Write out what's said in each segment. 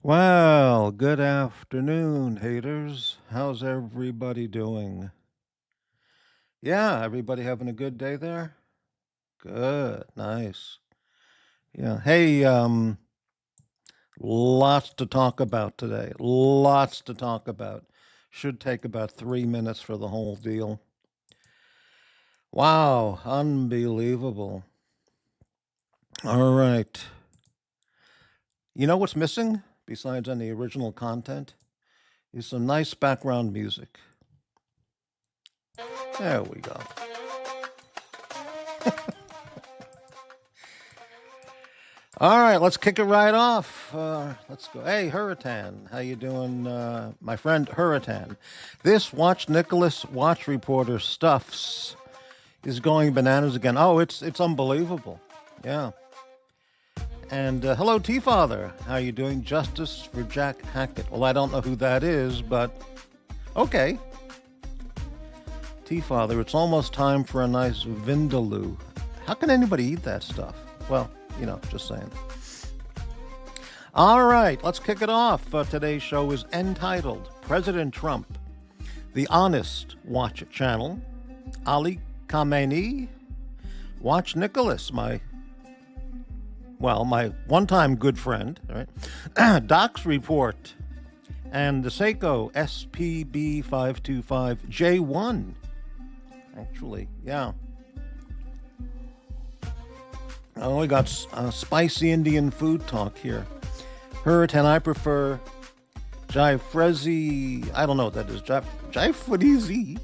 Well, good afternoon, haters. How's everybody doing? Yeah, everybody having a good day there? Good, nice. Yeah. Hey, lots to talk about today. Lots to talk about. Should take about 3 minutes for the whole deal. Wow, unbelievable. All right. You know what's missing besides any original content? Is some nice background music. There we go. All right, let's kick it right off. Let's go. Hey, Hurritan, how you doing, my friend Hurritan? This Watch Nicholas Watch Reporter stuffs is going bananas again. Oh, it's unbelievable. Yeah. And hello, T-Father. How you doing? Justice for Jack Hackett. Well, I don't know who that is, but okay. T-Father, it's almost time for a nice vindaloo. How can anybody eat that stuff? Well, just saying. All right, let's kick it off. Today's show is entitled President Trump, The Honest Watch Channel, Ali Khamenei, Watch Nicholas, my one-time good friend, right? Doxx Report, and the SEIKO SPB525 J1. Actually, yeah. Oh, we got spicy Indian food talk here. Hurritan, I prefer Jai-Frezi. I don't know what that is. Jai-Frezi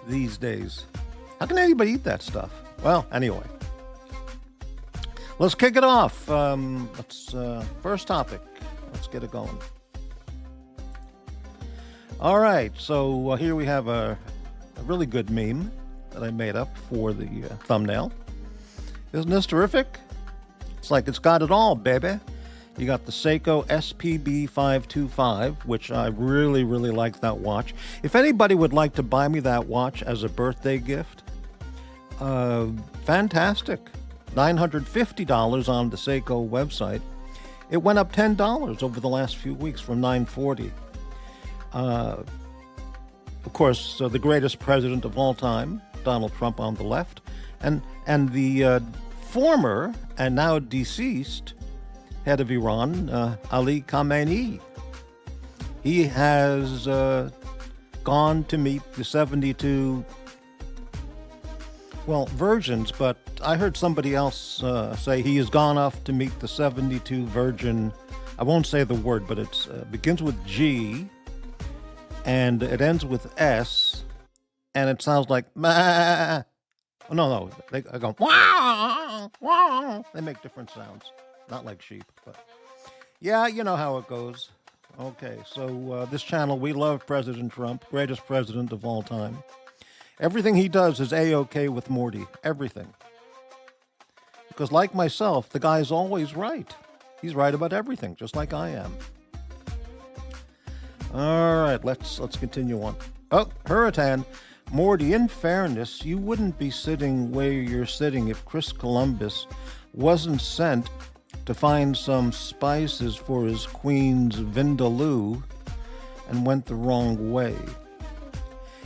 these days. How can anybody eat that stuff? Well, anyway. Let's kick it off. First topic. Let's get it going. All right. So here we have a really good meme that I made up for the thumbnail. Isn't this terrific? It's like it's got it all, baby. You got the SEIKO SPB525, which I really, really like that watch. If anybody would like to buy me that watch as a birthday gift, fantastic. $950 on the SEIKO website. It went up $10 over the last few weeks from $940. Of course, the greatest president of all time, Donald Trump on the left, and the former and now deceased head of Iran, Ali Khamenei. He has gone to meet the 72, virgins, but I heard somebody else say he has gone off to meet the 72 virgin. I won't say the word, but it begins with G, and it ends with S, and it sounds like ma. No, they go wah, wah. They make different sounds, not like sheep, but yeah, you know how it goes. Okay, so this channel, we love President Trump, greatest president of all time. Everything he does is A-okay with Morty, everything. Because like myself, the guy's always right. He's right about everything, just like I am. All right, let's continue on. Oh, Hurritan. Morty, in fairness, you wouldn't be sitting where you're sitting if Chris Columbus wasn't sent to find some spices for his queen's vindaloo and went the wrong way.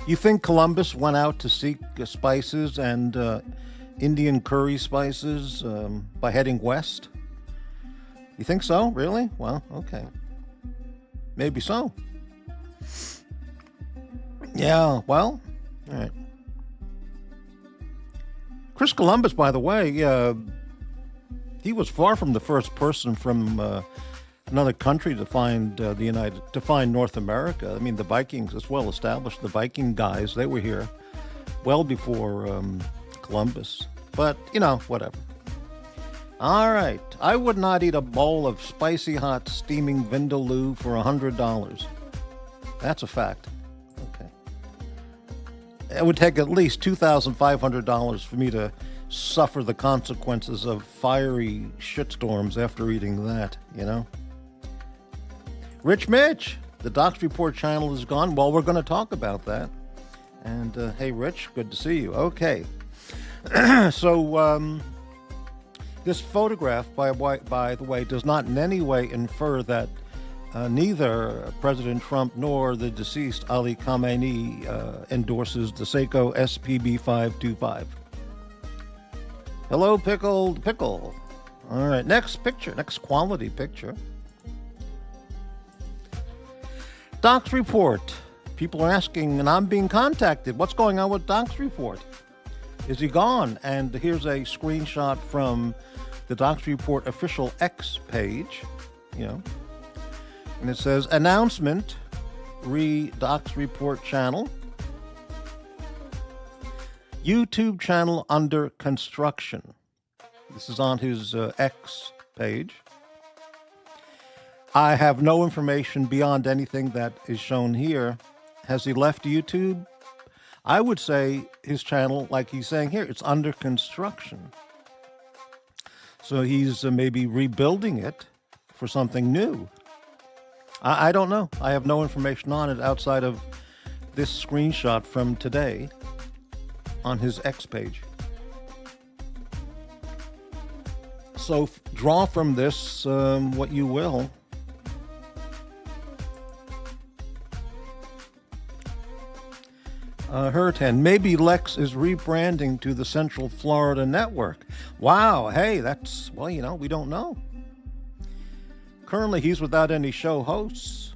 You think Columbus went out to seek spices and Indian curry spices by heading west? You think so? Really? Well, okay. Maybe so. Yeah, well, all right. Chris Columbus, by the way, he was far from the first person from another country to find North America. I mean, the Vikings, it's well established. The Viking guys, they were here well before Columbus. But whatever. All right, I would not eat a bowl of spicy hot steaming vindaloo for $100. That's a fact. Okay. It would take at least $2,500 for me to suffer the consequences of fiery shitstorms after eating that, Rich Mitch, the Doxx Report channel is gone. Well, we're going to talk about that. And hey, Rich, good to see you. Okay. So this photograph, by the way, does not in any way infer that neither President Trump nor the deceased Ali Khamenei endorses the SEIKO SPB525. Hello, pickled pickle. All right, next picture, next quality picture. Doxx report. People are asking, and I'm being contacted, what's going on with Doxx report? Is he gone? And here's a screenshot from the Doxx report official X page, and it says, announcement, Doxx report channel, YouTube channel under construction. This is on his X page. I have no information beyond anything that is shown here. Has he left YouTube? I would say his channel, like he's saying here, it's under construction. So he's maybe rebuilding it for something new. I don't know. I have no information on it outside of this screenshot from today on his X page. So draw from this what you will. Hurricane, maybe Lex is rebranding to the Central Florida Network. Wow, hey, that's, well, we don't know. Currently, he's without any show hosts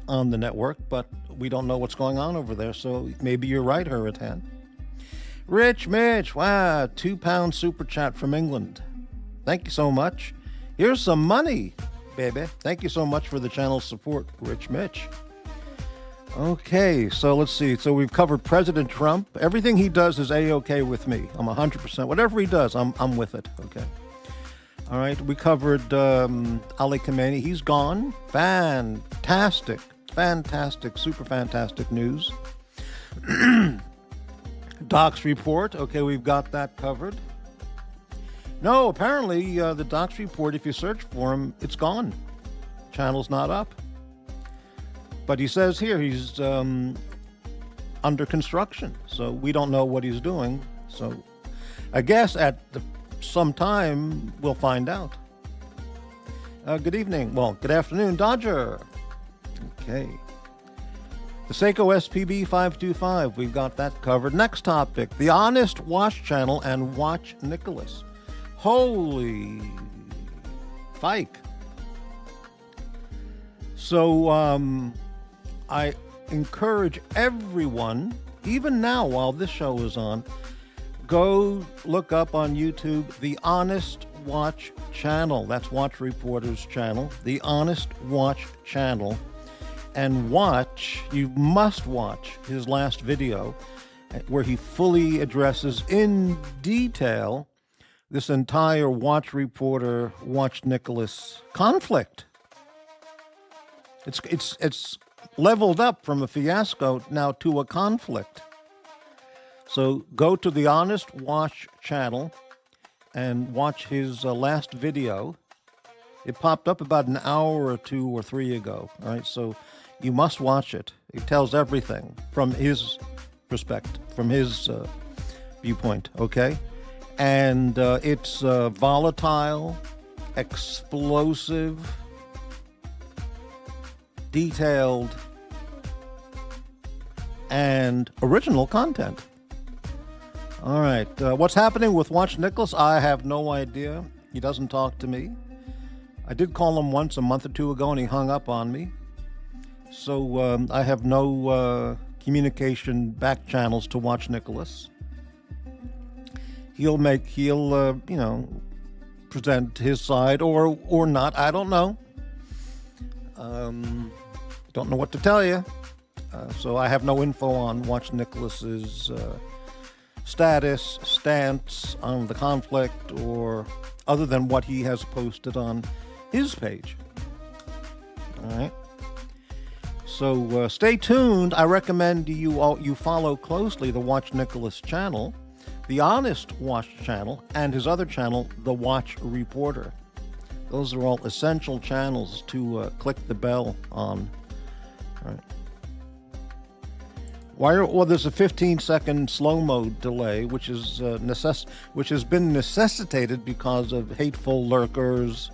on the network, but we don't know what's going on over there, so maybe you're right, Hurricane. Rich Mitch, wow, £2 super chat from England. Thank you so much. Here's some money, baby. Thank you so much for the channel's support, Rich Mitch. Okay, so let's see. So we've covered President Trump. Everything he does is A-okay with me. I'm 100%. Whatever he does, I'm with it. Okay. All right, we covered Ali Khamenei. He's gone. Fantastic, super fantastic news. Doxx report. Okay, we've got that covered. No, apparently the Doxx report, if you search for him, it's gone. Channel's not up. But he says here he's under construction, so we don't know what he's doing. So I guess at some time we'll find out. Good evening. Well, good afternoon, Dodger. Okay. The SEIKO SPB525, we've got that covered. Next topic, the Honest Watch Channel and Watch Nicholas. Holy fike. So, I encourage everyone, even now while this show is on, go look up on YouTube the Honest Watch channel. That's Watch Reporter's channel, the Honest Watch channel. And you must watch his last video where he fully addresses in detail this entire Watch Reporter, Watch Nicholas conflict. It's leveled up from a fiasco now to a conflict. So go to the Honest Watch channel and watch his last video. It popped up about an hour or 2 or 3 ago. All right, so you must watch it. It tells everything from his perspective, from his viewpoint. Okay, and it's volatile, explosive, detailed, and original content. All right, what's happening with Watch Nicholas? I have no idea. He doesn't talk to me. I did call him once a month or 2 ago, and he hung up on me. So I have no communication back channels to Watch Nicholas. He'll present his side or not. I don't know. Don't know what to tell you. So I have no info on Watch Nicholas's stance on the conflict, or other than what he has posted on his page. All right. So stay tuned. I recommend you follow closely the Watch Nicholas channel, the Honest Watch channel, and his other channel, the Watch Reporter. Those are all essential channels to click the bell on. All right. Well, there's a 15-second slow-mo delay, which has been necessitated because of hateful lurkers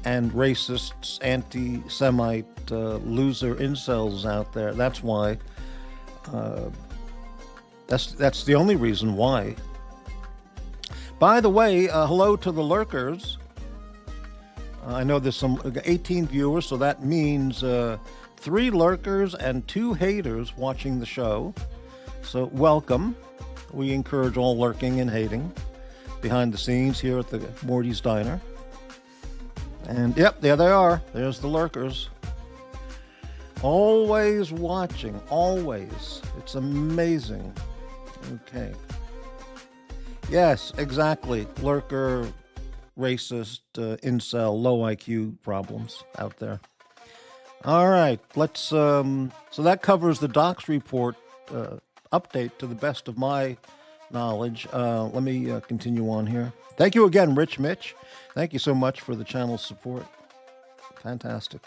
and racists, anti-Semite, loser incels out there. That's why. That's the only reason why. By the way, hello to the lurkers. I know there's some 18 viewers, so that means 3 lurkers and 2 haters watching the show. So welcome. We encourage all lurking and hating behind the scenes here at the Morty's Diner. And yep, there they are. There's the lurkers. Always watching, always. It's amazing. Okay. Yes, exactly. Lurker, racist, incel, low IQ problems out there. All right, let's. So that covers the Doxx report update to the best of my knowledge. Let me continue on here. Thank you again, Rich Mitch. Thank you so much for the channel's support. Fantastic.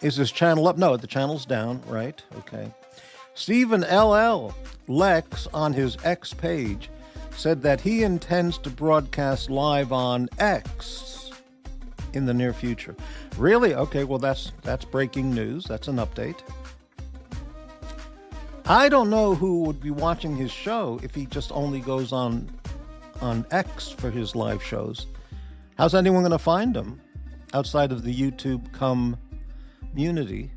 Is this channel up? No, the channel's down, right? Okay. Stephen LL Lex on his X page said that he intends to broadcast live on X in the near future. Really? Okay, well that's breaking news. That's an update. I don't know who would be watching his show if he just only goes on X for his live shows. How's anyone going to find him outside of the YouTube community?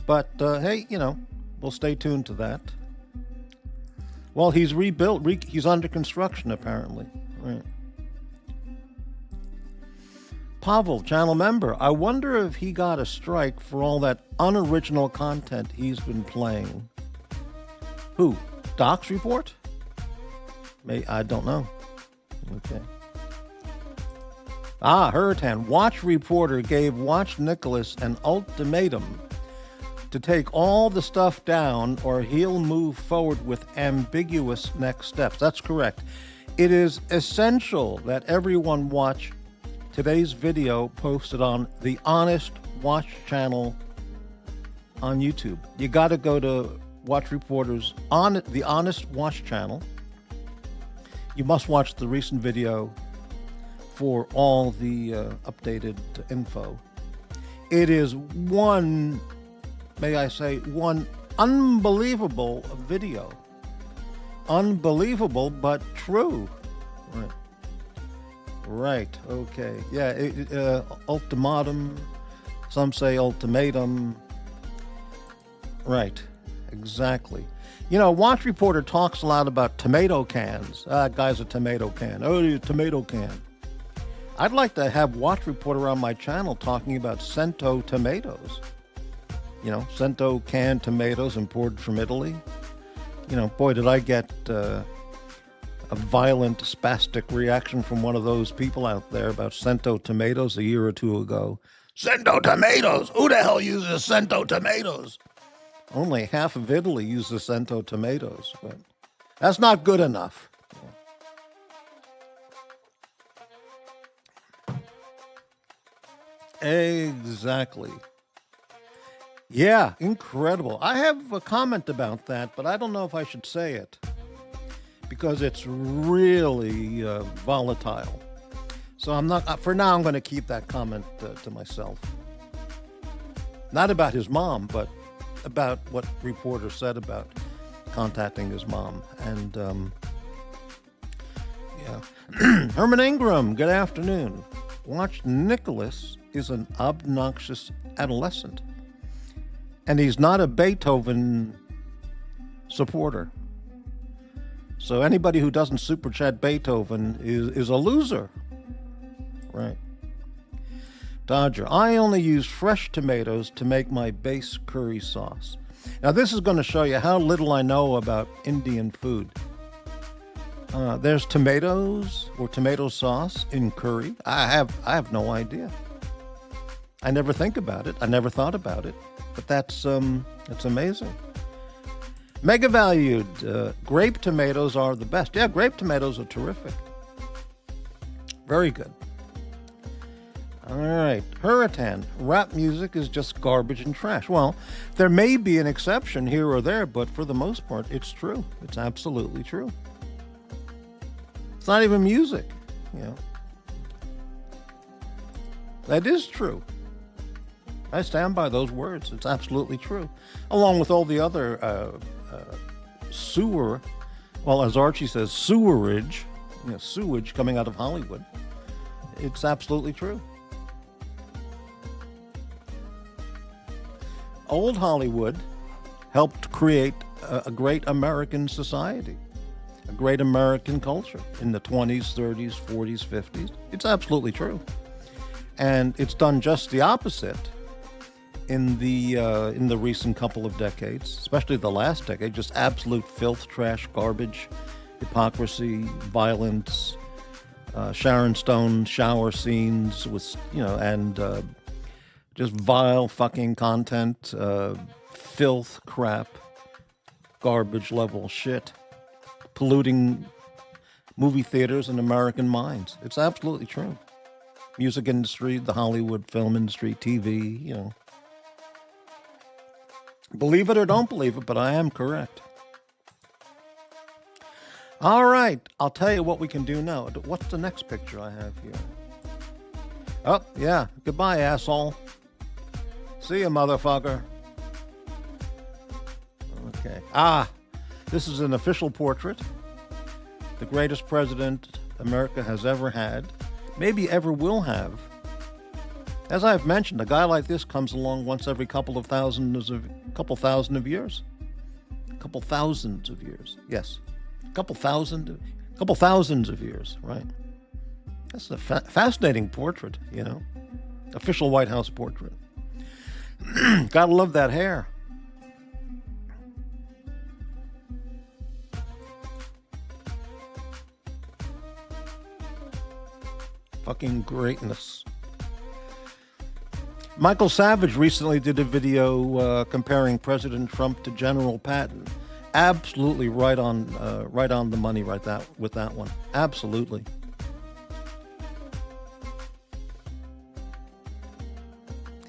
But hey, we'll stay tuned to that. Well, he's rebuilt. He's under construction, apparently. Right. Pavel, channel member. I wonder if he got a strike for all that unoriginal content he's been playing. Who? Doxx report? I don't know. Okay. Hurritan. Watch reporter gave Watch Nicholas an ultimatum to take all the stuff down or he'll move forward with ambiguous next steps. That's correct. It is essential that everyone watch today's video posted on the Honest Watch channel on YouTube. You got to go to Watch Reporter's on the Honest Watch channel. You must watch the recent video for all the updated info. It is one unbelievable video. Unbelievable, but true. Right. Okay. Yeah. Ultimatum. Some say ultimatum. Right. Exactly. Watch Reporter talks a lot about tomato cans. Guy's a tomato can. Oh, a tomato can. I'd like to have Watch Reporter on my channel talking about Cento tomatoes. Cento canned tomatoes imported from Italy. Boy, did I get a violent spastic reaction from one of those people out there about Cento tomatoes a year or two ago. Cento tomatoes? Who the hell uses Cento tomatoes? Only half of Italy uses Cento tomatoes, but that's not good enough. Exactly. Yeah, incredible. I have a comment about that, but I don't know if I should say it because it's really volatile. So I'm not, for now, I'm going to keep that comment to myself. Not about his mom, but about what reporter said about contacting his mom. And yeah. Herman Ingram, good afternoon. Watch Nicholas is an obnoxious adolescent. And he's not a Beethoven supporter. So anybody who doesn't super chat Beethoven is a loser. Right. Dodger, I only use fresh tomatoes to make my base curry sauce. Now this is going to show you how little I know about Indian food. There's tomatoes or tomato sauce in curry. I have no idea. I never think about it. I never thought about it. But that's amazing. Mega valued. Grape tomatoes are the best. Yeah, grape tomatoes are terrific. Very good. All right. Hurritan. Rap music is just garbage and trash. Well, there may be an exception here or there, but for the most part, it's true. It's absolutely true. It's not even music, That is true. I stand by those words. It's absolutely true. Along with all the other sewer, well, as Archie says, sewerage, sewage coming out of Hollywood. It's absolutely true. Old Hollywood helped create a great American society, a great American culture in the 20s, 30s, 40s, 50s. It's absolutely true. And it's done just the opposite in the recent couple of decades, especially the last decade. Just absolute filth, trash, garbage, hypocrisy, violence, Sharon Stone shower scenes with, and just vile fucking content, filth, crap, garbage level shit, polluting movie theaters and American minds. It's absolutely true. Music industry, the Hollywood film industry, TV, Believe it or don't believe it, but I am correct. All right, I'll tell you what we can do now. What's the next picture I have here? Oh, yeah. Goodbye, asshole. See ya, motherfucker. Okay. This is an official portrait. The greatest president America has ever had, maybe ever will have. As I've mentioned, a guy like this comes along once every couple thousands of years. Couple thousands of years. Yes. Couple thousands of years, right? That's a fascinating portrait, Official White House portrait. Gotta love that hair. Fucking greatness. Michael Savage recently did a video comparing President Trump to General Patton. Absolutely right on the money with that one. Absolutely.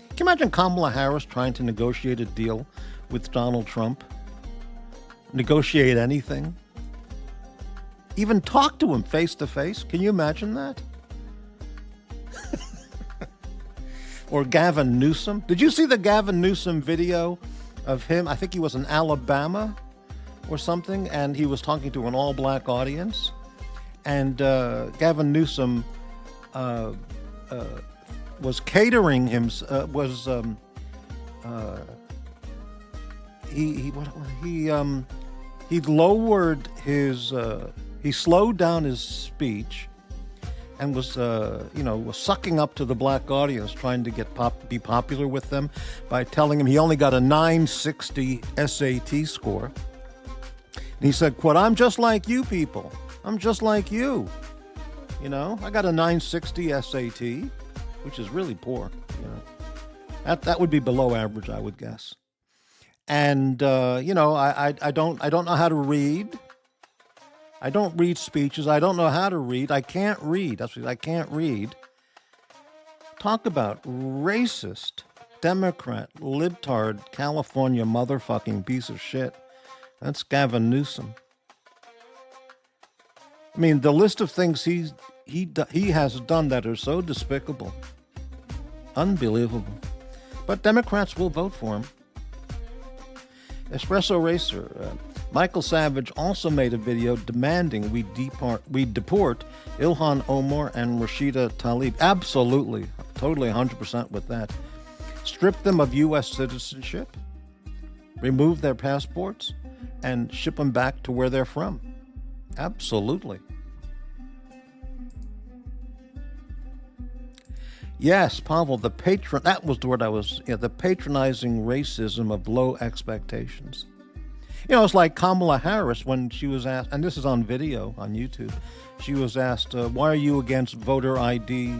Can you imagine Kamala Harris trying to negotiate a deal with Donald Trump? Negotiate anything? Even talk to him face to face? Can you imagine that? Or Gavin Newsom. Did you see the Gavin Newsom video of him? I think he was in Alabama or something, and he was talking to an all-black audience. And Gavin Newsom was catering him. He lowered his. He slowed down his speech, and was sucking up to the black audience, trying to be popular with them by telling him he only got a 960 SAT score. And he said, quote, "I'm just like you people. I'm just like you. I got a 960 SAT, which is really poor. That would be below average, I would guess. And I don't know how to read. I don't read speeches. I don't know how to read. I can't read. That's what I can't read. Talk about racist, Democrat, libtard, California motherfucking piece of shit. That's Gavin Newsom. I mean, the list of things he has done that are so despicable. Unbelievable. But Democrats will vote for him. Espresso Racer. Michael Savage also made a video demanding we deport Ilhan Omar and Rashida Tlaib. Absolutely. Totally 100% with that. Strip them of U.S. citizenship, remove their passports, and ship them back to where they're from. Absolutely. Yes, Pavel, that was the word the patronizing racism of low expectations. It's like Kamala Harris when she was asked, and this is on video on YouTube, she was asked, why are you against voter ID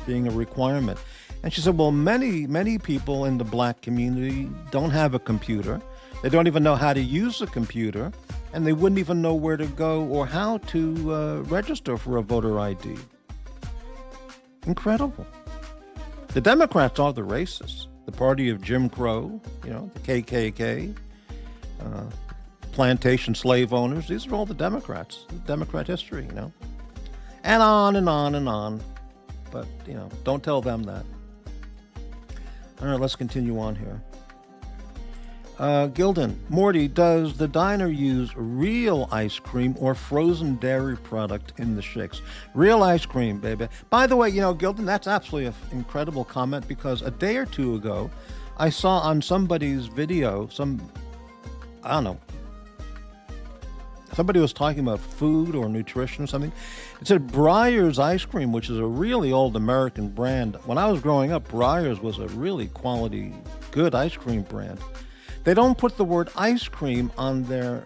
being a requirement? And she said, well, many people in the black community don't have a computer. They don't even know how to use a computer, and they wouldn't even know where to go or how to register for a voter ID. Incredible. The Democrats are the racists. The party of Jim Crow, the KKK, plantation slave owners. These are all the Democrats. Democrat history, And on and on and on. But, don't tell them that. All right, let's continue on here. Gildan, Morty, does the diner use real ice cream or frozen dairy product in the shakes? Real ice cream, baby. By the way, Gildan, that's absolutely an incredible comment, because a day or two ago, I saw on somebody's video, I don't know, somebody was talking about food or nutrition or something. It said Breyer's ice cream, which is a really old American brand. When I was growing up, Breyer's was a really quality, good ice cream brand. They don't put the word ice cream on their,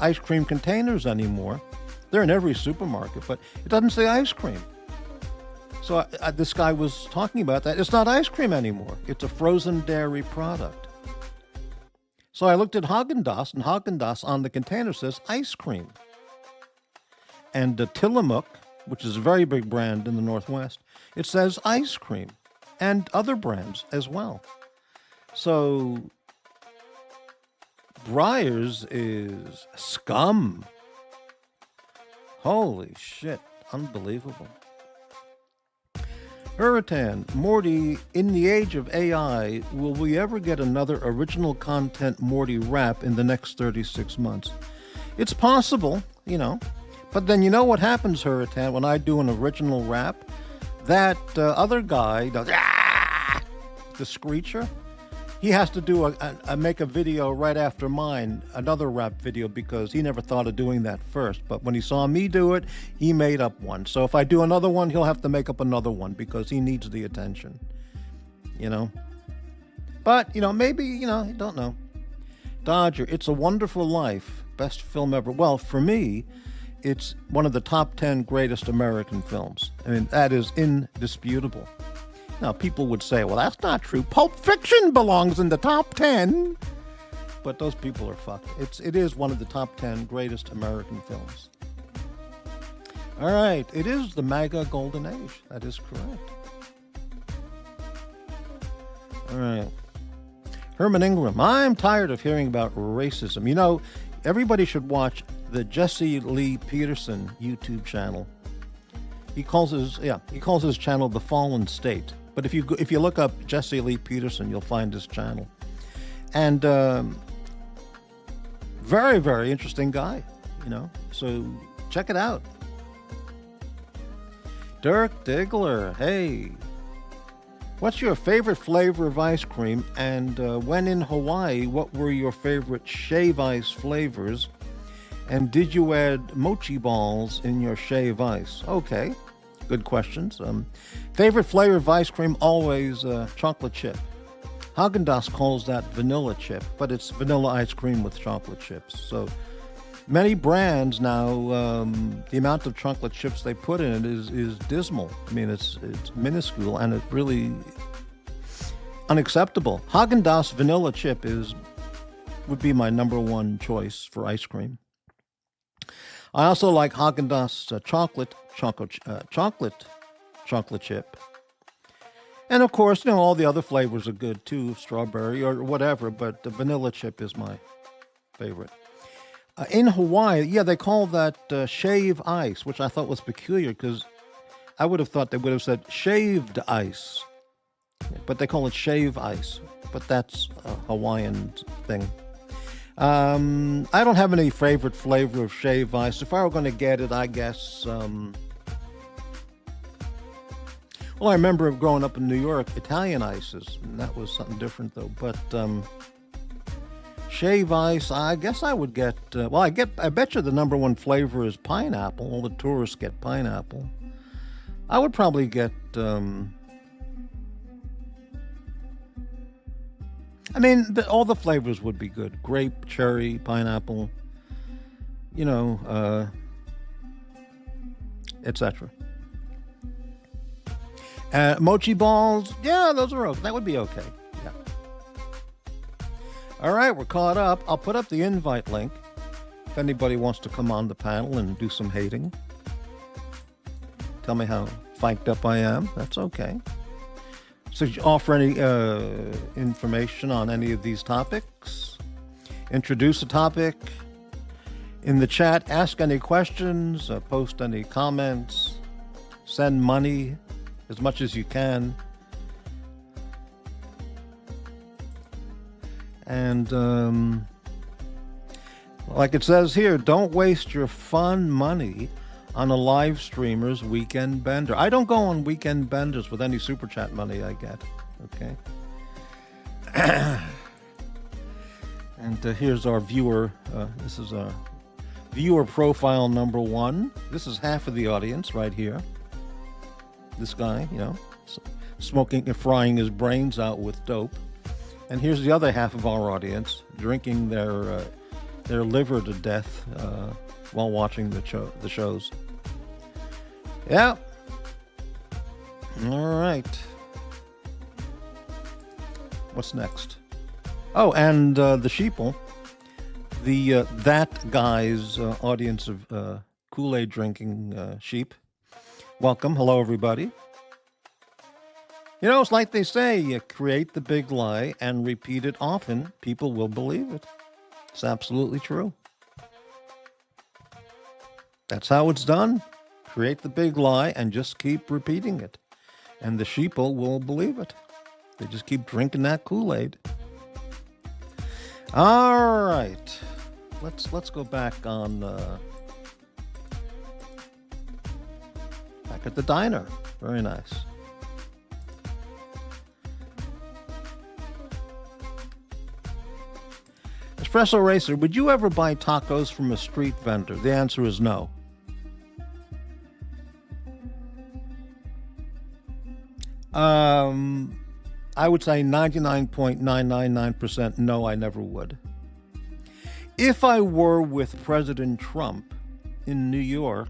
ice cream containers anymore. They're in every supermarket, but it doesn't say ice cream. So this guy was talking about that. It's not ice cream anymore. It's a frozen dairy product. So I looked at Haagen-Dazs, and Haagen-Dazs on the container says ice cream. And Tillamook, which is a very big brand in the Northwest, it says ice cream, and other brands as well. So Breyer's is scum. Holy shit, unbelievable. Hurritan, Morty, in the age of AI, will we ever get another original content Morty rap in the next 36 months? It's possible, But then you know what happens, Hurritan, when I do an original rap? That other guy does, the screecher. He has to make a video right after mine, another rap video, because he never thought of doing that first. But when he saw me do it, he made up one. So if I do another one, he'll have to make up another one, because he needs the attention, But, maybe, you don't know. Dodger, It's a Wonderful Life, best film ever. Well, for me, it's one of the top 10 greatest American films. I mean, that is indisputable. Now, people would say, well, that's not true. Pulp Fiction belongs in the top 10. But those people are fucked. It is one of the top 10 greatest American films. All right. It is the MAGA Golden Age. That is correct. All right. Herman Ingram, I'm tired of hearing about racism. Everybody should watch the Jesse Lee Peterson YouTube channel. He calls his channel The Fallen State. But if you look up Jesse Lee Peterson, you'll find his channel. And very, very interesting guy, So check it out. Dirk Diggler, hey. What's your favorite flavor of ice cream? And when in Hawaii, what were your favorite shave ice flavors? And did you add mochi balls in your shave ice? Okay. Good questions. Favorite flavor of ice cream, always chocolate chip. Haagen-Dazs calls that vanilla chip, but it's vanilla ice cream with chocolate chips. So many brands now, the amount of chocolate chips they put in it is dismal. I mean, it's minuscule, and it's really unacceptable. Haagen-Dazs vanilla chip would be my number one choice for ice cream. I also like Haagen-Dazs chocolate chip. And of course, all the other flavors are good too, strawberry or whatever, but the vanilla chip is my favorite. In Hawaii, they call that shave ice, which I thought was peculiar, because I would have thought they would have said shaved ice, but they call it shave ice, but that's a Hawaiian thing. I don't have any favorite flavor of shave ice. If I were going to get it, I guess, I remember growing up in New York, Italian ices, and that was something different though, but shave ice, I guess I would get, I bet you the number one flavor is pineapple. All the tourists get pineapple. I would probably get, all the flavors would be good. Grape, cherry, pineapple, etc. Mochi balls, those are okay. That would be okay. Yeah. All right, we're caught up. I'll put up the invite link if anybody wants to come on the panel and do some hating. Tell me how fiked up I am. That's okay. So offer any information on any of these topics. Introduce a topic. In the chat, ask any questions, post any comments, send money as much as you can. And like it says here, don't waste your fun money on a live streamer's weekend bender. I don't go on weekend benders with any super chat money I get. Okay. And here's our viewer. This is our viewer profile number 1. This is half of the audience right here. This guy, you know, smoking and frying his brains out with dope. And here's the other half of our audience drinking their liver to death while watching the shows. Yeah. All right. What's next? Oh, and the sheeple, that guy's audience of Kool-Aid drinking sheep. Welcome. Hello, everybody. You know, it's like they say, you create the big lie and repeat it often, people will believe it. It's absolutely true. That's how it's done. Create the big lie and just keep repeating it. And the sheeple will believe it. They just keep drinking that Kool-Aid. All right. Let's go back on back at the diner. Very nice. Espresso Racer, would you ever buy tacos from a street vendor? The answer is no. I would say 99.999% no, I never would. If I were with President Trump in New York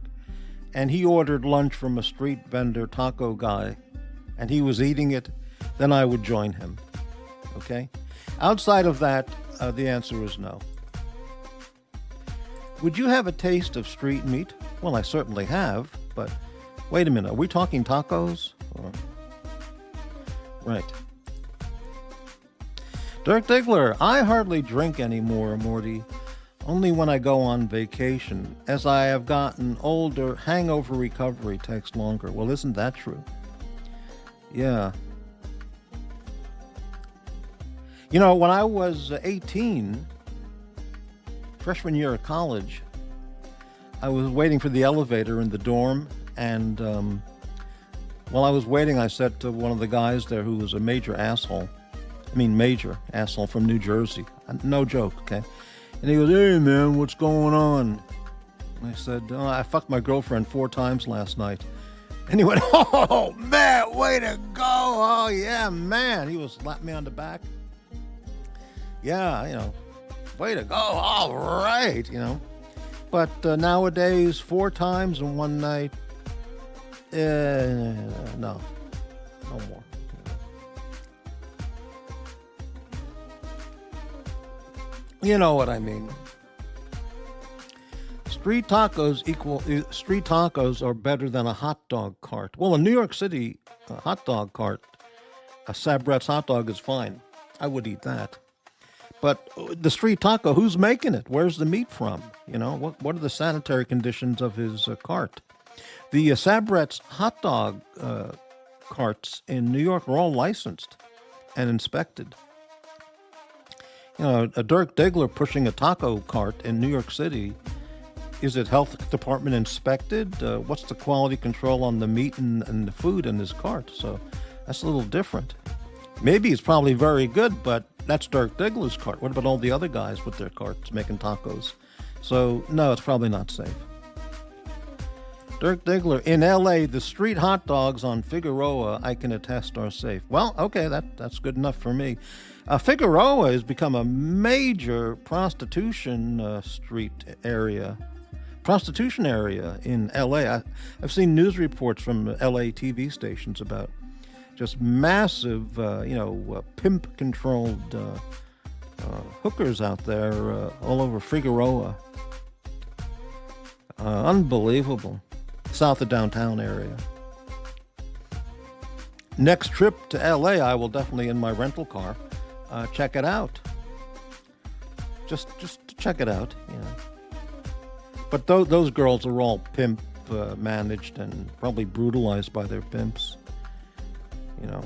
and he ordered lunch from a street vendor taco guy and he was eating it, then I would join him. Okay? Outside of that, the answer is no. Would you have a taste of street meat? Well, I certainly have, but wait a minute. Are we talking tacos? Or... Right. Dirk Diggler, I hardly drink anymore, Morty. Only when I go on vacation. As I have gotten older, hangover recovery takes longer. Well, isn't that true? Yeah. You know, when I was 18, freshman year of college, I was waiting for the elevator in the dorm, and while I was waiting, I said to one of the guys there who was a major asshole from New Jersey, no joke, okay? And he goes, "Hey man, what's going on?" And I said, "Oh, I fucked my girlfriend 4 times last night." And he went, "Oh man, way to go, oh yeah, man." He was slapping me on the back. Yeah, you know, way to go, all right, you know. But nowadays, 4 times in one night, no more. You know what I mean. Street tacos are better than a hot dog cart. Well, in New York City, a hot dog cart, a Sabret's hot dog is fine. I would eat that. But the street taco, who's making it? Where's the meat from? You know, what are the sanitary conditions of his cart? The Sabret's hot dog carts in New York are all licensed and inspected. You know, a Dirk Diggler pushing a taco cart in New York City, is it health department inspected? What's the quality control on the meat and the food in his cart? So that's a little different. Maybe it's probably very good, but that's Dirk Diggler's cart. What about all the other guys with their carts making tacos? So no, it's probably not safe. Dirk Diggler, in LA, the street hot dogs on Figueroa, I can attest, are safe. Well, okay, that's good enough for me. Figueroa has become a major prostitution prostitution area in LA. I've seen news reports from LA TV stations about just massive, pimp-controlled hookers out there all over Figueroa. Unbelievable. South of downtown area. Next trip to LA, I will definitely, in my rental car, check it out. Just check it out, you know. But those girls are all pimp managed and probably brutalized by their pimps. You know,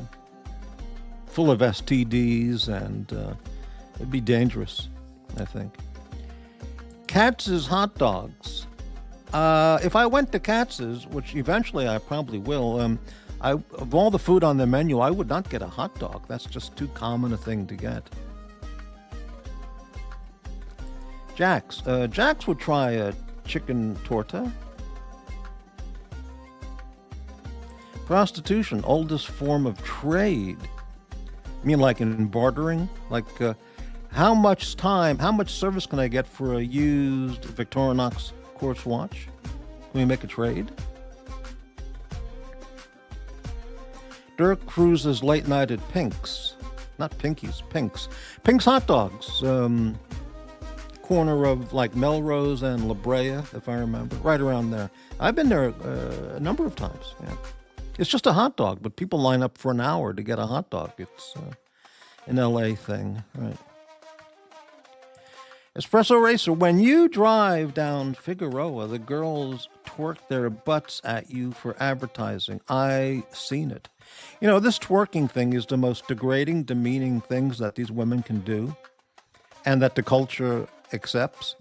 full of STDs and It'd be dangerous, I think. Katz's hot dogs. If I went to Katz's, which eventually I probably will, of all the food on the menu, I would not get a hot dog. That's just too common a thing to get. Jack's. Jack's would try a chicken torta. Prostitution, oldest form of trade. I mean, like in bartering? Like, how much service can I get for a used Victorinox quartz watch? Can we make a trade? Dirk cruises late night at Pink's. Not Pinky's, Pink's. Pink's hot dogs. Corner of like Melrose and La Brea, if I remember. Right around there. I've been there a number of times. Yeah. It's just a hot dog, but people line up for an hour to get a hot dog. It's an LA thing, right? Espresso Racer, when you drive down Figueroa, the girls twerk their butts at you for advertising. I seen it. You know, this twerking thing is the most degrading, demeaning things that these women can do, and that the culture accepts,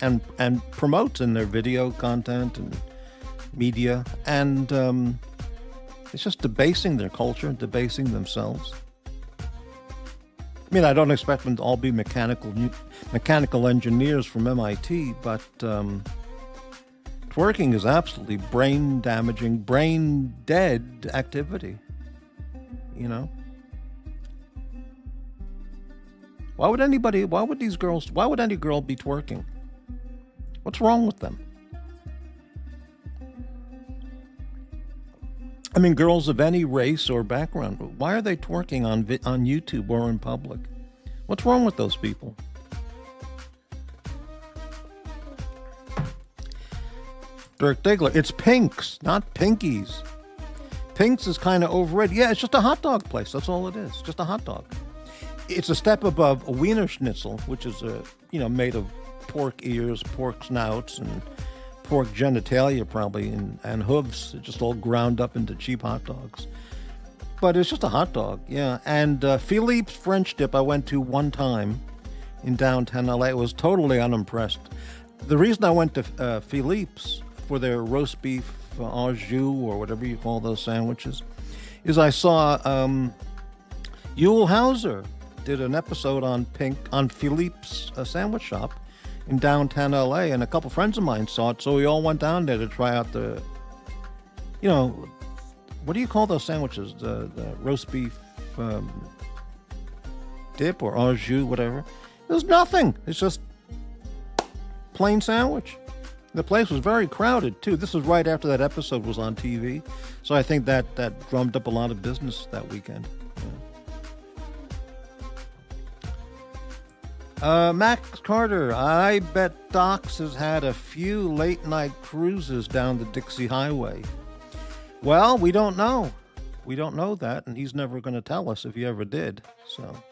and promotes in their video content and media, and it's just debasing their culture, debasing themselves. I mean, I don't expect them to all be mechanical engineers from MIT, but twerking is absolutely brain-damaging, brain-dead activity, you know? Why would any girl be twerking? What's wrong with them? I mean, girls of any race or background, why are they twerking on YouTube or in public? What's wrong with those people? Dirk Diggler, it's Pink's, not Pinky's. Pink's is kind of overrated. Yeah, it's just a hot dog place. That's all it is. Just a hot dog. It's a step above a Wiener Schnitzel, which is made of pork ears, pork snouts, and pork genitalia probably, and hooves, just all ground up into cheap hot dogs. But it's just a hot dog, yeah. And Philippe's French Dip I went to one time in downtown LA. I was totally unimpressed. The reason I went to Philippe's for their roast beef au jus, or whatever you call those sandwiches, is I saw Yul Hauser did an episode on Philippe's sandwich shop in downtown LA, and a couple friends of mine saw it, so we all went down there to try out the, what do you call those sandwiches? The roast beef dip or au jus, whatever. There's nothing. It's just plain sandwich. The place was very crowded too. This was right after that episode was on TV, so I think that drummed up a lot of business that weekend. Max Carter, I bet Doxx has had a few late-night cruises down the Dixie Highway. Well, we don't know. We don't know that, and he's never going to tell us if he ever did. So,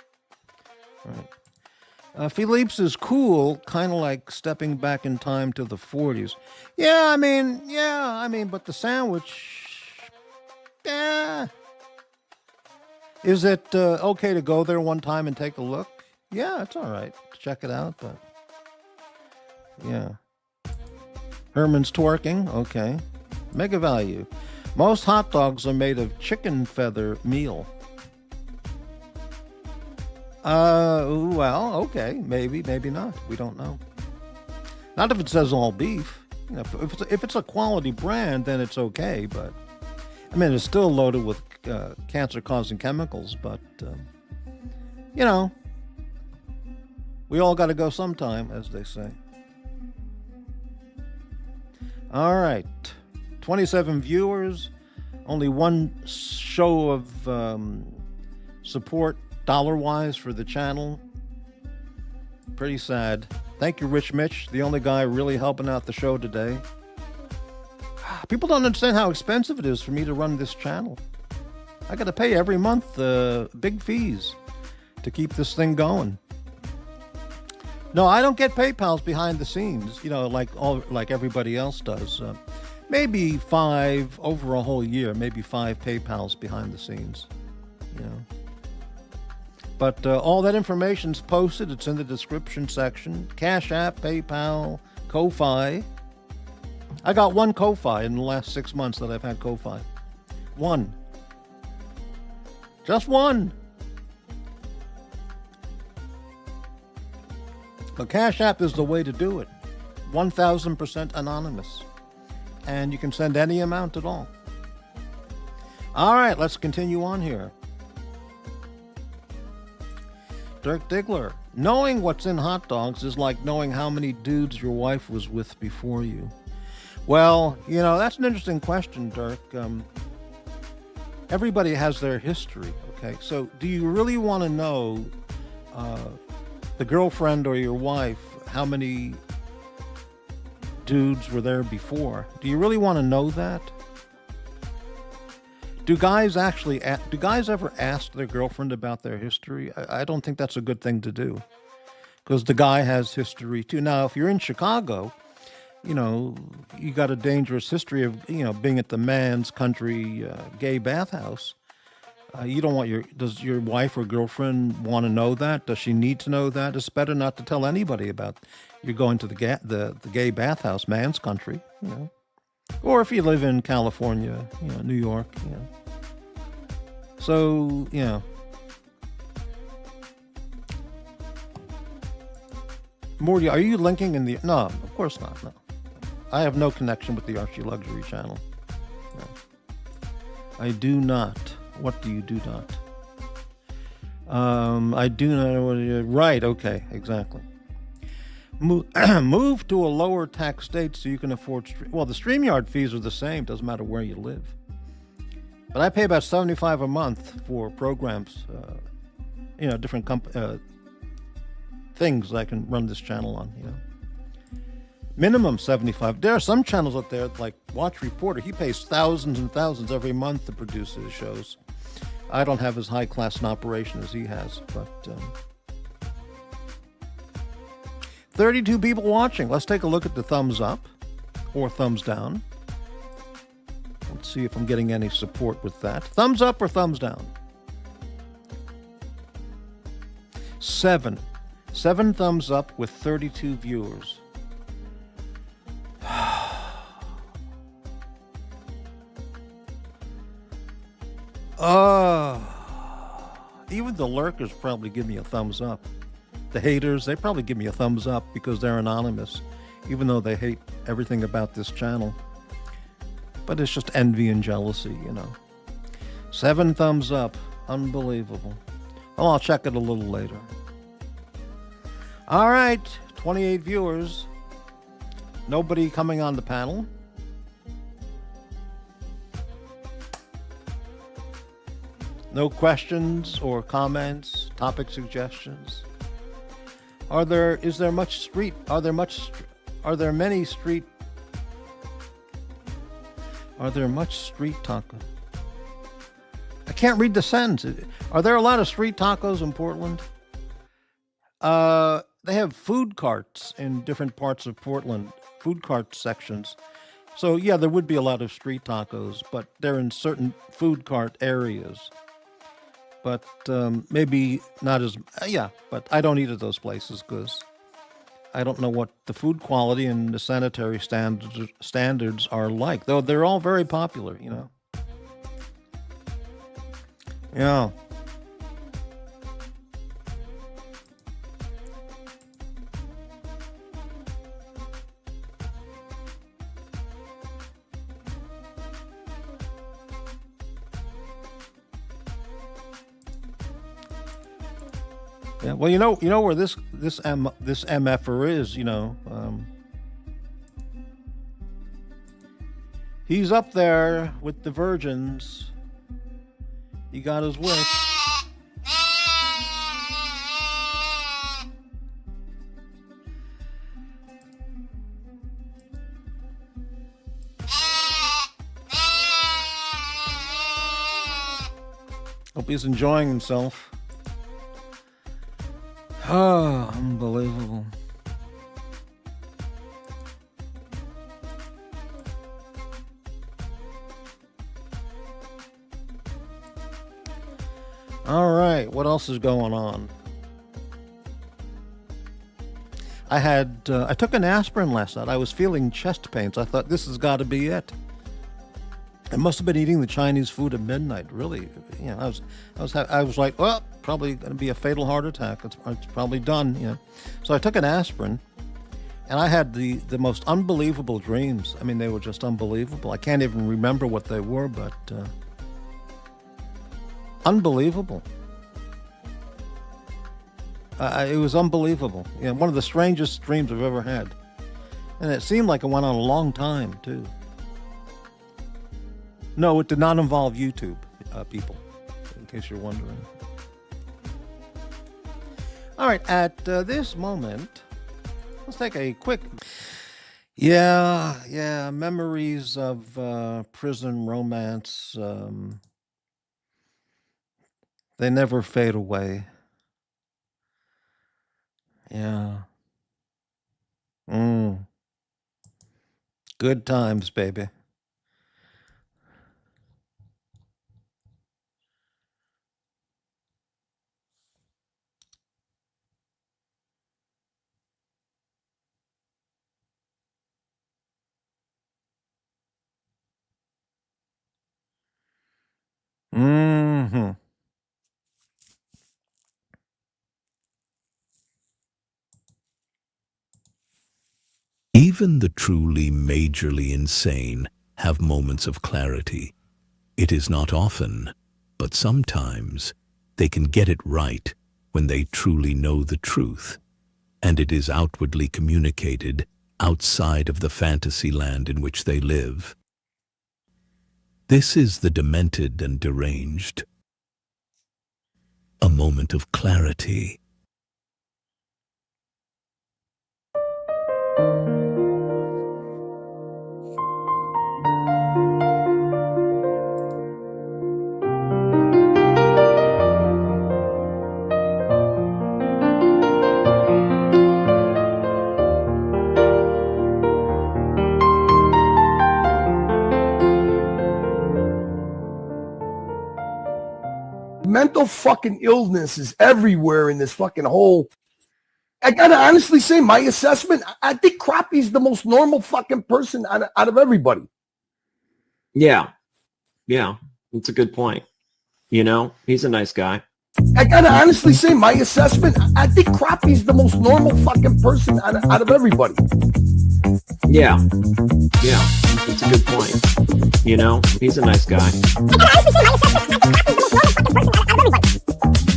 right. Philippe's is cool, kind of like stepping back in time to the 40s. Yeah, I mean, but the sandwich, yeah. Is it okay to go there one time and take a look? Yeah, it's all right. Check it out, but yeah. Herman's twerking, okay. Mega Value. Most hot dogs are made of chicken feather meal. Well, okay, maybe not. We don't know. Not if it says all beef. If it's a quality brand, then it's okay. But I mean, it's still loaded with cancer-causing chemicals. But we all got to go sometime, as they say. All right. 27 viewers. Only one show of support dollar-wise for the channel. Pretty sad. Thank you, Rich Mitch, the only guy really helping out the show today. People don't understand how expensive it is for me to run this channel. I got to pay every month big fees to keep this thing going. No, I don't get PayPals behind the scenes, like everybody else does. Maybe 5 over a whole year, maybe 5 PayPals behind the scenes. But all that information's posted. It's in the description section. Cash App, PayPal, Ko-Fi. I got one Ko-Fi in the last 6 months that I've had Ko-Fi. One. Just one. But Cash App is the way to do it. 1,000% anonymous. And you can send any amount at all. All right, let's continue on here. Dirk Diggler. Knowing what's in hot dogs is like knowing how many dudes your wife was with before you. Well, you know, that's an interesting question, Dirk. Everybody has their history, okay? So do you really want to know the girlfriend or your wife, how many dudes were there before? Do you really want to know that? Do guys ever ask their girlfriend about their history? I don't think that's a good thing to do, because the guy has history too. Now, if you're in Chicago, you know, you got a dangerous history of, you know, being at the man's country gay bathhouse. You don't want does your wife or girlfriend want to know that? Does she need to know that? It's better not to tell anybody about you're going to the gay bathhouse, man's country, you know. Or if you live in California, you know, New York, you know. So, you know. Morty, are you linking in the... No, of course not, no. I have no connection with the Archie Luxury channel. No. I do not. What do you do not? I do not know what you... Right, okay, exactly. Move to a lower tax state so you can afford... Well, the StreamYard fees are the same. Doesn't matter where you live. But I pay about $75 a month for programs, you know, different things I can run this channel on, you know. Minimum $75. There are some channels out there, like Watch Reporter. He pays thousands and thousands every month to produce his shows. I don't have as high class an operation as he has, but... 32 people watching. Let's take a look at the thumbs up or thumbs down. Let's see if I'm getting any support with that. Thumbs up or thumbs down? 7 thumbs up with 32 viewers. Even the lurkers probably give me a thumbs up. The haters, they probably give me a thumbs up because they're anonymous, even though they hate everything about this channel. But it's just envy and jealousy, you know. 7 thumbs up. Unbelievable. Well, I'll check it a little later. All right, 28 viewers. Nobody coming on the panel. No questions or comments, topic suggestions. Are there many street tacos? I can't read the sentence. Are there a lot of street tacos in Portland? They have food carts in different parts of Portland, food cart sections. So yeah, there would be a lot of street tacos, but they're in certain food cart areas. But maybe not as... yeah, but I don't eat at those places because I don't know what the food quality and the sanitary standards are like. Though they're all very popular, you know. Yeah. Yeah, well, you know where this MFer is, you know. He's up there with the virgins. He got his wish. Hope he's enjoying himself. Oh, unbelievable. All right, what else is going on? I took an aspirin last night. I was feeling chest pains. I thought this has got to be it. I must have been eating the Chinese food at midnight. Really, I was like, well, probably going to be a fatal heart attack. It's probably done. So I took an aspirin, and I had the most unbelievable dreams. I mean, they were just unbelievable. I can't even remember what they were, but unbelievable. It was unbelievable. One of the strangest dreams I've ever had, and it seemed like it went on a long time too. No, it did not involve YouTube, people, in case you're wondering. All right, at this moment, let's take a quick... Yeah, memories of prison romance, they never fade away. Yeah. Good times, baby. Mm-hmm. Even the truly majorly insane have moments of clarity. It is not often, but sometimes they can get it right when they truly know the truth, and it is outwardly communicated outside of the fantasy land in which they live. This is the demented and deranged. A moment of clarity. Mental fucking illness is everywhere in this fucking whole... I gotta honestly say, my assessment, I think Crappie's the most normal fucking person out of everybody. Yeah, it's a good point. He's a nice guy. I gotta honestly say, my assessment, I think Crappie's the most normal fucking person out of everybody. Yeah, it's a good point. He's a nice guy.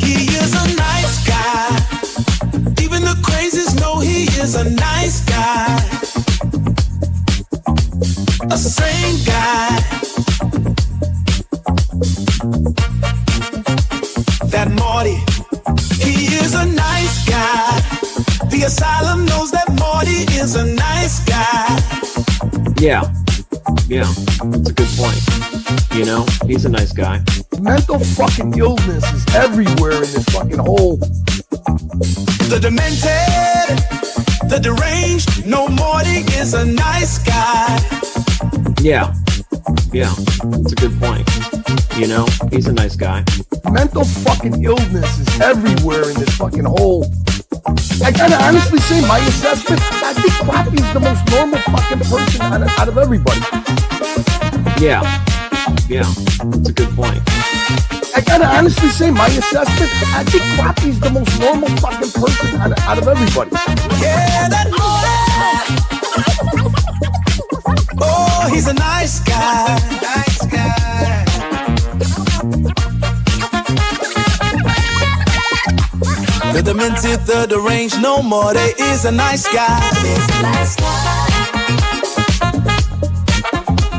He is a nice guy. Even the crazies know he is a nice guy. A sane guy. That Morty, he is a nice guy. The asylum knows that Morty is a nice guy. Yeah, it's a good point. He's a nice guy. Mental fucking illness is everywhere in this fucking whole... The demented, the deranged, no Morty is a nice guy. Yeah, it's a good point. He's a nice guy. Mental fucking illness is everywhere in this fucking whole... I gotta honestly say, my assessment, I think Crappie's the most normal fucking person out of everybody. Yeah, it's a good point. I gotta honestly say, my assessment, I think Crappie's the most normal fucking person out of everybody. Yeah, that Morty. Oh, he's a nice guy. Nice guy. The demented, the deranged, no more. They is a nice guy.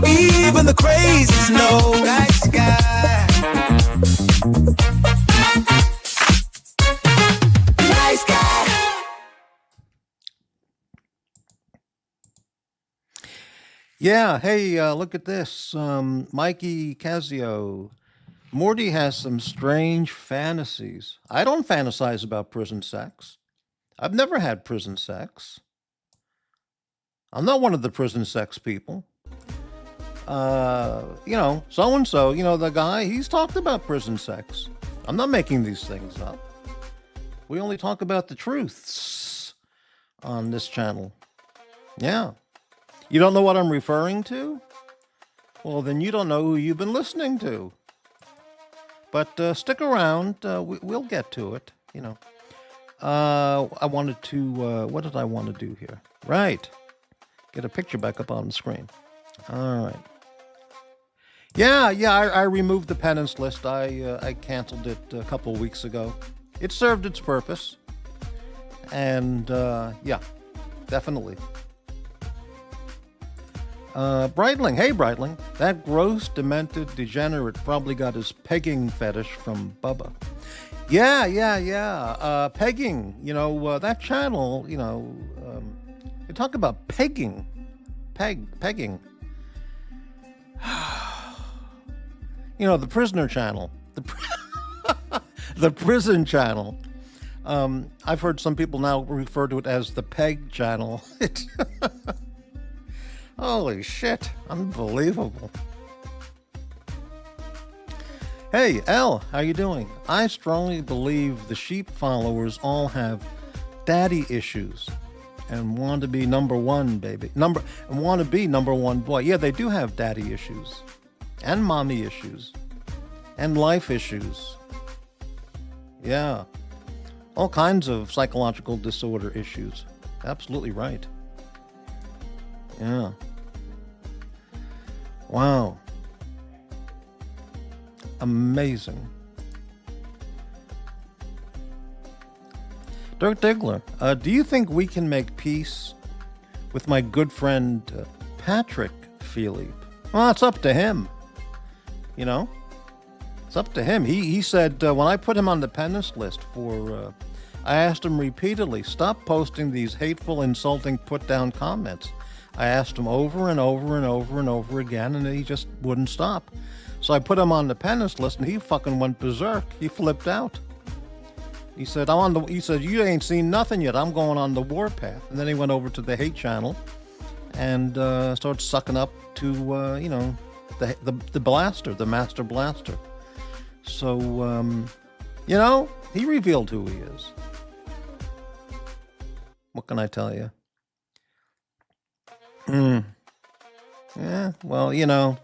Even the crazies know. Nice guy. Nice guy. Yeah, hey, look at this. Mikey Casio. Morty has some strange fantasies. I don't fantasize about prison sex. I've never had prison sex. I'm not one of the prison sex people. So-and-so, the guy, he's talked about prison sex I'm not making these things up. We only talk about the truths on this channel. Yeah. You don't know what I'm referring to? Well, then you don't know who you've been listening to. But stick around. We'll get to it, you know. I wanted to, what did I want to do here? Right. Get a picture back up on the screen. All right. Yeah, I removed the penance list. I canceled it a couple of weeks ago. It served its purpose. And, yeah, definitely. Breitling. Hey, Breitling. That gross, demented degenerate probably got his pegging fetish from Bubba. Yeah. Pegging, you know, that channel, you know, they talk about pegging. Pegging. You know, the prisoner channel. The prison channel. I've heard some people now refer to it as the peg channel. Holy shit. Unbelievable. Hey, L, how you doing? I strongly believe the sheep followers all have daddy issues and want to be number one, baby. And want to be number one boy. Yeah, they do have daddy issues and mommy issues and life issues. Yeah. All kinds of psychological disorder issues. Absolutely right. Yeah. Wow. Amazing. Dirk Diggler, do you think we can make peace with my good friend Patrick Philippe? Well, it's up to him. You know? It's up to him. He said when I put him on the penance list for... I asked him repeatedly, stop posting these hateful, insulting, put-down comments. I asked him over and over and over and over again, and he just wouldn't stop. So I put him on the penance list, and he fucking went berserk. He flipped out. He said, he said, you ain't seen nothing yet. I'm going on the warpath. And then he went over to the hate channel and started sucking up to, you know, the blaster, the master blaster. So, you know, he revealed who he is. What can I tell you? Yeah, well, you know,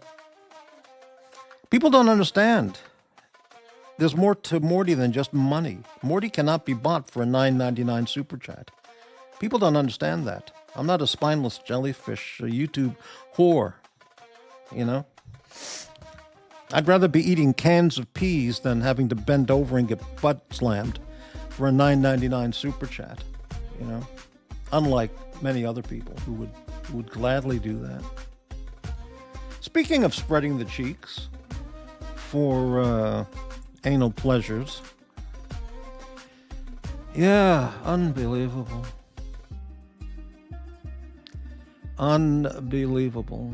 people don't understand. There's more to Morty than just money. Morty cannot be bought for a $9.99 super chat. People don't understand that. I'm not a spineless jellyfish, a YouTube whore, you know? I'd rather be eating cans of peas than having to bend over and get butt slammed for a $9.99 super chat, you know? Unlike many other people who would gladly do that. Speaking of spreading the cheeks for anal pleasures, yeah, unbelievable. Unbelievable.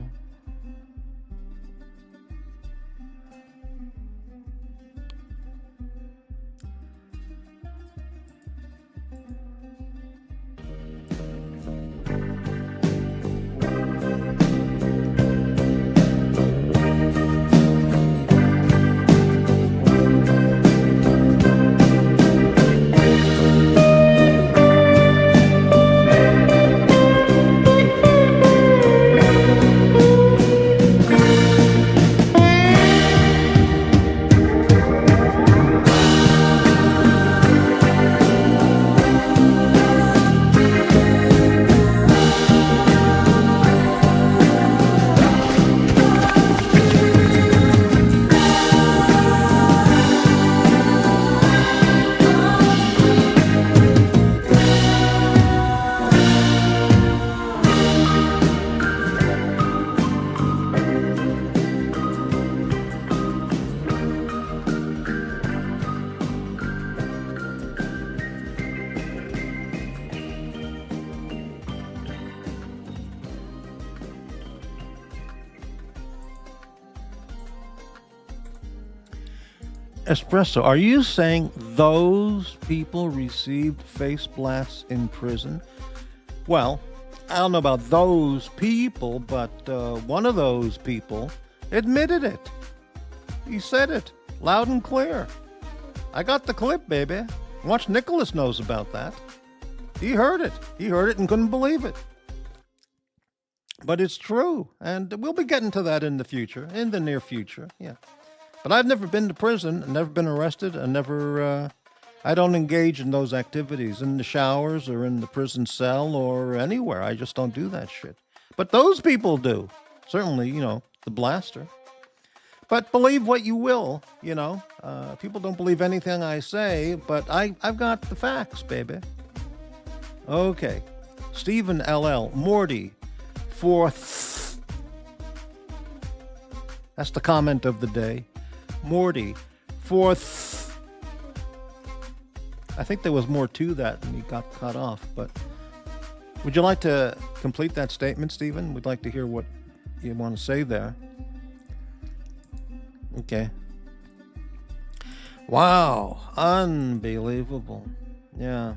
Espresso, are you saying those people received face blasts in prison? Well, I don't know about those people, but one of those people admitted it. He said it loud and clear. I got the clip, baby. Watch Nicholas knows about that. He heard it. He heard it and couldn't believe it. But it's true. And we'll be getting to that in the future, in the near future. Yeah. But I've never been to prison, never been arrested, and never, I don't engage in those activities in the showers or in the prison cell or anywhere. I just don't do that shit. But those people do. Certainly, the blaster. But believe what you will, People don't believe anything I say, but I've got the facts, baby. Okay. Stephen LL, Morty, fourth. That's the comment of the day. Morty, fourth. I think there was more to that and he got cut off, but would you like to complete that statement, Stephen? We'd like to hear what you want to say there. Okay. Wow. Unbelievable. Yeah.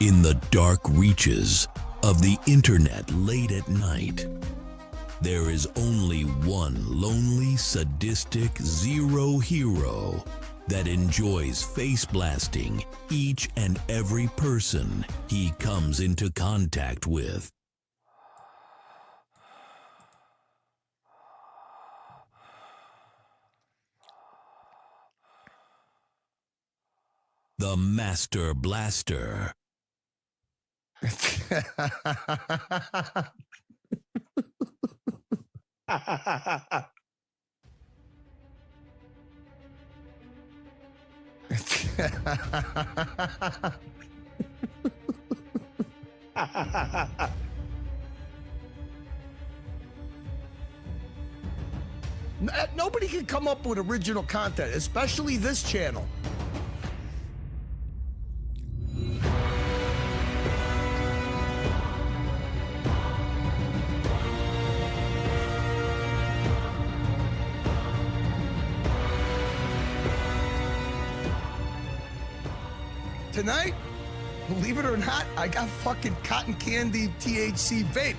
In the dark reaches of the internet late at night, there is only one lonely, sadistic zero hero that enjoys face blasting each and every person he comes into contact with. The Master Blaster. Nobody can come up with original content, especially this channel. Tonight, believe it or not, I got fucking cotton candy THC vape.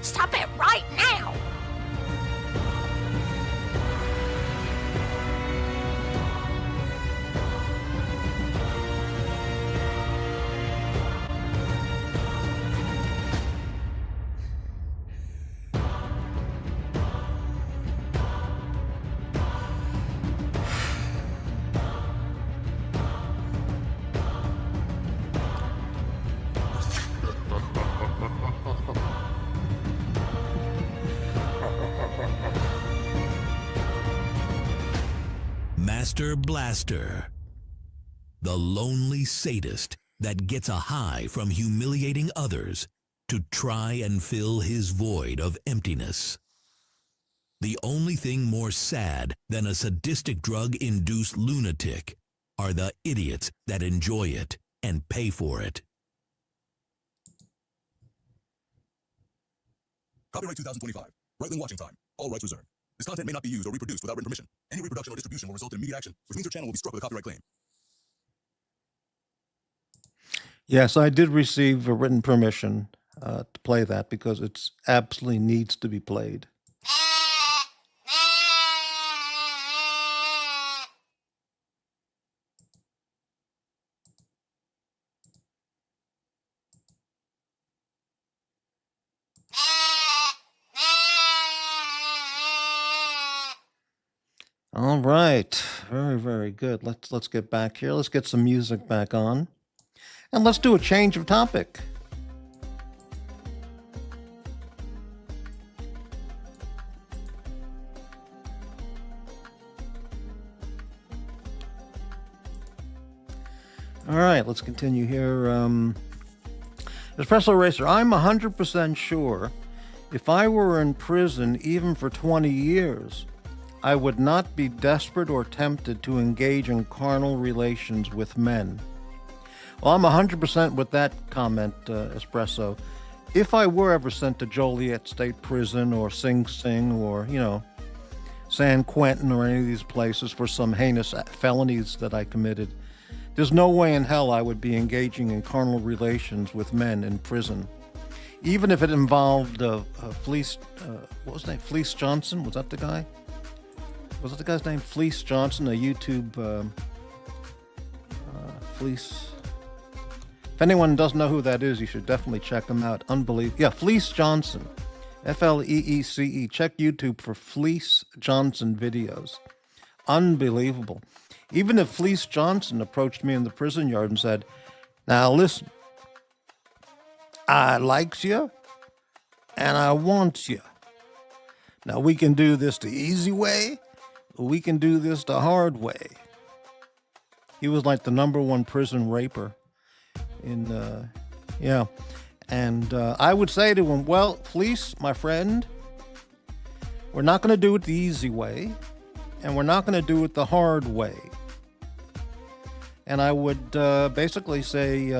Stop it right now! Master Blaster, the lonely sadist that gets a high from humiliating others to try and fill his void of emptiness. The only thing more sad than a sadistic drug-induced lunatic are the idiots that enjoy it and pay for it. Copyright 2025. Right wing watching time. All rights reserved. This content may not be used or reproduced without written permission. Any reproduction or distribution will result in immediate action, which means your channel will be struck with a copyright claim. Yes, I did receive a written permission to play that because it absolutely needs to be played. All right, very, very good. Let's get back here. Let's get some music back on, and let's do a change of topic. All right, let's continue here. Espresso Racer, I'm 100% sure if I were in prison even for 20 years, I would not be desperate or tempted to engage in carnal relations with men. Well, I'm 100% with that comment, Espresso. If I were ever sent to Joliet State Prison or Sing Sing or, San Quentin or any of these places for some heinous felonies that I committed, there's no way in hell I would be engaging in carnal relations with men in prison. Even if it involved Fleece, what was his name? Fleece Johnson? Was that the guy? Was that the guy's name? Fleece Johnson, a YouTube Fleece. If anyone doesn't know who that is, you should definitely check him out. Unbelievable. Yeah, Fleece Johnson. Fleece. Check YouTube for Fleece Johnson videos. Unbelievable. Even if Fleece Johnson approached me in the prison yard and said, now listen, I likes you and I want you. Now we can do this the easy way, or we can do this the hard way. He was like the #1 prison raper in, And I would say to him, well, Fleece, my friend, we're not going to do it the easy way, and we're not going to do it the hard way. And I would basically say,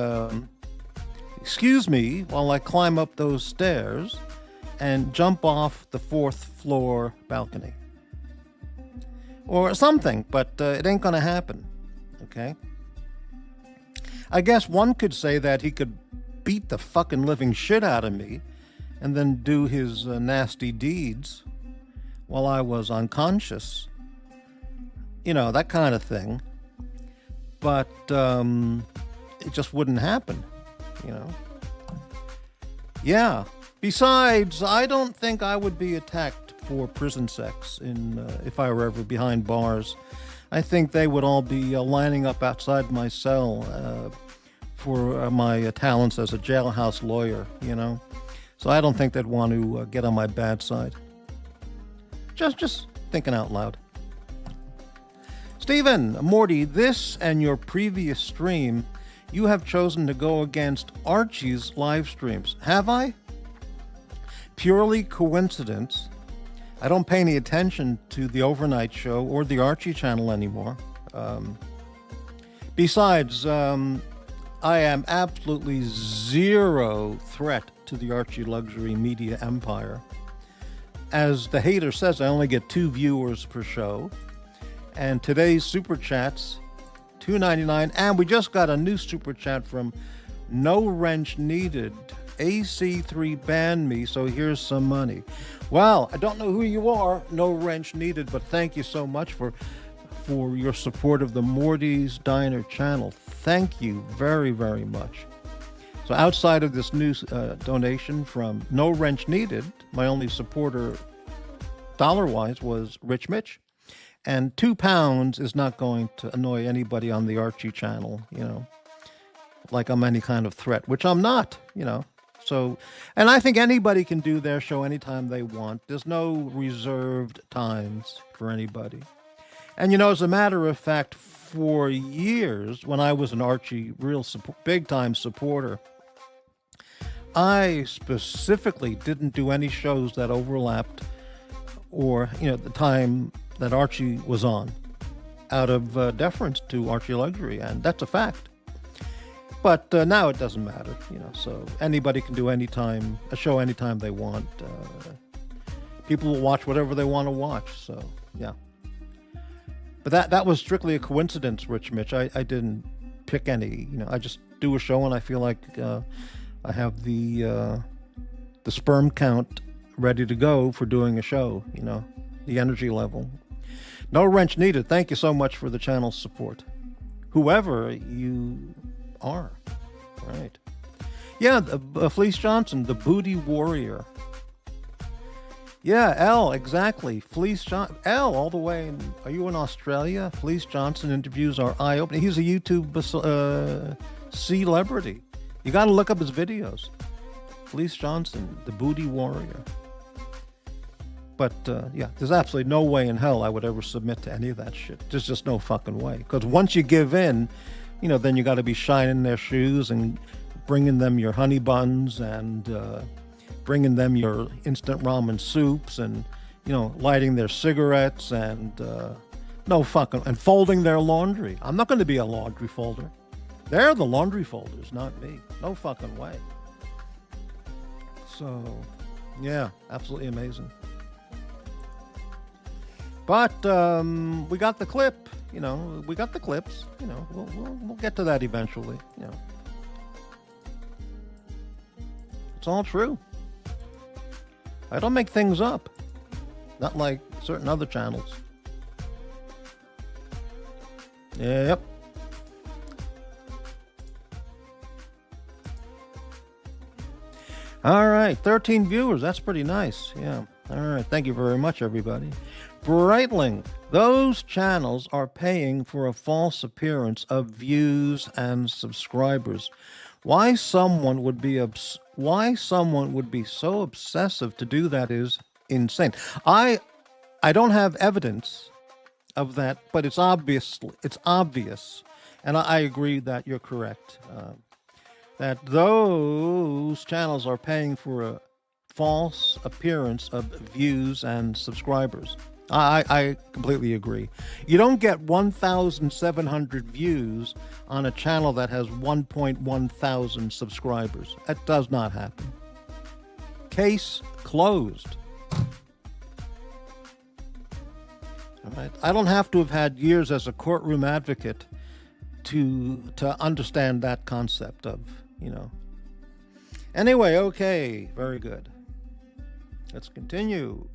excuse me while I climb up those stairs and jump off the 4th floor balcony. Or something, but it ain't going to happen, okay? I guess one could say that he could beat the fucking living shit out of me and then do his nasty deeds while I was unconscious. That kind of thing. But it just wouldn't happen, Yeah. Besides, I don't think I would be attacked for prison sex if I were ever behind bars. I think they would all be lining up outside my cell for my talents as a jailhouse lawyer, So I don't think they'd want to get on my bad side. Just thinking out loud. Stephen, Morty, this and your previous stream, you have chosen to go against Archie's live streams. Have I? Purely coincidence. I don't pay any attention to the overnight show or the Archie channel anymore. Besides, I am absolutely zero threat to the Archie luxury media empire. As the hater says, I only get 2 viewers per show. And today's super chats, $2.99. And we just got a new super chat from No Wrench Needed. AC3 banned me, so here's some money. Well, I don't know who you are, No Wrench Needed, but thank you so much for your support of the Morty's Diner channel. Thank you very, very much. So outside of this new donation from No Wrench Needed, my only supporter dollar-wise was Rich Mitch. And £2 is not going to annoy anybody on the Archie channel, like I'm any kind of threat, which I'm not, So, and I think anybody can do their show anytime they want. There's no reserved times for anybody. And, as a matter of fact, for years, when I was an Archie big-time supporter, I specifically didn't do any shows that overlapped or, the time that Archie was on, out of deference to Archie Luxury, and that's a fact. But now it doesn't matter, so anybody can do a show anytime they want. People will watch whatever they want to watch, so, yeah. But that was strictly a coincidence, Rich Mitch. I didn't pick any, I just do a show and I feel like I have the sperm count ready to go for doing a show, the energy level. No Wrench Needed. Thank you so much for the channel's support. Whoever you are. Right. Yeah, Fleece Johnson, the booty warrior. Yeah, L, exactly. Fleece Johnson. L, all the way. Are you in Australia? Fleece Johnson interviews are eye-opening. He's a YouTube celebrity. You got to look up his videos. Fleece Johnson, the booty warrior. But, yeah, there's absolutely no way in hell I would ever submit to any of that shit. There's just no fucking way. Because once you give in, then you got to be shining their shoes and bringing them your honey buns and bringing them your instant ramen soups and, you know, lighting their cigarettes and and folding their laundry. I'm not going to be a laundry folder. They're the laundry folders, not me. No fucking way. So, yeah, absolutely amazing. But we got the clip, you know. We got the clips, you know. We'll get to that eventually, you know. It's all true. I don't make things up. Not like certain other channels. Yep. All right, 13 viewers. That's pretty nice. Yeah. All right. Thank you very much, everybody. Breitling. Those channels are paying for a false appearance of views and subscribers. Why someone would be so obsessive to do that is insane. I don't have evidence of that, but it's obvious, and I agree that you're correct. That those channels are paying for a false appearance of views and subscribers. I completely agree. You don't get 1,700 views on a channel that has 1.1 thousand subscribers. That does not happen. Case closed. All right. I don't have to have had years as a courtroom advocate to understand that concept of, you know. Anyway, okay, very good. Let's continue.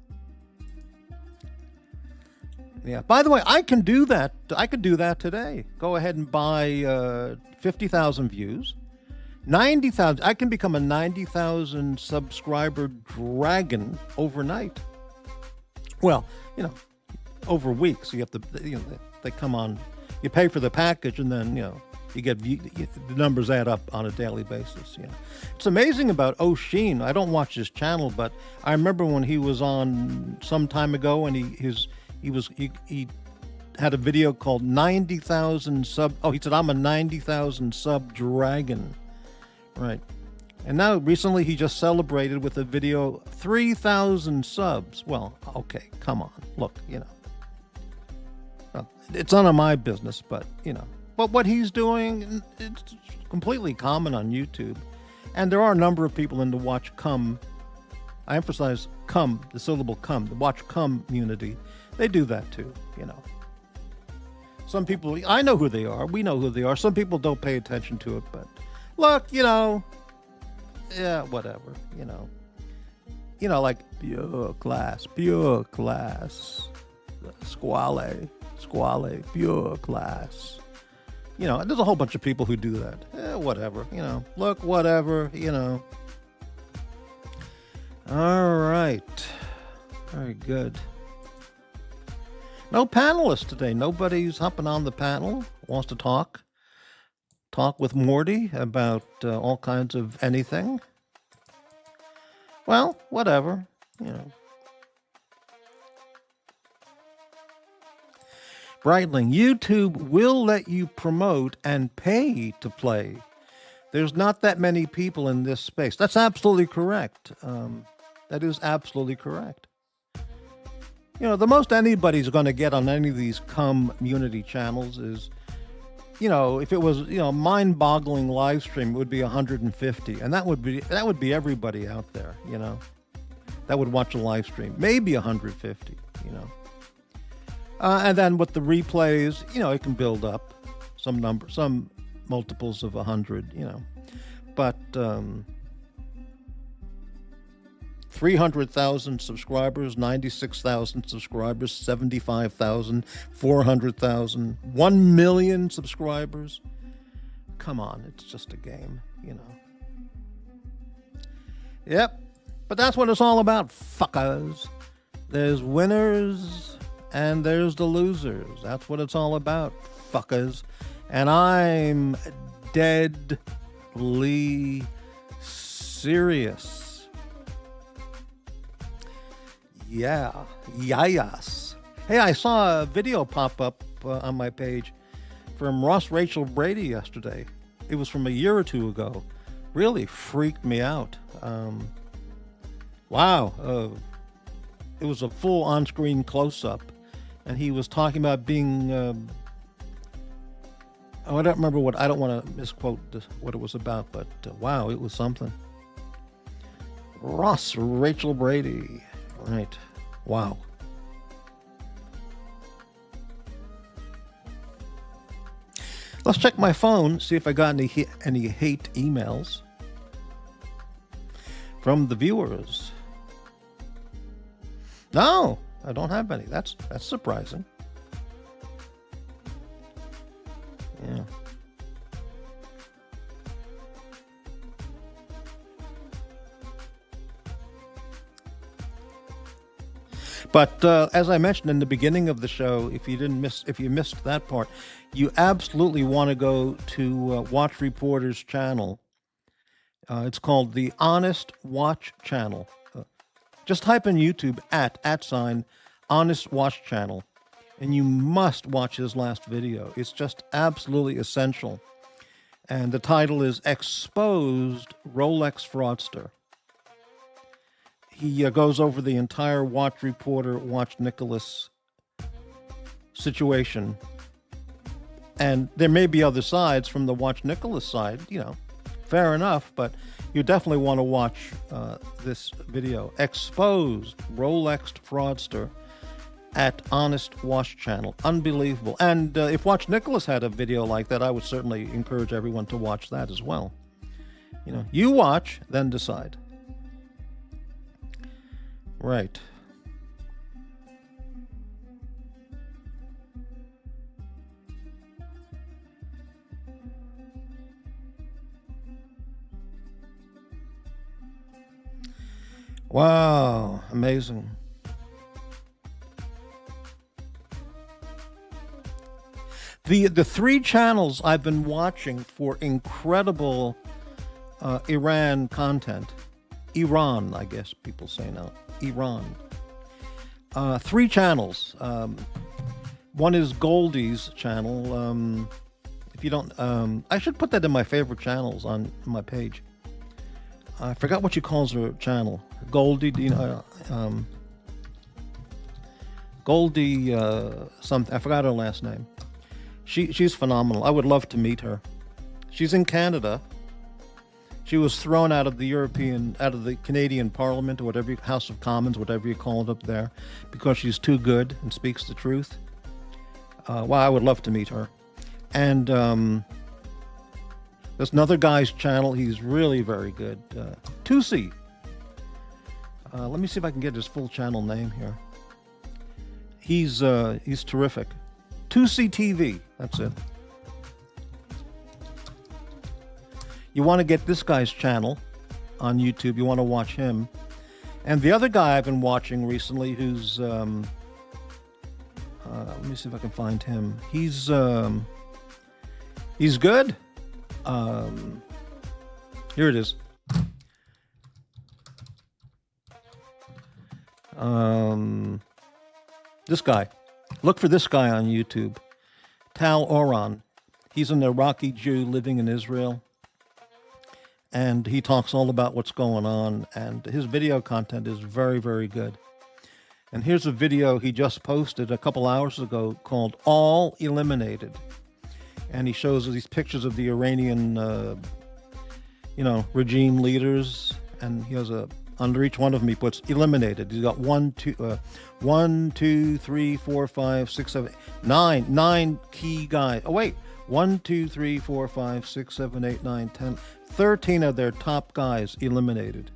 Yeah. By the way, I can do that. I could do that today. Go ahead and buy 50,000 views, 90,000. I can become a 90,000 subscriber dragon overnight. Well, you know, over weeks. You have to, you know, they come on. You pay for the package, and then, you know, you get the numbers add up on a daily basis. Yeah, it's amazing about O'Sheen. I don't watch his channel, but I remember when he was on some time ago, and he had a video called 90,000 sub. Oh, he said, I'm a 90,000 sub dragon, right? And now recently he just celebrated with a video 3,000 subs. Well, okay, come on, look, you know. It's none of my business, but, you know. But what he's doing, it's completely common on YouTube. And there are a number of people in the watch come, I emphasize come, the syllable come, the watch come community. They do that too, you know. Some people, I know who they are. We know who they are. Some people don't pay attention to it, but look, you know, yeah, whatever, you know. You know, like pure class, squale, pure class. You know, there's a whole bunch of people who do that. Whatever, you know. Look, whatever, you know. All right. Very good. No panelists today. Nobody's hopping on the panel. Wants to talk with Morty about all kinds of anything. Well, whatever, you know. Breitling, YouTube will let you promote and pay to play. There's not that many people in this space. That's absolutely correct. That is absolutely correct. You know, the most anybody's going to get on any of these community channels is, you know, if it was, you know, mind-boggling live stream, it would be 150, and that would be everybody out there, you know, that would watch a live stream. Maybe 150, you know. And then with the replays, you know, it can build up some multiples of 100, you know. But 300,000 subscribers, 96,000 subscribers, 75,000, 400,000, 1 million subscribers. Come on, it's just a game, you know. Yep, but that's what it's all about, fuckers. There's winners and there's the losers. That's what it's all about, fuckers. And I'm deadly serious. Yeah, yes. Hey, I saw a video pop up on my page from Ross Rachel Brady yesterday. It was from a year or two ago. really freaked me out. Wow. It was a full on-screen close-up, and he was talking about being... I don't remember what... I don't want to misquote what it was about, but wow, it was something. Ross Rachel Brady. Right. Wow. Let's check my phone, see if I got any hate emails from the viewers. No, I don't have any. That's surprising. Yeah. But as I mentioned in the beginning of the show, if you missed that part, you absolutely want to go to Watch Reporter's channel. It's called the Honest Watch Channel. Just type in YouTube @ Honest Watch Channel, and you must watch his last video. It's just absolutely essential. And the title is Exposed Rolex Fraudster. He goes over the entire Watch Reporter, Watch Nicholas situation. And there may be other sides from the Watch Nicholas side, fair enough, but you definitely want to watch this video. Exposed Rolex Fraudster @ Honest Watch Channel. Unbelievable. And if Watch Nicholas had a video like that, I would certainly encourage everyone to watch that as well. You watch, then decide. Right. Wow, amazing. The three channels I've been watching for incredible Iran content. Iran, I guess people say now. Iran. Three channels. One is Goldie's channel. If you don't, I should put that in my favorite channels on my page. I forgot what she calls her channel. Goldie, Goldie something. I forgot her last name. She's phenomenal. I would love to meet her. She's in Canada. She was thrown out of the Canadian Parliament, or whatever, House of Commons, whatever you call it up there, because she's too good and speaks the truth. Well, I would love to meet her. And there's another guy's channel. He's really very good. Tusi. Let me see if I can get his full channel name here. He's terrific. Tusi TV. That's it. You want to get this guy's channel on YouTube. You want to watch him. And the other guy I've been watching recently, who's let me see if I can find him. He's good. Here it is. This guy. Look for this guy on YouTube. Tal Oran. He's an Iraqi Jew living in Israel. And he talks all about what's going on. And his video content is very, very good. And here's a video he just posted a couple hours ago called All Eliminated. And he shows these pictures of the Iranian, regime leaders. And he has under each one of them, he puts eliminated. He's got 1, 2, 3, 4, 5, 6, 7, 9 key guys. Oh, wait. 1, 2, 3, 4, 5, 6, 7, 8, 9, 10, 13 of their top guys eliminated.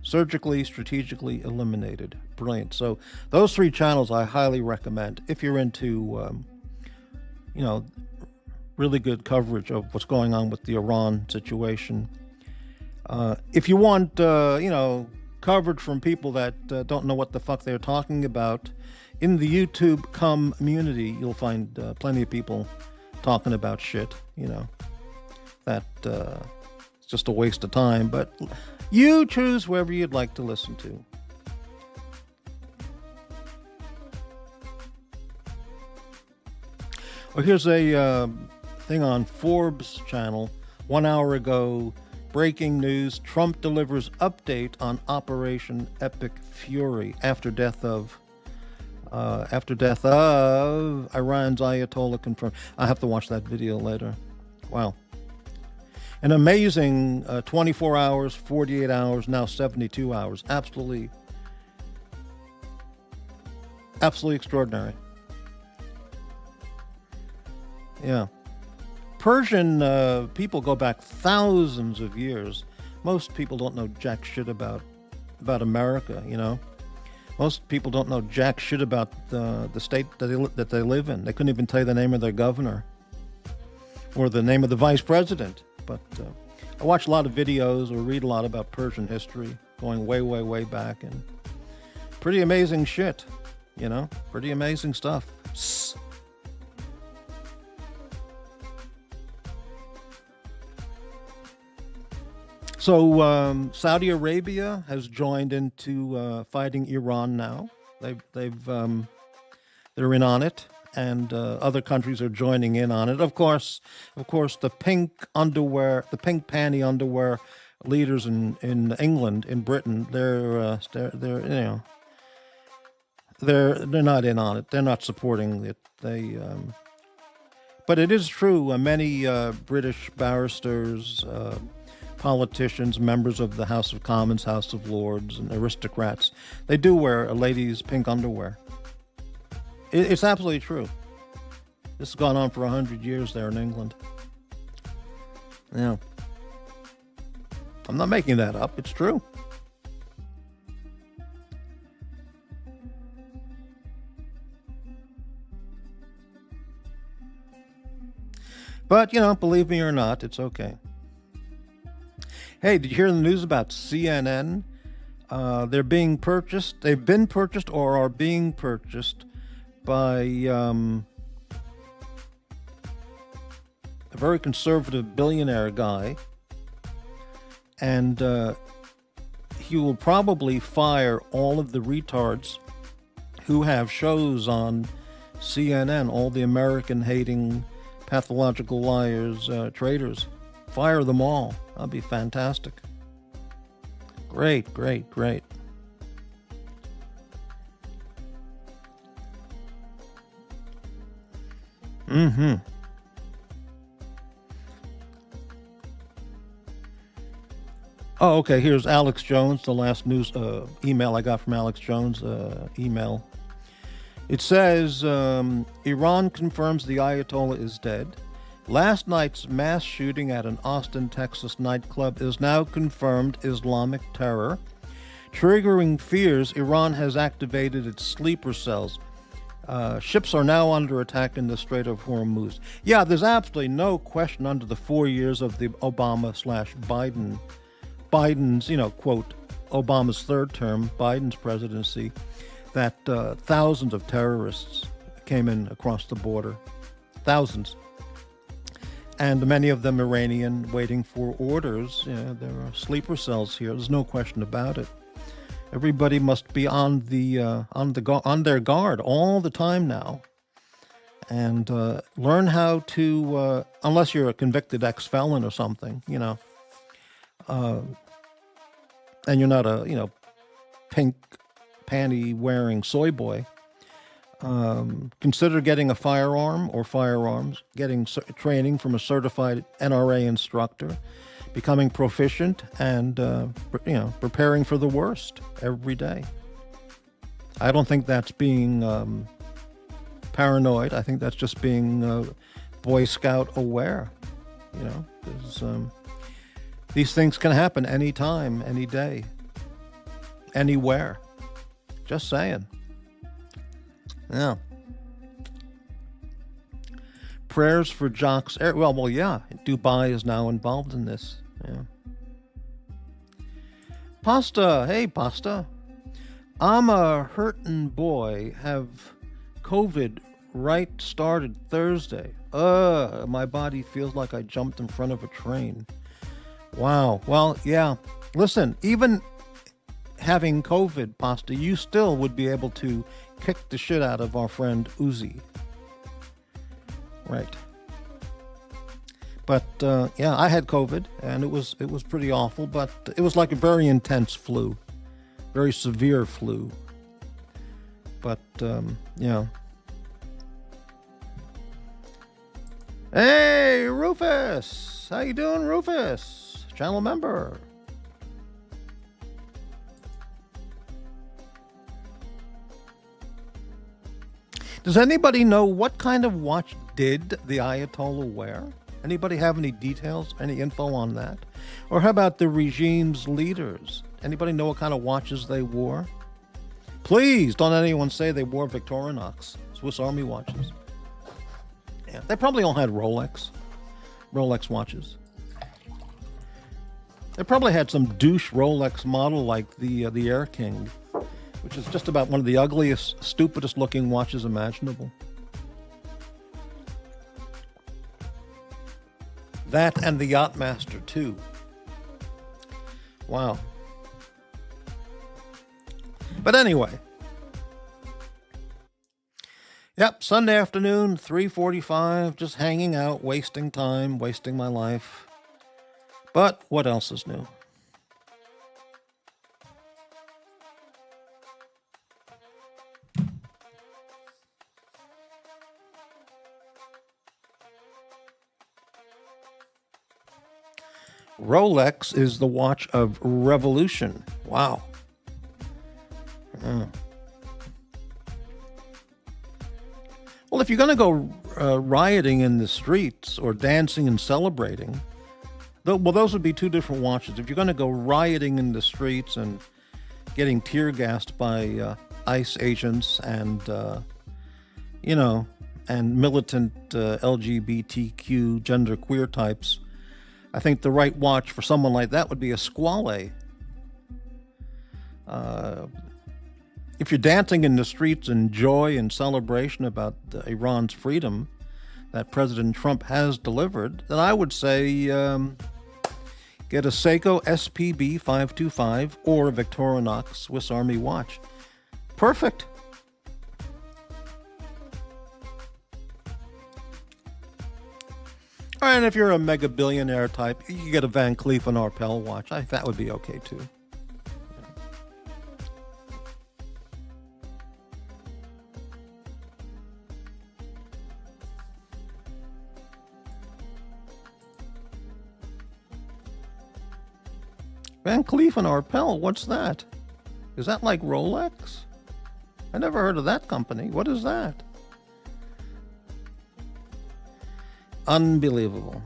Surgically, strategically eliminated. Brilliant. So those three channels I highly recommend if you're into, really good coverage of what's going on with the Iran situation. If you want, coverage from people that don't know what the fuck they're talking about, in the YouTube community, you'll find plenty of people talking about shit, that it's just a waste of time, but you choose whoever you'd like to listen to. Well, here's a thing on Forbes channel. 1 hour ago, Breaking news, Trump delivers update on Operation Epic Fury after death of Iran's Ayatollah confirmed. I have to watch that video later. Wow. An amazing 24 hours, 48 hours, now 72 hours. Absolutely extraordinary. Yeah. Persian people go back thousands of years. Most people don't know jack shit about America, you know. Most people don't know jack shit about the state that they live in. They couldn't even tell you the name of their governor or the name of the vice president. But I watch a lot of videos or read a lot about Persian history going way, way, way back, and pretty amazing shit, you know, pretty amazing stuff. So Saudi Arabia has joined into fighting Iran now. They're in on it, and other countries are joining in on it. Of course, the pink underwear, the pink panty underwear leaders in England, in Britain, they're not in on it. They're not supporting it. But it is true. Many British barristers, politicians, members of the House of Commons, House of Lords, and aristocrats, they do wear a lady's pink underwear. It's absolutely true. This has gone on for 100 years there in England. Yeah. I'm not making that up. It's true. But, you know, believe me or not, it's okay. Hey, did you hear the news about CNN? They're being purchased. They've been purchased or are being purchased by a very conservative billionaire guy. And he will probably fire all of the retards who have shows on CNN, all the American-hating, pathological liars, traitors. Fire them all. That'd be fantastic. Great. Mm-hmm. Oh, okay. Here's Alex Jones, the last news email I got from Alex Jones. Email. It says, Iran confirms the Ayatollah is dead. Last night's mass shooting at an Austin, Texas nightclub is now confirmed Islamic terror. Triggering fears, Iran has activated its sleeper cells. Ships are now under attack in the Strait of Hormuz. Yeah, there's absolutely no question under the 4 years of the Biden's, you know, quote, Obama's third term, Biden's presidency, that thousands of terrorists came in across the border. Thousands. And many of them Iranian, waiting for orders. You know, there are sleeper cells here. There's no question about it. Everybody must be on their guard all the time now, and learn how to, unless you're a convicted ex-felon or something, you know, and you're not a, you know, pink panty wearing soy boy. Consider getting a firearm or firearms, getting training from a certified NRA instructor, becoming proficient, and you know, preparing for the worst every day. I don't think that's being paranoid. I think that's just being Boy Scout aware. You know, 'cause, these things can happen anytime, any day, anywhere. Just saying. Yeah. Prayers for Doxx. Well, yeah. Dubai is now involved in this. Yeah. Pasta. Hey, Pasta. I'm a hurtin' boy. Have COVID right started Thursday. My body feels like I jumped in front of a train. Wow. Well, yeah. Listen, even having COVID, Pasta, you still would be able to kick the shit out of our friend Uzi. Right. But yeah, I had COVID, and it was pretty awful. But it was like a very intense flu, very severe flu. But yeah. Hey, Rufus, how you doing, Rufus? Channel member. Does anybody know what kind of watch did the Ayatollah wear? Anybody have any details, any info on that? Or how about the regime's leaders? Anybody know what kind of watches they wore? Please don't anyone say they wore Victorinox, Swiss Army watches. Yeah, they probably all had Rolex watches. They probably had some douche Rolex model like the Air King, which is just about one of the ugliest, stupidest looking watches imaginable. That and the Yachtmaster too. Wow. But anyway. Yep, Sunday afternoon, 3:45, just hanging out, wasting time, wasting my life. But what else is new? Rolex is the watch of revolution. Wow. Well, if you're going to go rioting in the streets or dancing and celebrating, those would be two different watches. If you're going to go rioting in the streets and getting tear gassed by ICE agents and, and militant LGBTQ genderqueer types, I think the right watch for someone like that would be a Squale. If you're dancing in the streets in joy and celebration about Iran's freedom that President Trump has delivered, then I would say get a SEIKO SPB525 or a Victorinox Swiss Army watch. Perfect. And if you're a mega billionaire type, you can get a Van Cleef and Arpels watch. I think that would be okay too. Van Cleef and Arpels, what's that? Is that like Rolex? I never heard of that company. What is that? Unbelievable.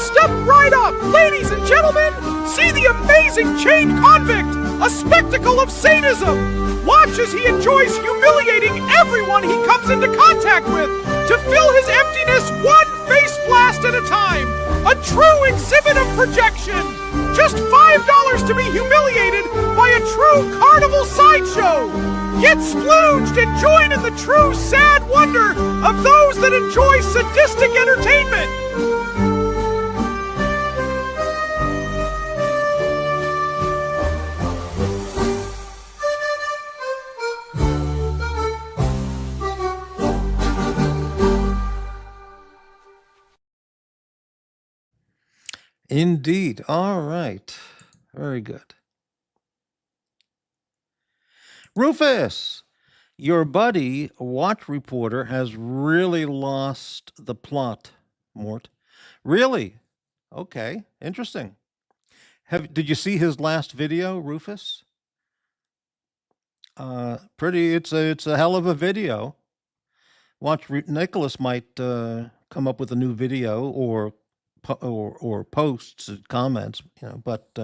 Step right up! Ladies and gentlemen, see the amazing chained convict, a spectacle of sadism! Watch as he enjoys humiliating everyone he comes into contact with to fill his emptiness one face blast at a time! A true exhibit of projection! Just $5 to be humiliated by a true carnival sideshow! Get splooged and join in the true sad wonder of those that enjoy sadistic entertainment! Indeed. All right. Very good. Rufus, your buddy, Watch Reporter, has really lost the plot, Mort. Really? Okay. Interesting. Did you see his last video, Rufus? It's a hell of a video. Nicholas might come up with a new video or posts and comments, but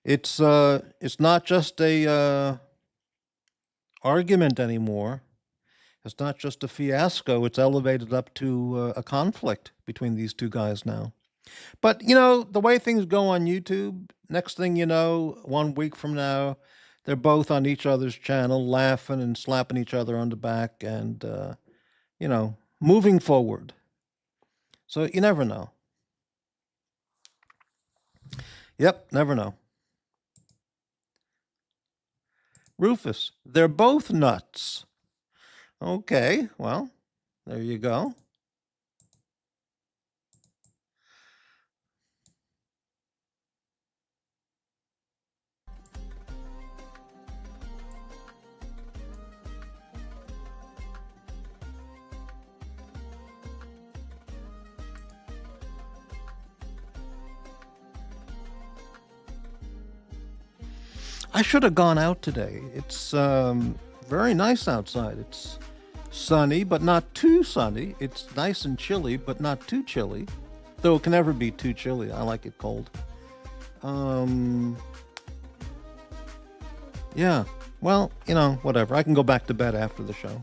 it's not just a argument anymore. It's not just a fiasco. It's elevated up to a conflict between these two guys now. But the way things go on YouTube, next thing you know, 1 week from now, they're both on each other's channel laughing and slapping each other on the back and moving forward. So you never know. Yep, never know. Rufus, they're both nuts. Okay, well, there you go. I should have gone out today. It's very nice outside. It's sunny, but not too sunny. It's nice and chilly, but not too chilly. Though it can never be too chilly. I like it cold. Yeah. Well, you know, whatever. I can go back to bed after the show.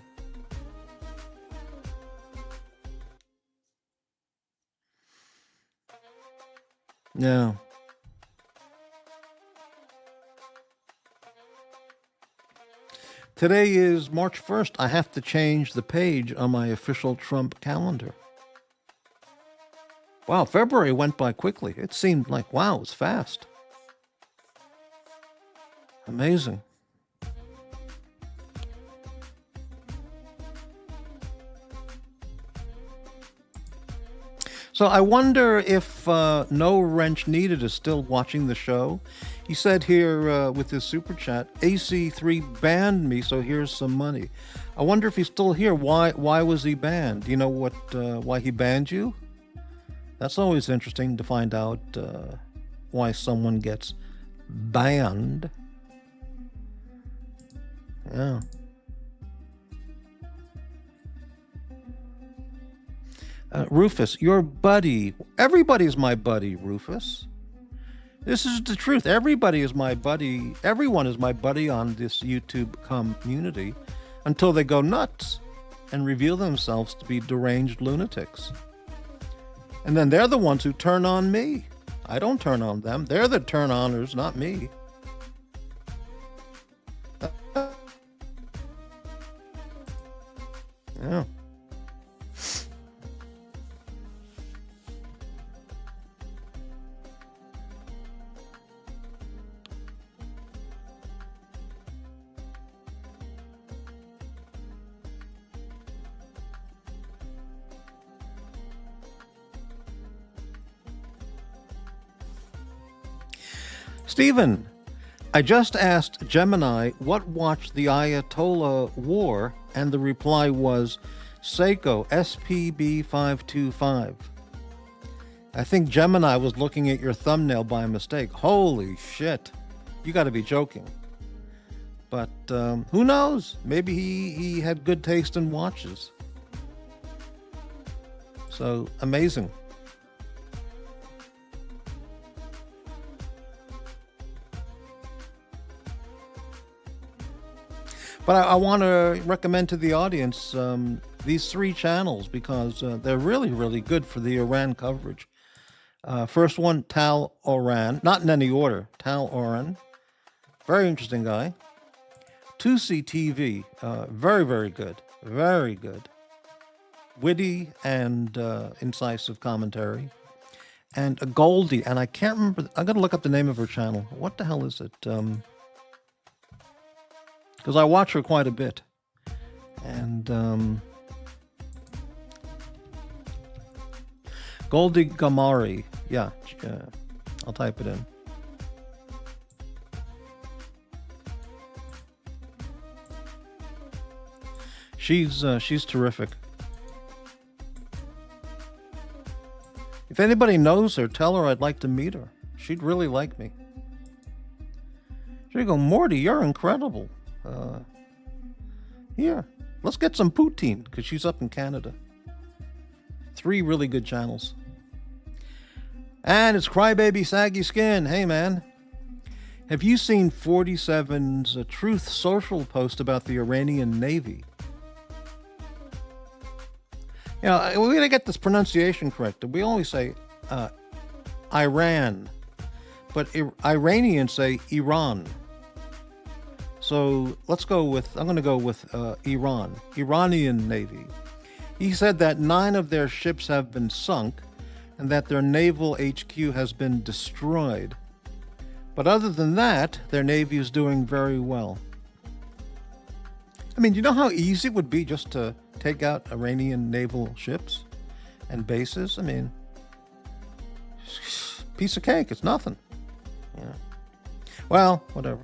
Yeah. Today is March 1st. I have to change the page on my official Trump calendar. Wow, February went by quickly. It seemed like, wow, it's fast. Amazing. So I wonder if No Wrench Needed is still watching the show. He said here with his super chat, AC3 banned me, so here's some money. I wonder if he's still here. Why was he banned? Do you know what why he banned you? That's always interesting to find out why someone gets banned. Yeah. Rufus, your buddy. Everybody's my buddy, Rufus. This is the truth. Everybody is my buddy. Everyone is my buddy on this YouTube community until they go nuts and reveal themselves to be deranged lunatics. And then they're the ones who turn on me. I don't turn on them. They're the turn-oners, not me. Yeah. Stephen, I just asked Gemini what watched the Ayatollah war, and the reply was SEIKO, SPB525. I think Gemini was looking at your thumbnail by mistake. Holy shit. You got to be joking. But who knows? Maybe he had good taste in watches. So, amazing. But I want to recommend to the audience these three channels because they're really, really good for the Iran coverage. First one, Tal Oran, not in any order. Tal Oran, very interesting guy. 2C TV, very, very good. Very good. Witty and incisive commentary. And a Goldie, and I can't remember, I got to look up the name of her channel. What the hell is it? Because I watch her quite a bit. And Goldie Gamari. Yeah, I'll type it in. She's terrific. If anybody knows her, tell her I'd like to meet her. She'd really like me. She'd go, Morty, you're incredible. Here, let's get some poutine, because she's up in Canada. 3 really good channels. And it's Crybaby Saggy Skin. Hey, man. Have you seen 47's Truth Social post about the Iranian Navy? You know, we gotta get this pronunciation correct. We always say Iran, but Iranians say Iran. So let's go with, I'm going to go with Iran. Iranian Navy. He said that 9 of their ships have been sunk and that their naval HQ has been destroyed. But other than that, their Navy is doing very well. I mean, you know how easy it would be just to take out Iranian naval ships and bases? I mean, piece of cake, it's nothing. Yeah. Well, whatever.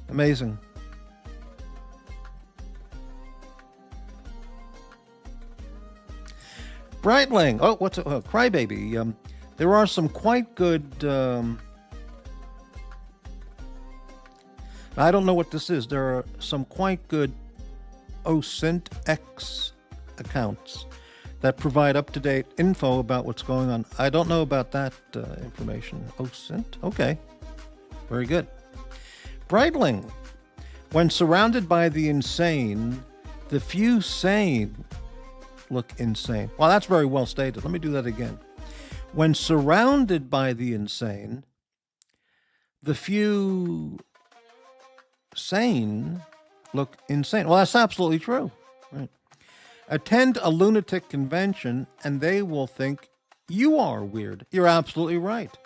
Amazing. Breitling. Oh, what's a Crybaby? There are some quite good. I don't know what this is. There are some quite good OSINT X accounts that provide up-to-date info about what's going on. I don't know about that information. OSINT? Okay. Very good. Breitling. When surrounded by the insane, the few sane look insane. Well, that's very well stated. Let me do that again. When surrounded by the insane, the few sane look insane. Well, that's absolutely true. Right. Attend a lunatic convention and they will think you are weird. You're absolutely right.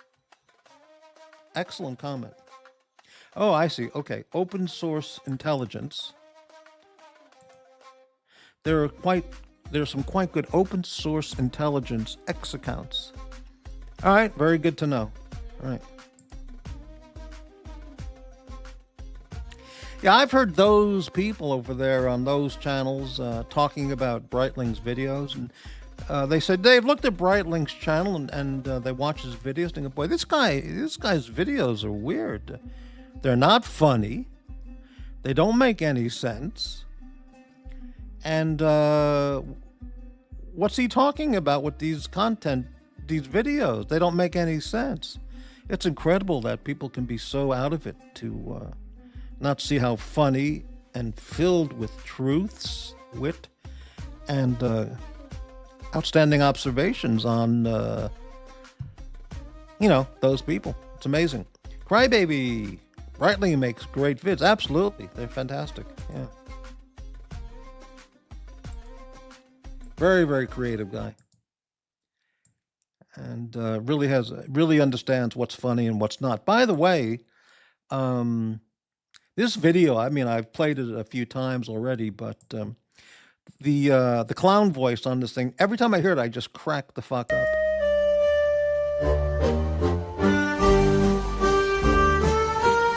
Excellent comment. Oh, I see. Okay. Open source intelligence. There are some quite good open source intelligence X accounts. All right. Very good to know. All right. Yeah, I've heard those people over there on those channels talking about Breitling's videos, and they said they've looked at Breitling's channel and they watch his videos and they go, boy, this guy's videos are weird. They're not funny. They don't make any sense. And what's he talking about with these videos? They don't make any sense. It's incredible that people can be so out of it to not see how funny and filled with truths, wit, and outstanding observations on, those people. It's amazing. Crybaby. Breitling makes great vids. Absolutely. They're fantastic. Yeah. Very, very creative guy. And really understands what's funny and what's not. By the way, this video, I mean, I've played it a few times already, but the clown voice on this thing, every time I hear it, I just crack the fuck up.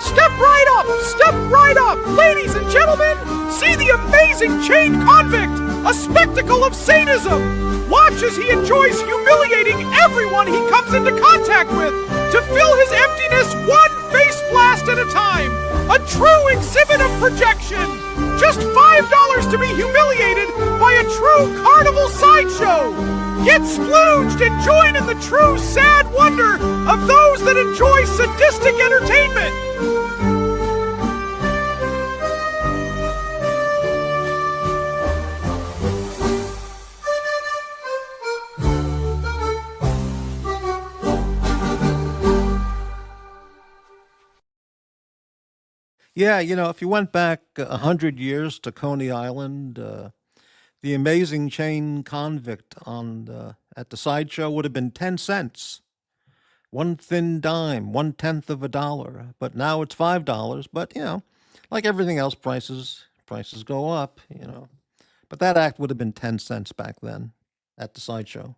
Step right up! Step right up! Ladies and gentlemen, see the amazing chained convict, a spectacle of sadism! Watch as he enjoys humiliating everyone he comes into contact with to fill his emptiness one face blast at a time! A true exhibit of projection! Just $5 to be humiliated by a true carnival sideshow! Get splooged and join in the true sad wonder of those that enjoy sadistic entertainment! Yeah, if you went back 100 years to Coney Island, the amazing chain convict at the sideshow would have been 10 cents. One thin dime, 1/10 of a dollar. But now it's $5. But, like everything else, prices go up, But that act would have been 10 cents back then at the sideshow.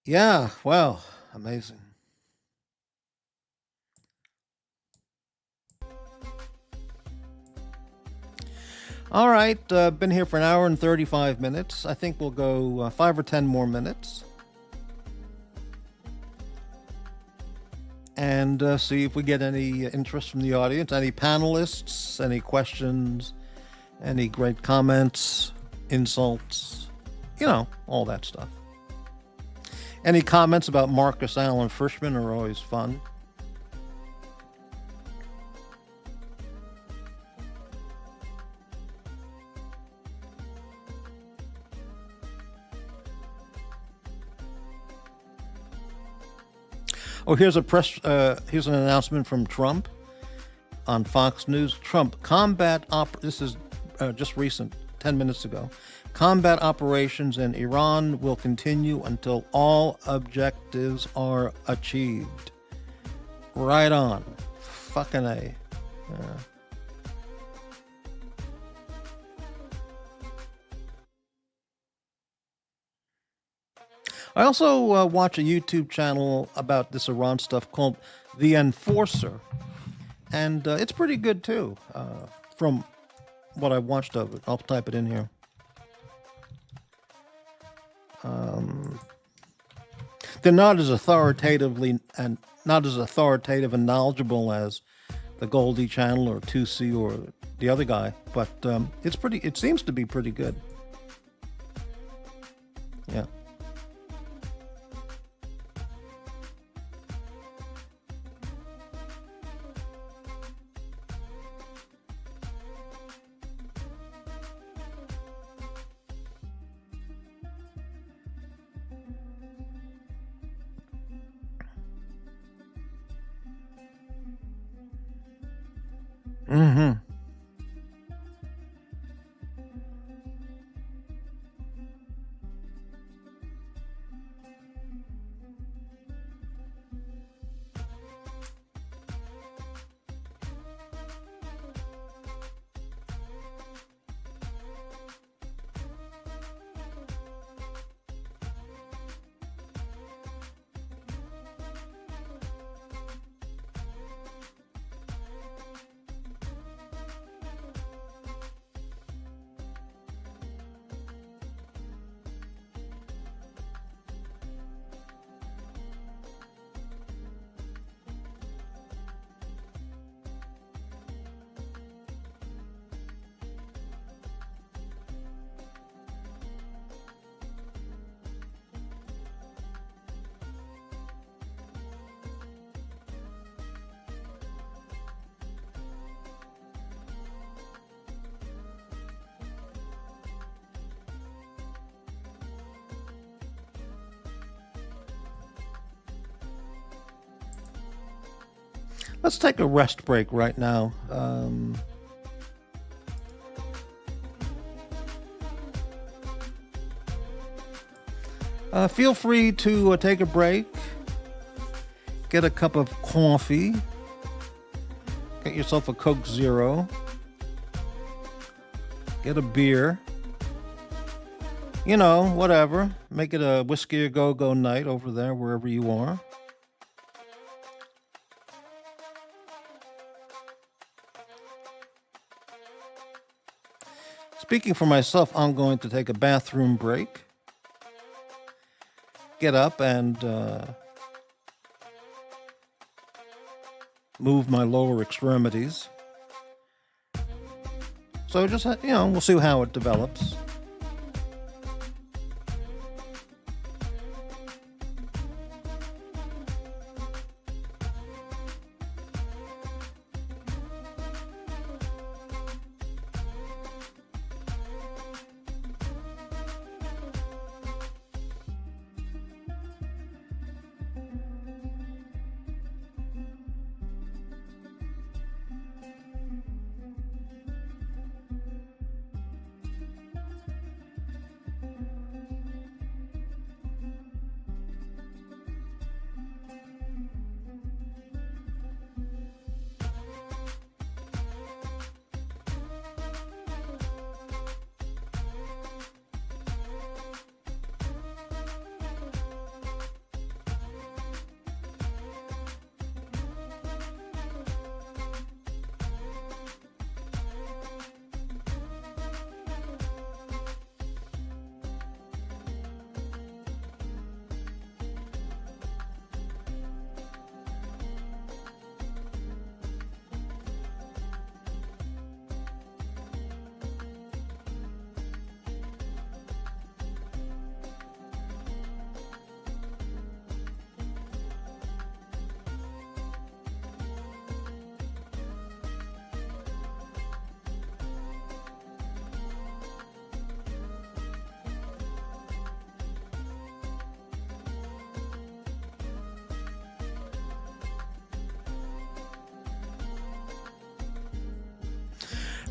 Yeah, well, amazing. All right, been here for an hour and 35 minutes. I think we'll go 5 or 10 more minutes. And see if we get any interest from the audience, any panelists, any questions, any great comments, insults, all that stuff. Any comments about Marcus Allen Frischman are always fun. Oh, here's an announcement from Trump on Fox News. Trump, this is just recent, 10 minutes ago. Combat operations in Iran will continue until all objectives are achieved. Right on. Fucking A. Yeah. I also watch a YouTube channel about this Iran stuff called The Enforcer. And it's pretty good too, from what I watched of it. I'll type it in here. They're not as authoritative and knowledgeable as the Goldie channel or 2C or the other guy, but it seems to be pretty good. Yeah. Mm-hmm. Let's take a rest break right now. Feel free to take a break, get a cup of coffee, get yourself a Coke Zero, get a beer, you know, whatever. Make it a whiskey a go-go night over there, wherever you are. Speaking for myself, I'm going to take a bathroom break, get up and move my lower extremities. So just, you know, we'll see how it develops.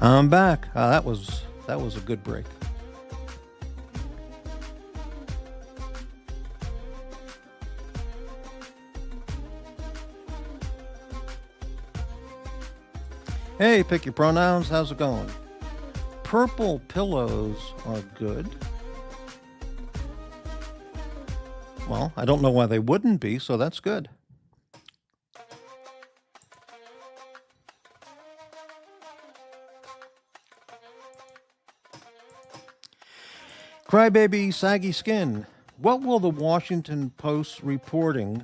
I'm back. That was That was a good break. Hey, pick your pronouns. How's it going? Purple pillows are good. Well, I don't know why they wouldn't be, so that's good. Crybaby saggy skin. What will the Washington Post reporting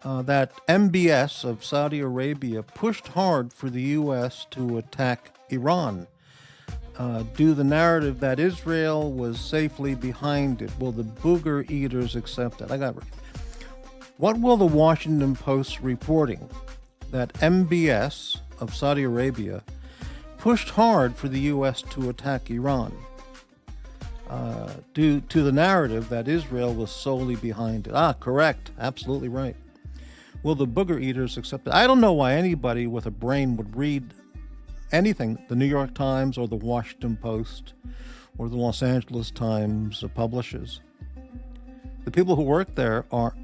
that MBS of Saudi Arabia pushed hard for the U.S. to attack Iran? Do the narrative that Israel was safely behind it? Will the booger eaters accept that? I got it. What will the Washington Post reporting that MBS of Saudi Arabia pushed hard for the U.S. to attack Iran? Due to the narrative that Israel was solely behind it. Ah, correct. Absolutely right. Will the booger eaters accept it? I don't know why anybody with a brain would read anything the New York Times or the Washington Post or the Los Angeles Times publishes. The people who work there are,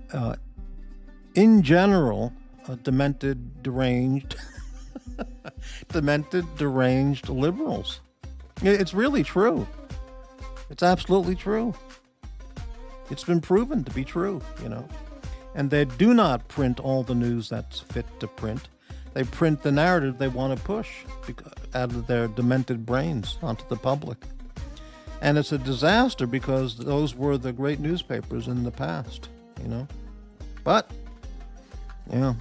in general, demented, deranged, deranged liberals. It's really true. It's absolutely true. It's been proven to be true, you know. And they do not print all the news that's fit to print. They print the narrative they want to push out of their demented brains onto the public. And it's a disaster because those were the great newspapers in the past, you know. But, yeah.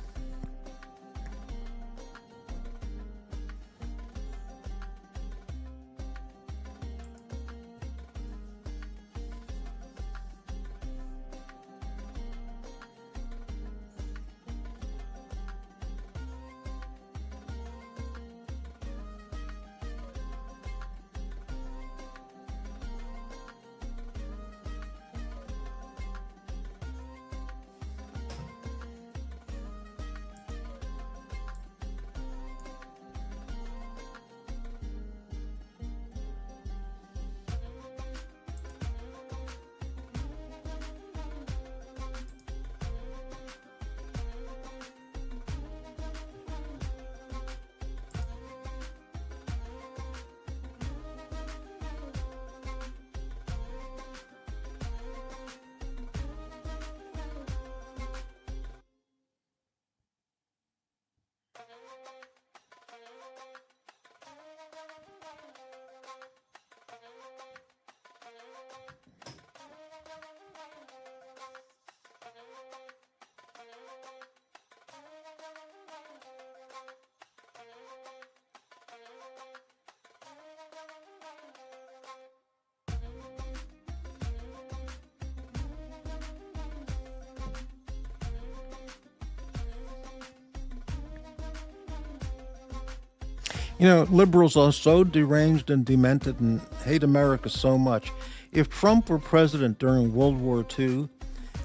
You know, liberals are so deranged and demented and hate America so much. If Trump were president during World War II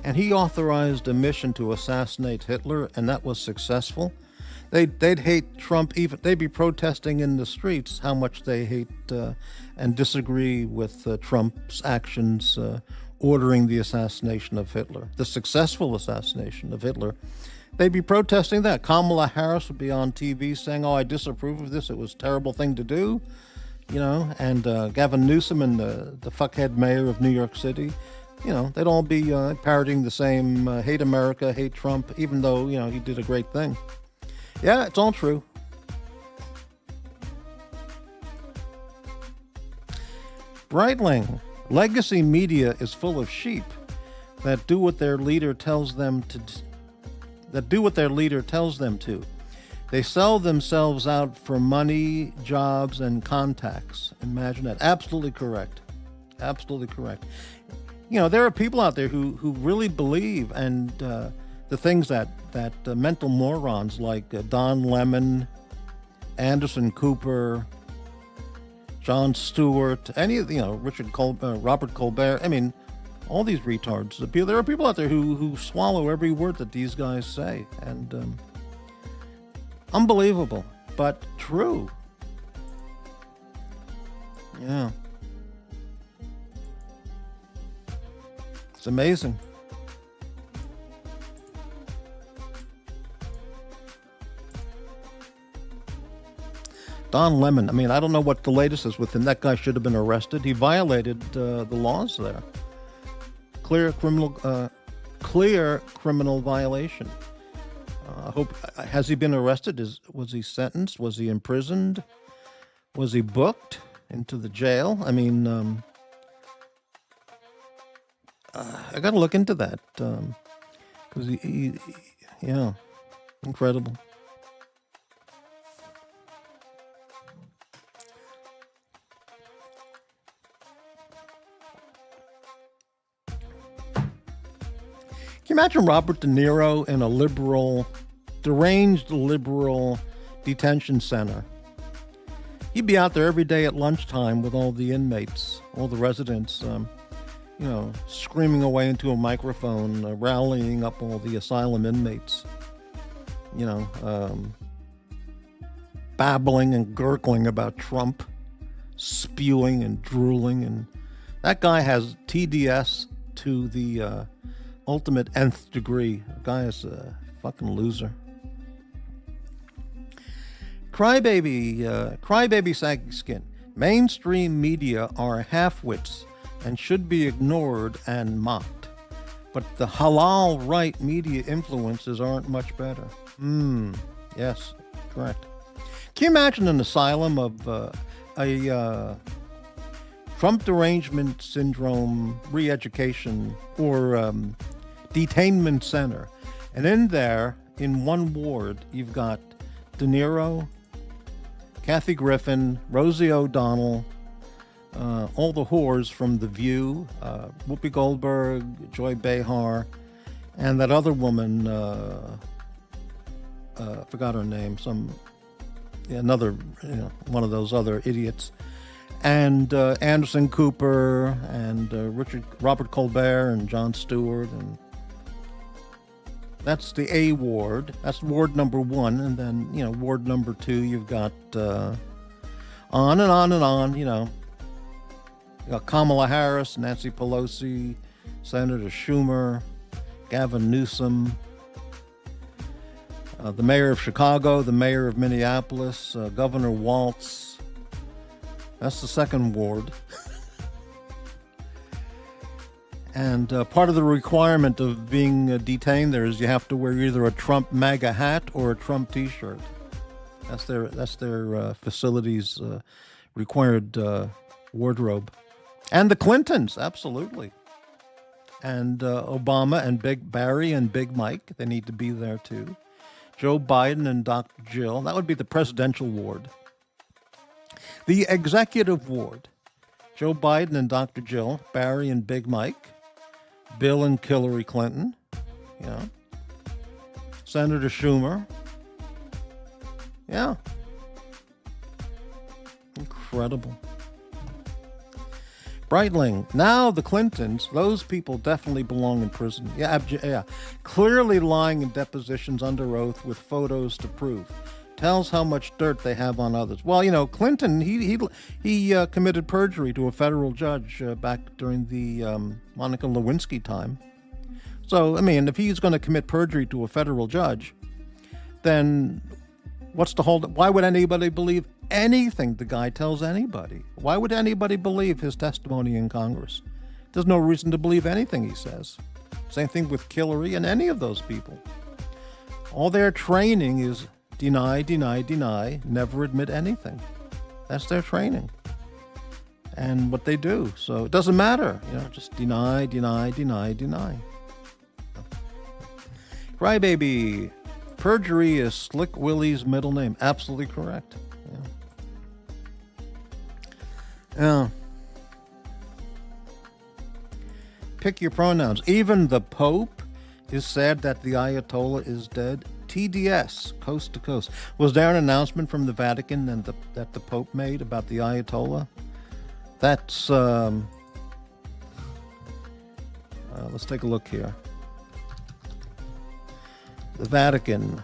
and he authorized a mission to assassinate Hitler and that was successful, they'd hate Trump. Even they'd be protesting in the streets how much they hate and disagree with Trump's actions ordering the assassination of Hitler, the successful assassination of Hitler. They'd be protesting that. Kamala Harris would be on TV saying, "Oh, I disapprove of this. It was a terrible thing to do," you know. And Gavin Newsom and the fuckhead mayor of New York City, you know, they'd all be parroting the same hate America, hate Trump, even though, you know, he did a great thing. Yeah, it's all true. Breitling, legacy media is full of sheep that do what their leader tells them to They sell themselves out for money, jobs, and contacts. Imagine that. Absolutely correct. Absolutely correct. You know, there are people out there who really believe and the things that mental morons like Don Lemon, Anderson Cooper, Jon Stewart, any of the, you know, Robert Colbert. I mean, all these retards. There are people out there who swallow every word that these guys say, and unbelievable, but true. Yeah. It's amazing. Don Lemon. I mean, I don't know what the latest is with him. That guy should have been arrested. He violated the laws there. Clear criminal violation. I hope. Has he been arrested? Was he sentenced? Was he imprisoned? Was he booked into the jail? I mean, I got to look into that because he, yeah, incredible. Can you imagine Robert De Niro in a deranged liberal detention center? He'd be out there every day at lunchtime with all the inmates, all the residents, screaming away into a microphone, rallying up all the asylum inmates, babbling and gurgling about Trump, spewing and drooling. And that guy has TDS to the ultimate nth degree. The guy is a fucking loser. Crybaby saggy skin. Mainstream media are half-wits and should be ignored and mocked. But the halal right media influences aren't much better. Yes, correct. Can you imagine an asylum of a Trump derangement syndrome re-education or detainment center? And in there, in one ward, you've got De Niro, Kathy Griffin, Rosie O'Donnell, all the whores from The View, Whoopi Goldberg, Joy Behar, and that other woman, forgot her name, another, one of those other idiots, and Anderson Cooper, and Robert Colbert, and Jon Stewart, and that's the A ward. That's ward number 1, and then ward number 2. You've got on and on and on. You got Kamala Harris, Nancy Pelosi, Senator Schumer, Gavin Newsom, the mayor of Chicago, the mayor of Minneapolis, Governor Waltz. That's the second ward. And part of the requirement of being detained there is you have to wear either a Trump MAGA hat or a Trump T-shirt. That's their facility's required wardrobe. And the Clintons, absolutely. And Obama and Big Barry and Big Mike, they need to be there too. Joe Biden and Dr. Jill, that would be the presidential ward. The executive ward, Joe Biden and Dr. Jill, Barry and Big Mike, Bill and Hillary Clinton, Senator Schumer. Yeah. Incredible. Breitling. Now the Clintons, those people definitely belong in prison. Yeah. Clearly lying in depositions under oath with photos to prove. Tells how much dirt they have on others. Well, Clinton, he committed perjury to a federal judge back during the Monica Lewinsky time. So, I mean, if he's going to commit perjury to a federal judge, then what's the hold? Why would anybody believe anything the guy tells anybody? Why would anybody believe his testimony in Congress? There's no reason to believe anything he says. Same thing with Hillary and any of those people. All their training is deny, deny, deny, never admit anything. That's their training and what they do. So it doesn't matter, just deny, deny, deny, deny. Crybaby. Perjury is Slick Willie's middle name. Absolutely correct. Yeah. Pick your pronouns. Even the Pope is sad that the Ayatollah is dead. TDS, coast to coast. Was there an announcement from the Vatican and that the Pope made about the Ayatollah? That's, let's take a look here. The Vatican.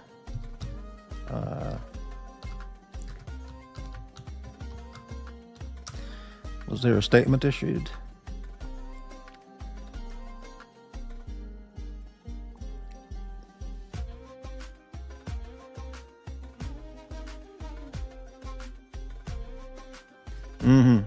Was there a statement issued? Mm-hmm.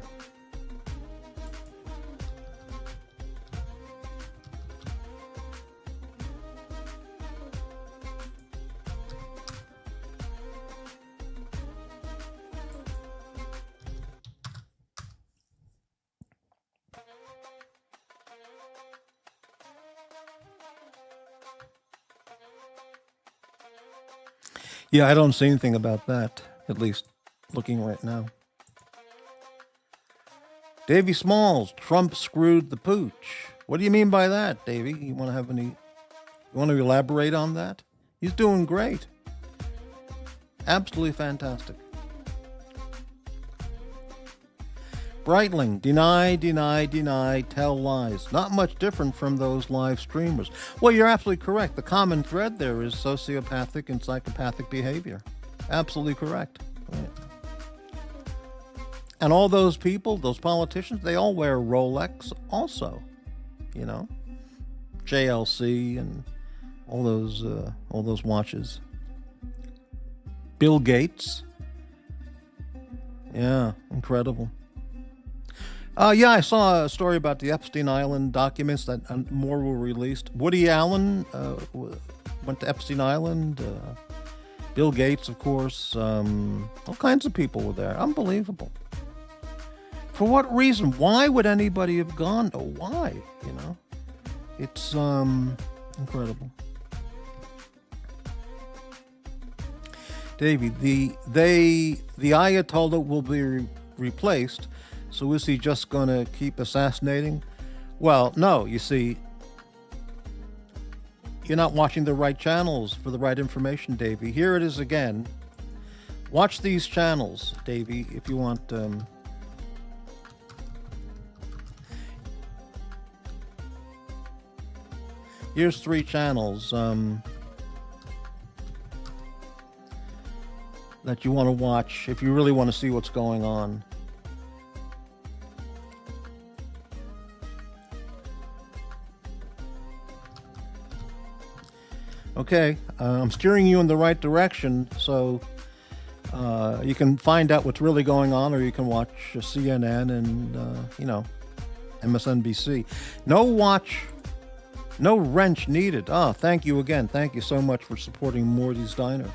Yeah, I don't see anything about that, at least looking right now. Davy Smalls, Trump screwed the pooch. What do you mean by that, Davy? You want to elaborate on that? He's doing great. Absolutely fantastic. Breitling, deny, tell lies. Not much different from those live streamers. Well, you're absolutely correct. The common thread there is sociopathic and psychopathic behavior. Absolutely correct. Right. And all those people, those politicians, they all wear Rolex also. You know, JLC and all those watches. Bill Gates. Yeah, incredible. Yeah, I saw a story about the Epstein Island documents that more were released. Woody Allen went to Epstein Island. Bill Gates, of course. All kinds of people were there. Unbelievable. For what reason? Why would anybody have gone? Oh, why? You know, it's incredible. Davey, the Ayatollah will be replaced. So is he just going to keep assassinating? Well, no, you see, you're not watching the right channels for the right information, Davey. Here it is again. Watch these channels, Davey, if you want. Here's 3 channels that you want to watch if you really want to see what's going on. Okay, I'm steering you in the right direction, so you can find out what's really going on, or you can watch CNN and, you know, MSNBC. No wrench needed. Oh, thank you again. Thank you so much for supporting Morty's Diner.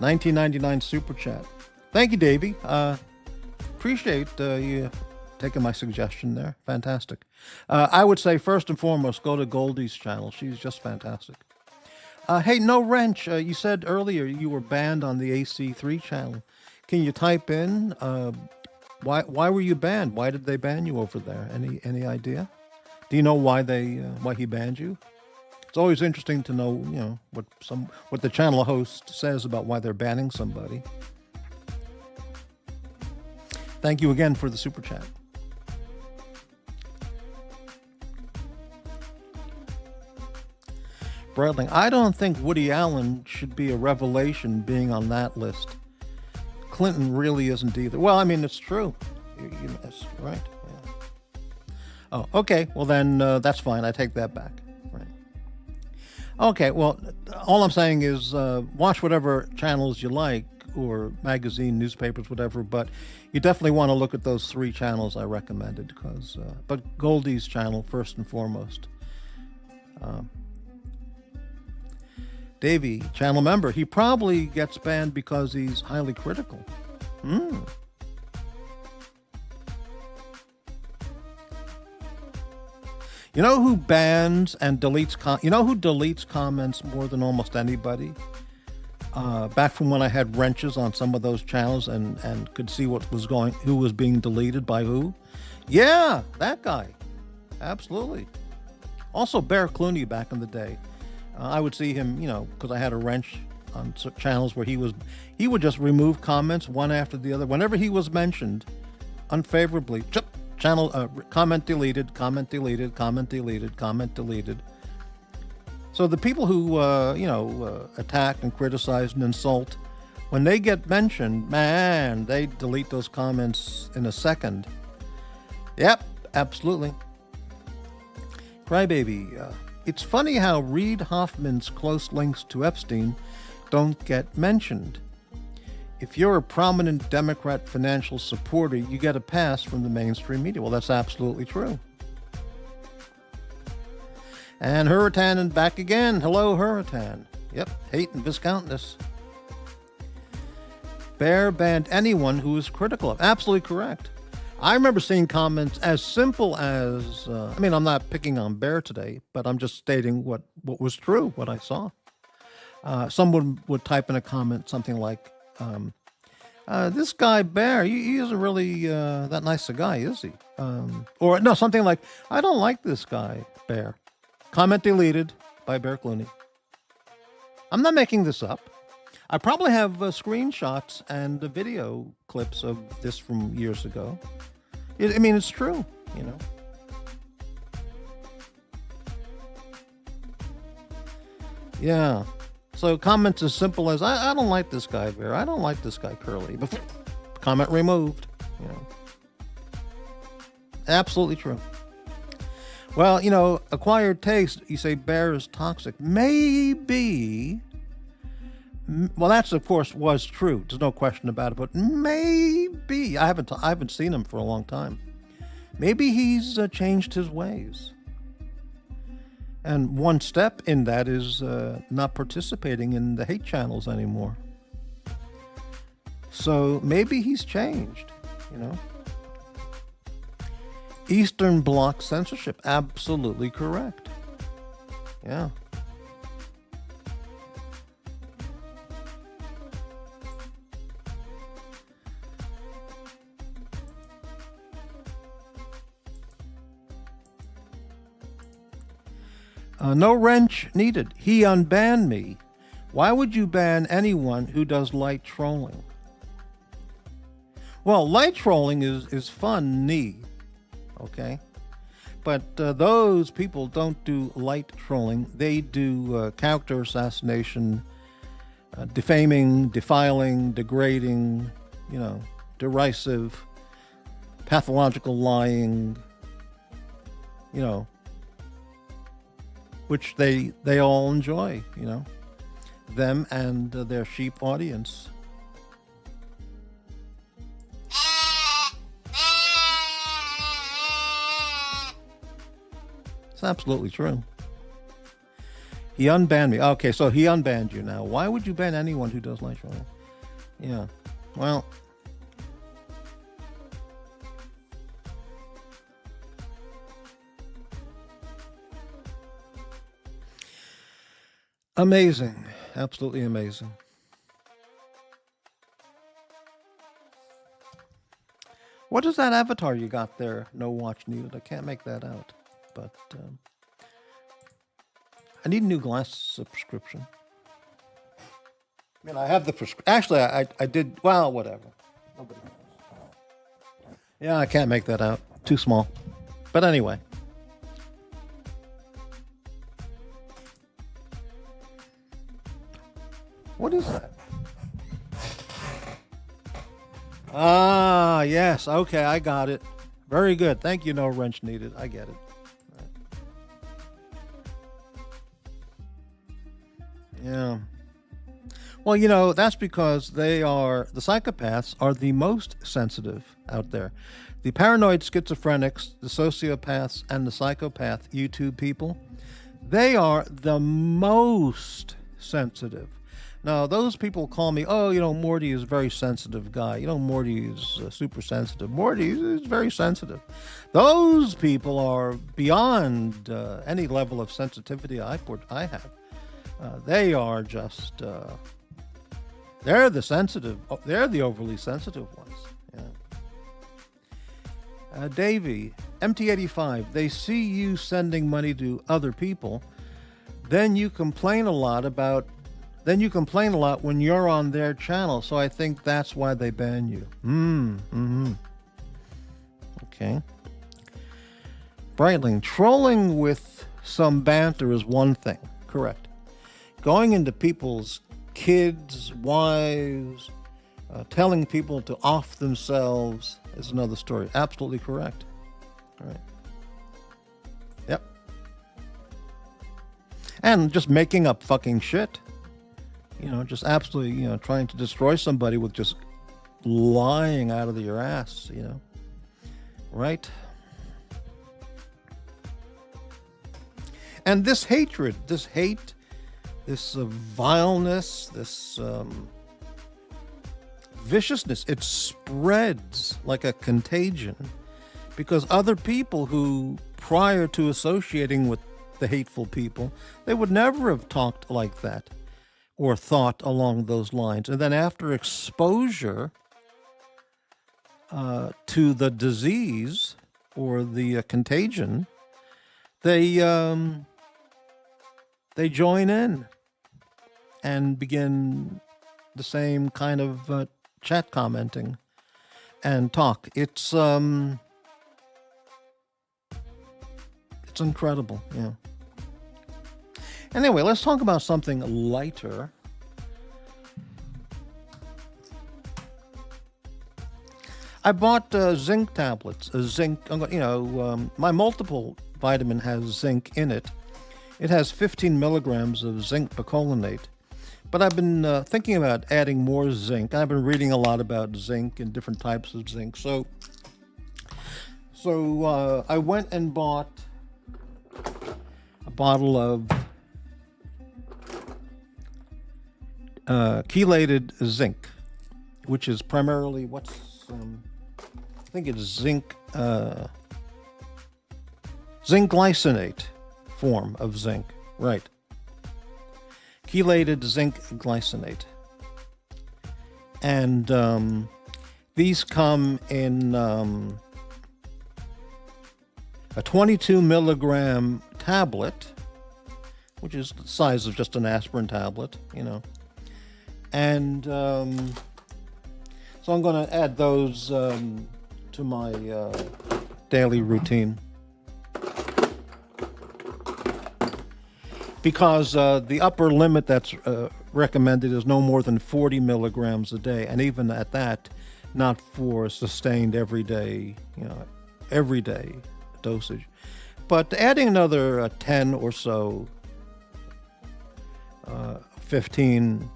1999 Super Chat. Thank you, Davey. Appreciate you taking my suggestion there. Fantastic. I would say, first and foremost, go to Goldie's channel. She's just fantastic. Hey, No Wrench, you said earlier you were banned on the AC3 channel. Can you type in why were you banned? Why did they ban you over there? Any idea? Do you know why he banned you? It's always interesting to know, you know, what the channel host says about why they're banning somebody. Thank you again for the super chat. Bradley, I don't think Woody Allen should be a revelation being on that list. Clinton really isn't either. Well, I mean, it's true. That's right. Yeah. Oh, okay. Well, then that's fine. I take that back. Right. Okay. Well, all I'm saying is watch whatever channels you like, or magazine, newspapers, whatever. But you definitely want to look at those 3 channels I recommended, because. But Goldie's channel first and foremost. Davey, channel member, he probably gets banned because he's highly critical. You know who bans and deletes you know who deletes comments more than almost anybody? Back from when I had wrenches on some of those channels and could see who was being deleted by who. Yeah, that guy. Absolutely. Also Bear Clooney back in the day. I would see him, you know, because I had a wrench on channels where he would just remove comments one after the other. Whenever he was mentioned unfavorably, channel comment deleted, comment deleted, comment deleted, comment deleted. So the people who, attack and criticize and insult, when they get mentioned, man, they delete those comments in a second. Yep, absolutely. Crybaby, it's funny how Reid Hoffman's close links to Epstein don't get mentioned. If you're a prominent Democrat financial supporter, you get a pass from the mainstream media. Well, that's absolutely true. And Hurricane back again. Hello, Hurricane. Yep, hate and Viscountess. Bear banned anyone who was critical of. Absolutely correct. I remember seeing comments as simple as, I'm not picking on Bear today, but I'm just stating what was true, what I saw. Someone would type in a comment something like, this guy Bear, he isn't really that nice a guy, is he? Or no, something like, I don't like this guy, Bear. Comment deleted by Bear Clooney. I'm not making this up. I probably have screenshots and video clips of this from years ago. It's true, you know. Yeah. So comments as simple as, I don't like this guy, Bear. I don't like this guy, Curly. But comment removed, you know. Absolutely true. Well, you know, acquired taste, you say Bear is toxic. Maybe. Well, that's, of course, was true. There's no question about it. But maybe. I haven't seen him for a long time. Maybe he's changed his ways. And one step in that is not participating in the hate channels anymore. So maybe he's changed, you know. Eastern Bloc censorship, absolutely correct. Yeah. No wrench needed. He unbanned me. Why would you ban anyone who does light trolling? Well, light trolling is funny, okay? But those people don't do light trolling. They do character assassination, defaming, defiling, degrading, you know, derisive, pathological lying, you know, which they all enjoy, you know, them and their sheep audience. It's absolutely true. He unbanned me. Okay, so he unbanned you now. Why would you ban anyone who does light trolling? Yeah, well... Amazing. Absolutely amazing. What is that avatar you got there? No watch needed. I can't make that out. But I need a new glass subscription. I mean, I have the prescription. Actually, I did. Well, whatever. Nobody knows. Yeah, I can't make that out. Too small. But anyway. What is that? Ah, yes. Okay, I got it. Very good. Thank you. No wrench needed. I get it. Right. Yeah. Well, you know, that's because the psychopaths are the most sensitive out there. The paranoid schizophrenics, the sociopaths, and the psychopath YouTube people, they are the most sensitive. Now, those people call me, oh, you know, Morty is a very sensitive guy. You know, Morty is super sensitive. Morty is very sensitive. Those people are beyond any level of sensitivity I have. They are just, they're the sensitive, they're the overly sensitive ones. Yeah. Davey, MT85, they see you sending money to other people, then you complain a lot when you're on their channel, so I think that's why they ban you. Okay. Brightling, trolling with some banter is one thing. Correct. Going into people's kids, wives, telling people to off themselves is another story. Absolutely correct. Right. Yep. And just making up fucking shit. You know, just absolutely, you know, trying to destroy somebody with just lying out of your ass, you know. Right? And this hatred, this hate, this vileness, this viciousness, it spreads like a contagion because other people who, prior to associating with the hateful people, they would never have talked like that or thought along those lines. And then after exposure to the disease or the contagion, they join in and begin the same kind of chat commenting and talk. It's incredible, yeah. Anyway, let's talk about something lighter. I bought zinc tablets. Zinc, you know, my multiple vitamin has zinc in it. It has 15 milligrams of zinc picolinate. But I've been thinking about adding more zinc. I've been reading a lot about zinc and different types of zinc. So I went and bought a bottle of chelated zinc, which is primarily I think it's zinc glycinate form of zinc, right? Chelated zinc glycinate. And these come in a 22 milligram tablet, which is the size of just an aspirin tablet, you know. And so I'm going to add those to my daily routine. Because the upper limit that's recommended is no more than 40 milligrams a day. And even at that, not for sustained everyday dosage. But adding another 10 or so, 15,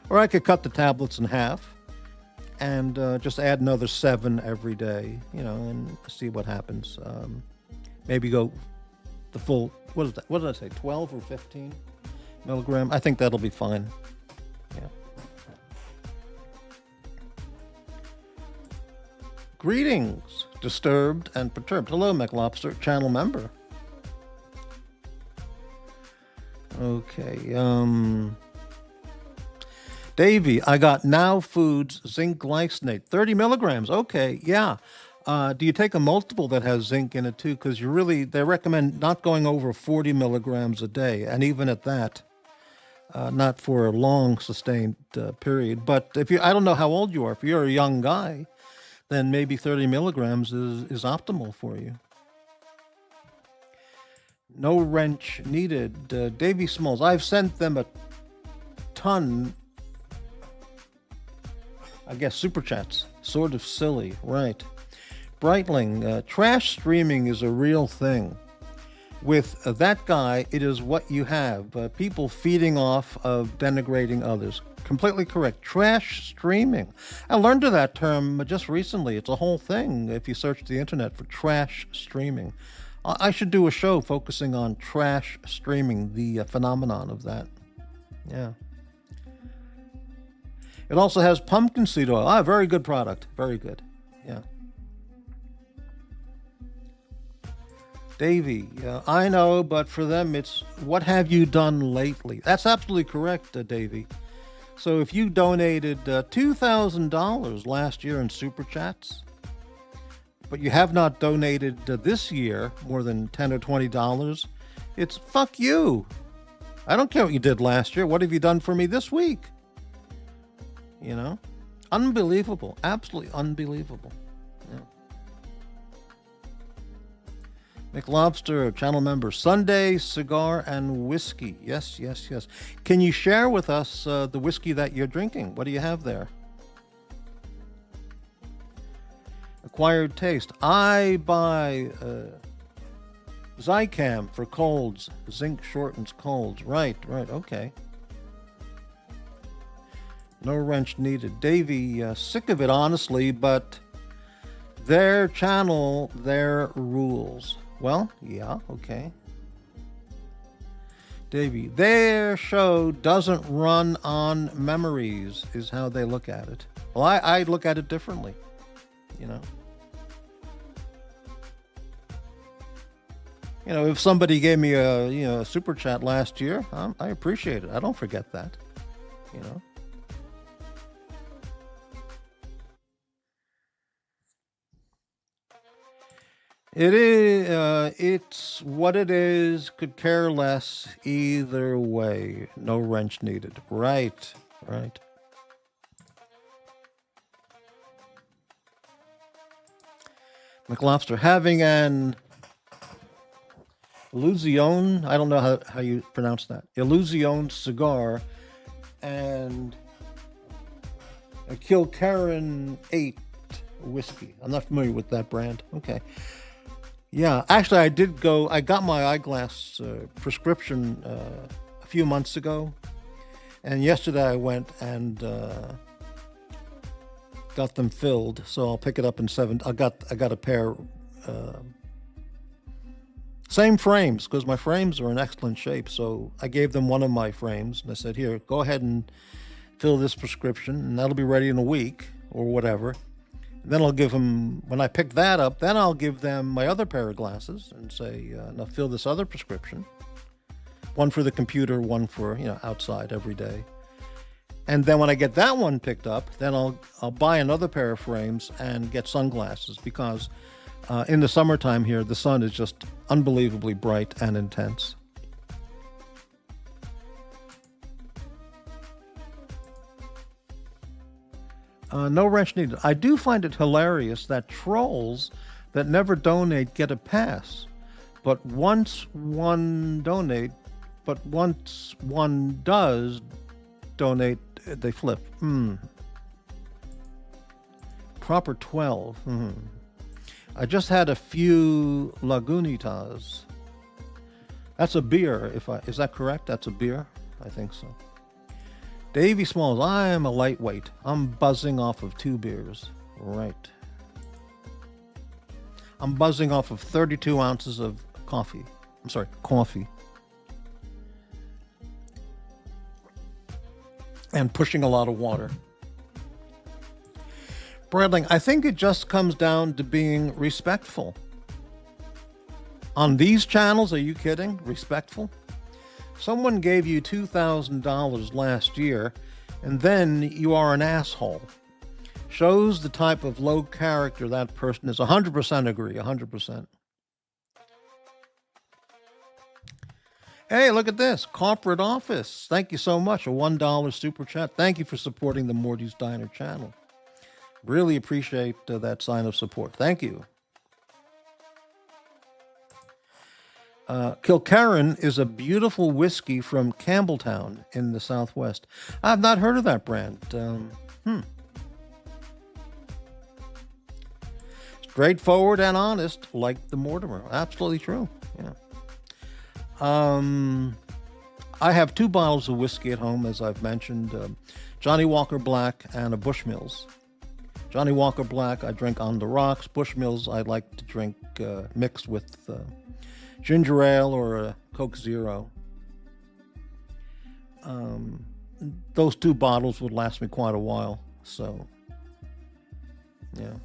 or I could cut the tablets in half and just add another 7 every day, you know, and see what happens. Maybe go the full, what is that? What did I say, 12 or 15 milligram? I think that'll be fine. Yeah. Greetings, disturbed and perturbed. Hello, McLobster, channel member. Okay, Davey, I got Now Foods zinc glycinate, 30 milligrams. Okay, yeah. Do you take a multiple that has zinc in it too? Because they recommend not going over 40 milligrams a day, and even at that, not for a long sustained period. But I don't know how old you are. If you're a young guy, then maybe 30 milligrams is optimal for you. No wrench needed. Davy Smalls, I've sent them a ton, I guess, super chats. Sort of silly, right? Breitling, trash streaming is a real thing. With that guy, it is what you have. People feeding off of denigrating others. Completely correct. Trash streaming. I learned of that term just recently. It's a whole thing if you search the internet for trash streaming. I should do a show focusing on trash streaming, the phenomenon of that. Yeah. It also has pumpkin seed oil. Very good product. Very good. Yeah. Davey, I know, but for them it's what have you done lately? That's absolutely correct, Davey. So if you donated $2,000 last year in super chats, but you have not donated this year more than $10 or $20, it's fuck you. I don't care what you did last year. What have you done for me this week? You know? Unbelievable. Absolutely unbelievable. Yeah. McLobster, channel member, Sunday, cigar, and whiskey. Yes, yes, yes. Can you share with us the whiskey that you're drinking? What do you have there? Acquired taste. I buy Zicam for colds. Zinc shortens colds. Right, okay. No wrench needed. Davey, sick of it, honestly, but their channel, their rules. Well, yeah, okay. Davey, their show doesn't run on memories, is how they look at it. Well, I look at it differently, you know. You know, if somebody gave me a super chat last year, I appreciate it. I don't forget that, you know. It is, it's what it is, could care less either way. No wrench needed. Right. McLobster, having an Illusion, I don't know how you pronounce that. Illusion cigar and a Kilkerran 8 whiskey. I'm not familiar with that brand. Okay. Yeah, actually, I got my eyeglass prescription a few months ago. And yesterday I went and got them filled. So I'll pick it up in 7. I got a pair, same frames, because my frames are in excellent shape. So I gave them one of my frames and I said, here, go ahead and fill this prescription and that'll be ready in a week or whatever. Then I'll give them, when I pick that up, then I'll give them my other pair of glasses and say, now fill this other prescription. One for the computer, one for, outside every day. And then when I get that one picked up, then I'll buy another pair of frames and get sunglasses because in the summertime here, the sun is just unbelievably bright and intense. No wrench needed. I do find it hilarious that trolls that never donate get a pass, but once one does donate, they flip. Proper 12. I just had a few Lagunitas. That's a beer. Is that correct? That's a beer. I think so. Davey Smalls, I am a lightweight. I'm buzzing off of 2 beers. Right. I'm buzzing off of 32 ounces of coffee. Coffee. And pushing a lot of water. Bradling, I think it just comes down to being respectful. On these channels, are you kidding? Respectful? Someone gave you $2,000 last year, and then you are an asshole. Shows the type of low character that person is. 100% agree, 100%. Hey, look at this. Corporate Office. Thank you so much. A $1 super chat. Thank you for supporting the Morty's Diner channel. Really appreciate that sign of support. Thank you. Kilkerran is a beautiful whiskey from Campbelltown in the Southwest. I've not heard of that brand. Straightforward and honest, like the Mortimer. Absolutely true. Yeah. I have 2 bottles of whiskey at home, as I've mentioned. Johnny Walker Black and a Bushmills. Johnny Walker Black, I drink on the rocks. Bushmills, I like to drink mixed with ginger ale or a Coke Zero. Those 2 bottles would last me quite a while. So, yeah.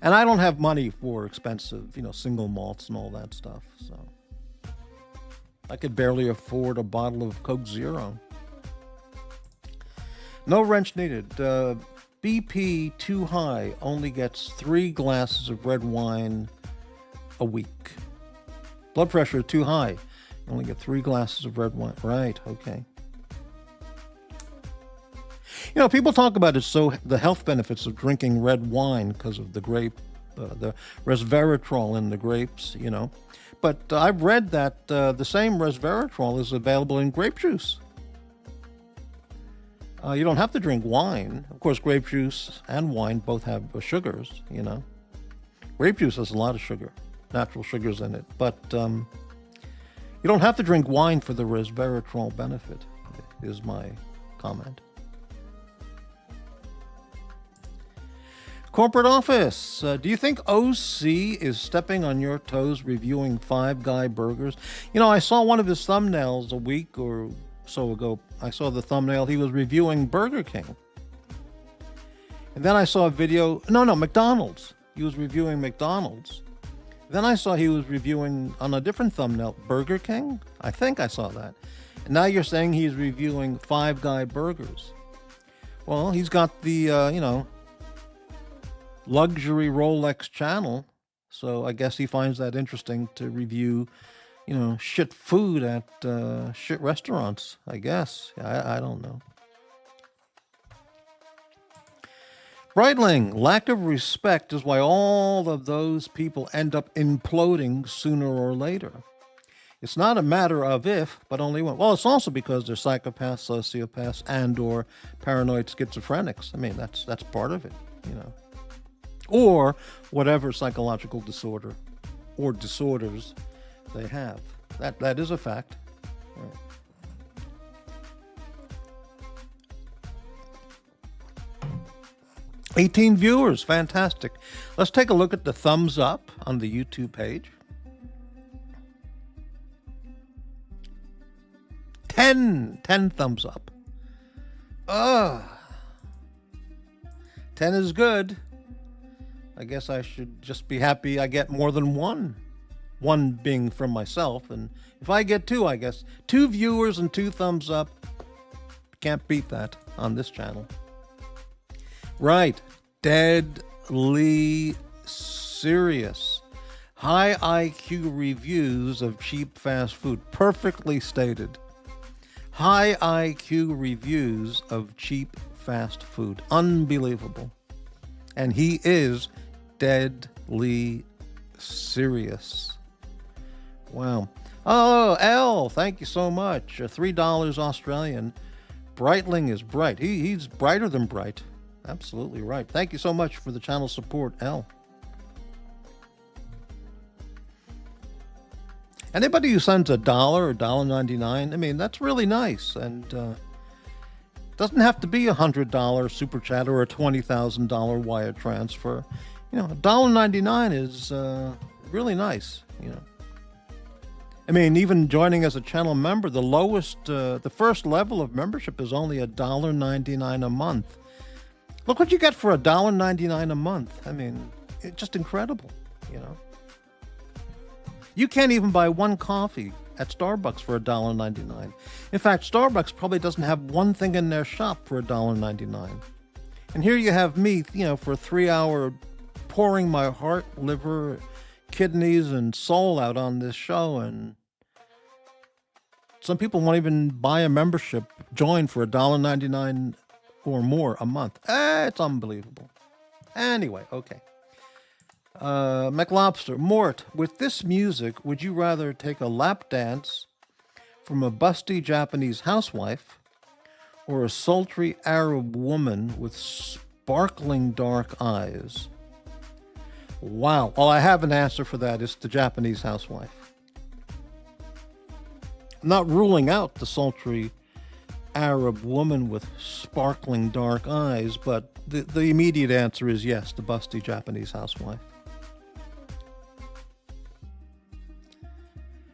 And I don't have money for expensive, single malts and all that stuff. So I could barely afford a bottle of Coke Zero. No wrench needed. BP too high only gets 3 glasses of red wine a week. Blood pressure too high. You only get 3 glasses of red wine. Right, okay. People talk about the health benefits of drinking red wine because of the grape, the resveratrol in the grapes, But I've read that the same resveratrol is available in grape juice. You don't have to drink wine. Of course, grape juice and wine both have sugars, you know. Grape juice has a lot of sugar, natural sugars in it. But you don't have to drink wine for the resveratrol benefit, is my comment. Corporate office. Do you think OC is stepping on your toes reviewing Five Guy burgers? You know, I saw one of his thumbnails a week or so ago. I saw the thumbnail. He was reviewing Burger King. And then I saw a video. No, McDonald's. He was reviewing McDonald's. Then I saw he was reviewing on a different thumbnail Burger King. I think I saw that. And now you're saying he's reviewing Five Guy burgers. Well, he's got the, luxury Rolex channel, so I guess he finds that interesting to review, shit food at shit restaurants, I guess. I don't know. Breitling, lack of respect is why all of those people end up imploding sooner or later. It's not a matter of if, but only when. Well, it's also because they're psychopaths, sociopaths, and or paranoid schizophrenics. I mean, that's part of it, or whatever psychological disorder or disorders they have. That is a fact. Right. $18 viewers, fantastic. Let's take a look at the thumbs up on the YouTube page. 10 thumbs up. 10 is good. I guess I should just be happy I get more than one. One being from myself. And if I get 2, I guess 2 viewers and 2 thumbs up. Can't beat that on this channel. Right. Deadly serious. High IQ reviews of cheap fast food. Perfectly stated. High IQ reviews of cheap fast food. Unbelievable. And he is deadly serious. Wow. Oh, L, thank you so much. $3 Australian. Breitling is bright. He's brighter than bright. Absolutely right. Thank you so much for the channel support, L. Anybody who sends $1 or $1.99, I mean, that's really nice. And doesn't have to be $100 super chat or a $20,000 wire transfer. $1.99 is really nice. I mean, even joining as a channel member, the lowest, the first level of membership is only $1.99 a month. Look what you get for $1.99 a month. I mean, it's just incredible. You can't even buy one coffee at Starbucks for $1.99. In fact, Starbucks probably doesn't have one thing in their shop for $1.99. And here you have me, for a 3-hour pouring my heart, liver, kidneys, and soul out on this show, and some people won't even buy a membership, join for $1.99 or more a month. It's unbelievable. Anyway, okay. McLobster, Mort, with this music, would you rather take a lap dance from a busty Japanese housewife or a sultry Arab woman with sparkling dark eyes? Wow. Well, I have an answer for that. It's the Japanese housewife. I'm not ruling out the sultry Arab woman with sparkling dark eyes, but the immediate answer is yes, the busty Japanese housewife.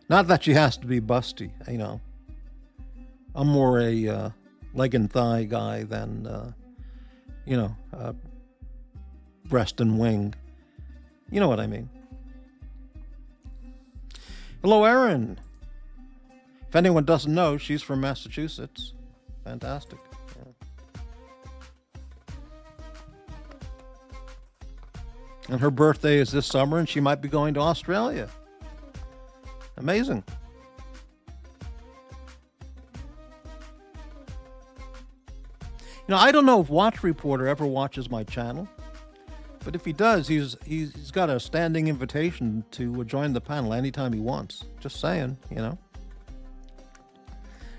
Not that she has to be busty, I'm more a leg and thigh guy than, breast and wing. You know what I mean. Hello, Erin. If anyone doesn't know, she's from Massachusetts. Fantastic. Yeah. And her birthday is this summer, and she might be going to Australia. Amazing. I don't know if Watch Reporter ever watches my channel, but if he does, he's got a standing invitation to join the panel anytime he wants. Just saying,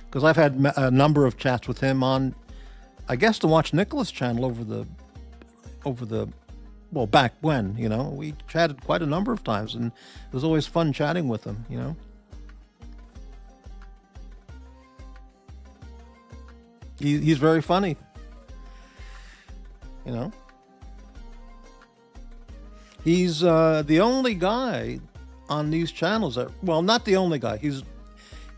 Because I've had a number of chats with him on I guess to watch Nicholas' channel well, back when, we chatted quite a number of times, and it was always fun chatting with him, He's very funny, He's the only guy on these channels not the only guy.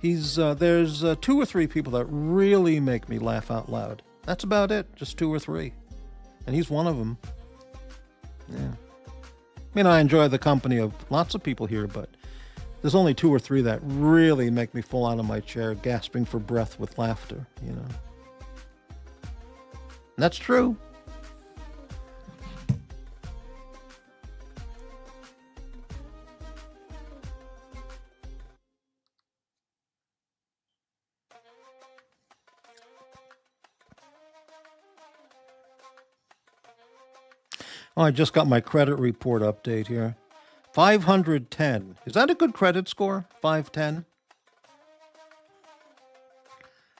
There's 2 or 3 people that really make me laugh out loud. That's about it, just 2 or 3. And he's one of them. Yeah. I enjoy the company of lots of people here, but there's only 2 or 3 that really make me fall out of my chair, gasping for breath with laughter, And that's true. Oh, I just got my credit report update here. 510. Is that a good credit score? 510?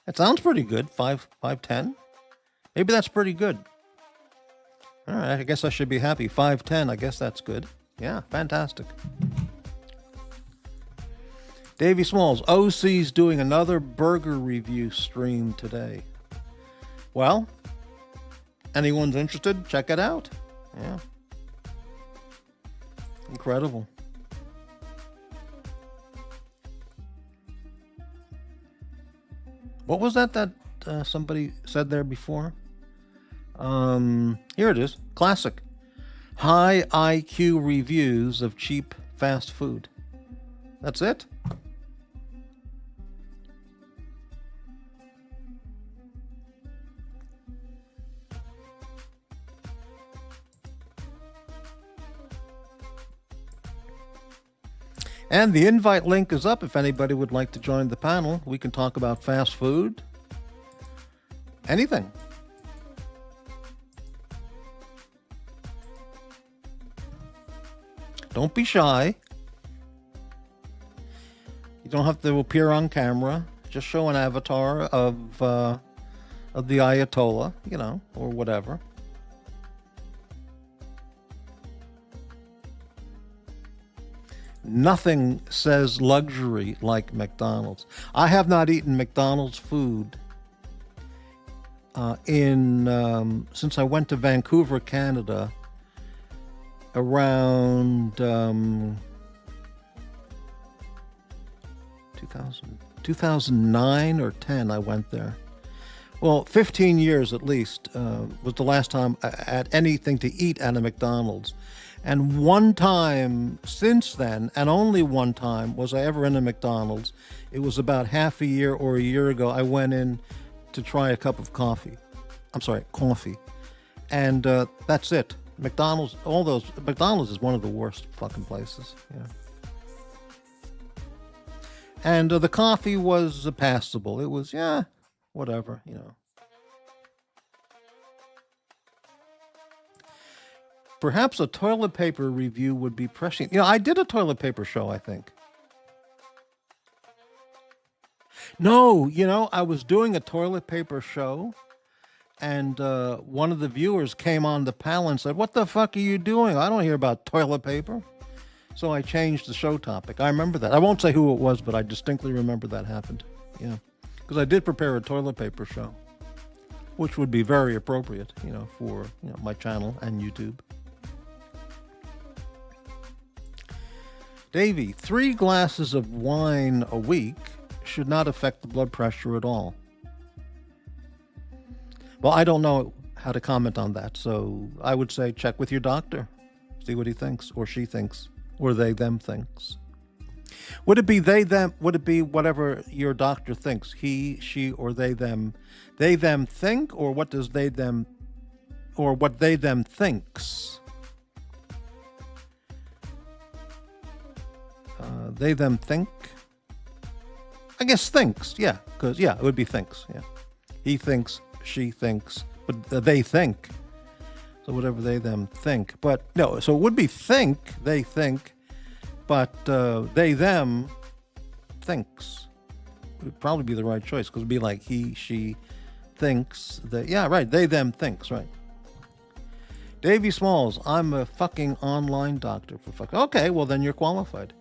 That sounds pretty good. 510? Maybe that's pretty good. All right, I guess I should be happy. 510, I guess that's good. Yeah, fantastic. Davey Smalls, OC's doing another burger review stream today. Well, anyone's interested, check it out. Yeah. Incredible. What was that somebody said there before? Here it is. Classic. High IQ reviews of cheap fast food. That's it? And the invite link is up if anybody would like to join the panel. We can talk about fast food. Anything. Don't be shy. You don't have to appear on camera. Just show an avatar of the Ayatollah, or whatever. Nothing says luxury like McDonald's. I have not eaten McDonald's food since I went to Vancouver, Canada, around 2009 or 10. I went there. Well, 15 years at least was the last time I had anything to eat at a McDonald's. And one time since then, and only one time, was I ever in a McDonald's. It was about half a year or a year ago. I went in to try a cup of coffee. Coffee. And that's it. McDonald's is one of the worst fucking places. Yeah. And the coffee was passable. It was, whatever, Perhaps a toilet paper review would be prescient. I did a toilet paper show, I think. No, I was doing a toilet paper show, and one of the viewers came on the panel and said, "What the fuck are you doing? I don't hear about toilet paper." So I changed the show topic. I remember that. I won't say who it was, but I distinctly remember that happened. Yeah, because I did prepare a toilet paper show, which would be very appropriate, for my channel and YouTube. Davey, 3 glasses of wine a week should not affect the blood pressure at all. Well, I don't know how to comment on that, so I would say check with your doctor. See what he thinks, or she thinks, or they, them thinks. Would it be they, them? Would it be whatever your doctor thinks? He, she, or they, them? They, them think, or what does they, them, or what they, them thinks? They, them think? I guess thinks, yeah, because, it would be thinks, yeah. He thinks, she thinks, but they think. So whatever they, them think. But, no, so it would be think, they think, but they, them thinks. It would probably be the right choice, because it would be like he, she, thinks that, yeah, right, they them thinks, right. Davy Smalls, I'm a fucking online doctor for fuck. Okay, well then you're qualified.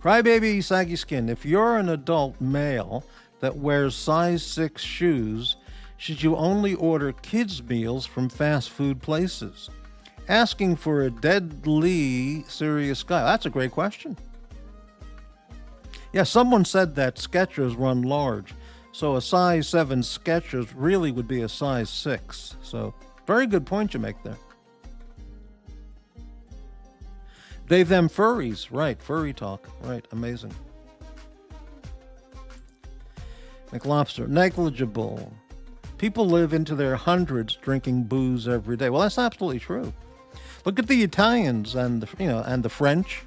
Crybaby Saggy Skin, if you're an adult male that wears size 6 shoes, should you only order kids' meals from fast food places? Asking for a deadly serious guy. That's a great question. Yeah, someone said that Skechers run large, so a size 7 Skechers really would be a size 6. So, very good point you make there. They them furries, right, furry talk, right, amazing. McLobster, negligible. People live into their hundreds drinking booze every day. Well, that's absolutely true. Look at the Italians and the French.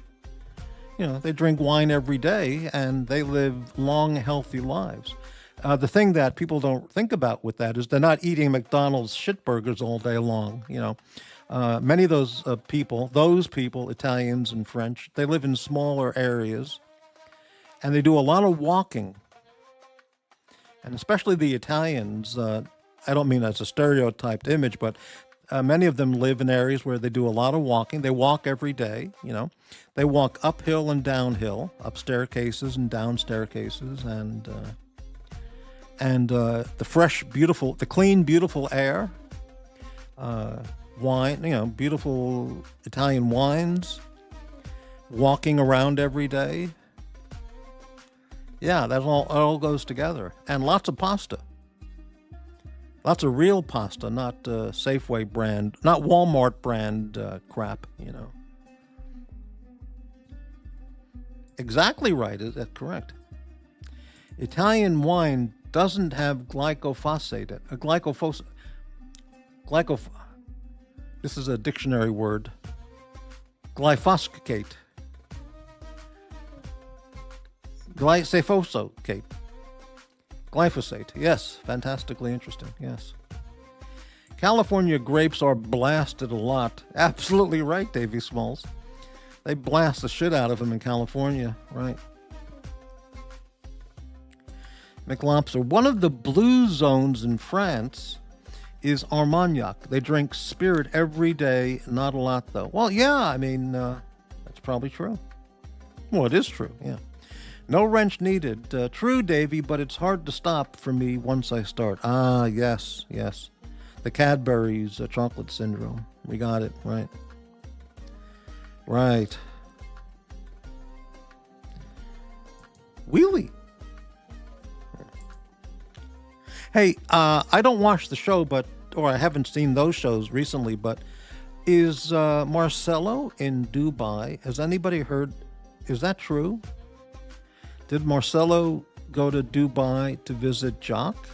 They drink wine every day and they live long, healthy lives. The thing that people don't think about with that is they're not eating McDonald's shitburgers all day long. Many of those people, Italians and French, they live in smaller areas and they do a lot of walking. And especially the Italians, I don't mean as a stereotyped image, but many of them live in areas where they do a lot of walking. They walk every day, They walk uphill and downhill, up staircases and down staircases, and the fresh, beautiful, the clean, beautiful air, wine, beautiful Italian wines, walking around every day. Yeah, that all goes together. And lots of pasta. Lots of real pasta, not Safeway brand, not Walmart brand crap, Exactly right. Is that correct? Italian wine doesn't have glyphosate. This is a dictionary word. Glyphosate. Glyphosate. Glyphosate. Yes, fantastically interesting. Yes. California grapes are blasted a lot. Absolutely right, Davy Smalls. They blast the shit out of them in California, right? McLobster, one of the blue zones in France is Armagnac. They drink spirit every day, not a lot though. Well, yeah, I mean, that's probably true. Well, it is true, yeah. No wrench needed. True, Davy, but it's hard to stop for me once I start. Ah, yes. The Cadbury's chocolate syndrome. We got it, right. Right. Wheelie. Hey, I don't watch the show, or I haven't seen those shows recently, but is Marcelo in Dubai? Has anybody heard? Is that true? Did Marcelo go to Dubai to visit Jock?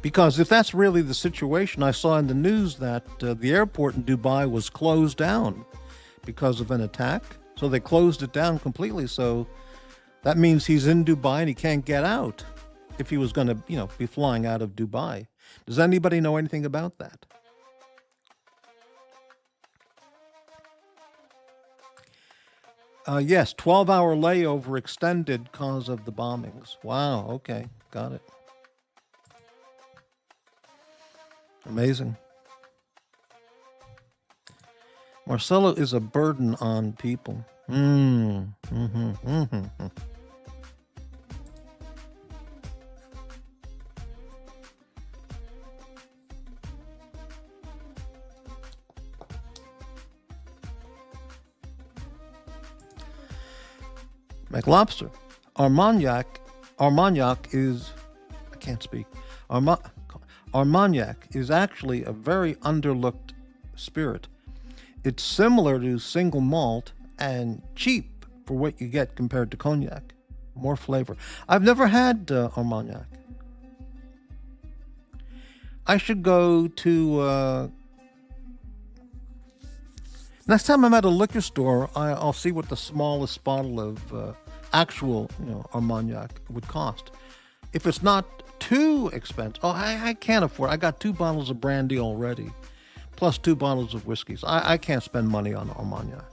Because if that's really the situation, I saw in the news that the airport in Dubai was closed down because of an attack. So they closed it down completely. So that means he's in Dubai and he can't get out if he was going to, be flying out of Dubai. Does anybody know anything about that? Yes, 12-hour layover extended cause of the bombings. Wow, okay, got it. Amazing. Marcelo is a burden on people. McLobster. Armagnac is, I can't speak. Armagnac is actually a very underlooked spirit. It's similar to single malt and cheap for what you get compared to cognac. More flavor. I've never had Armagnac. I should go to... next time I'm at a liquor store, I'll see what the smallest bottle of actual, Armagnac would cost. If it's not too expensive, I can't afford. I got 2 bottles of brandy already, plus 2 bottles of whiskeys. I can't spend money on Armagnac.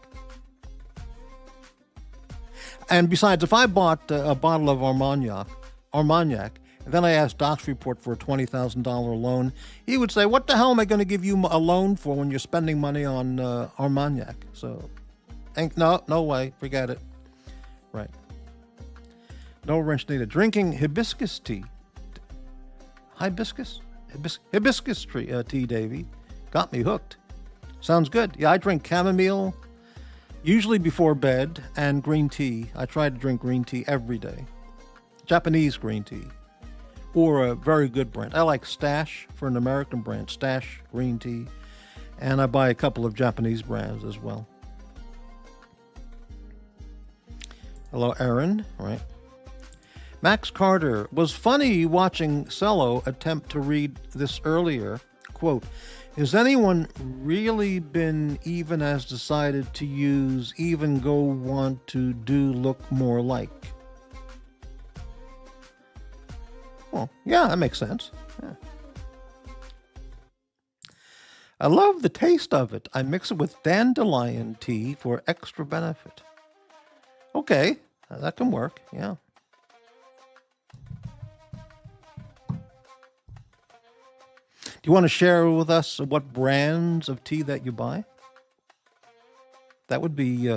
And besides, if I bought a bottle of Armagnac, Armagnac, and then I asked Doxx Report for a $20,000 loan, he would say, what the hell am I going to give you a loan for when you're spending money on Armagnac? So, no way, forget it. Right. No wrench needed. Drinking hibiscus tea. Hibiscus tea, Davey. Got me hooked. Sounds good. Yeah, I drink chamomile, usually before bed, and green tea. I try to drink green tea every day. Japanese green tea. Or a very good brand. I like Stash for an American brand. Stash green tea. And I buy a couple of Japanese brands as well. Hello, Aaron. Right. Max Carter, was funny watching Cello attempt to read this earlier. Quote, has anyone really been even as decided to use even go want to do look more like? Well, yeah, that makes sense. Yeah. I love the taste of it. I mix it with dandelion tea for extra benefit. Okay, that can work, yeah. Do you want to share with us what brands of tea that you buy? That would be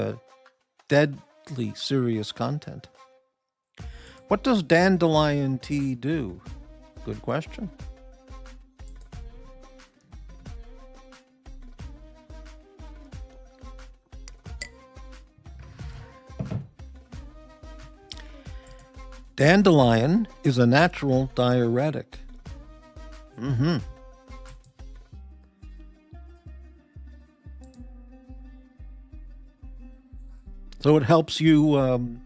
deadly serious content. What does dandelion tea do? Good question. Dandelion is a natural diuretic. Mm-hmm. So it helps you,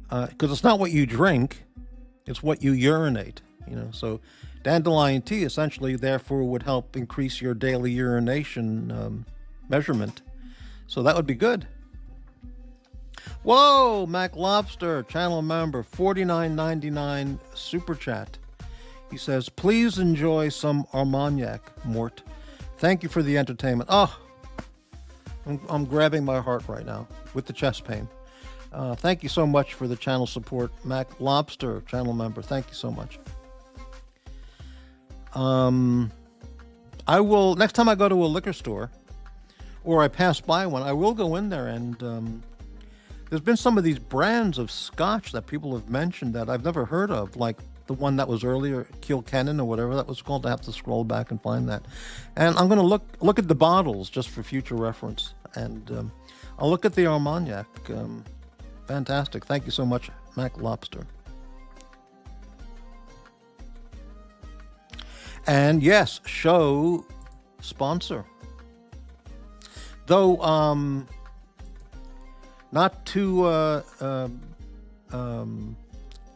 because it's not what you drink, it's what you urinate, you know. So dandelion tea essentially, therefore, would help increase your daily urination measurement. So that would be good. Whoa, Mac Lobster, channel member, $49.99 super chat. He says, please enjoy some Armagnac, Mort. Thank you for the entertainment. Oh, I'm grabbing my heart right now with the chest pain. Thank you so much for the channel support, Mac Lobster, channel member. Thank you so much. I will, next time I go to a liquor store or I pass by one, I will go in there and there's been some of these brands of scotch that people have mentioned that I've never heard of, like the one that was earlier, Kilkennan or whatever that was called. I have to scroll back and find that. And I'm going to look at the bottles just for future reference. And I'll look at the Armagnac. Fantastic. Thank you so much, Mac Lobster. And yes, show sponsor. Though not to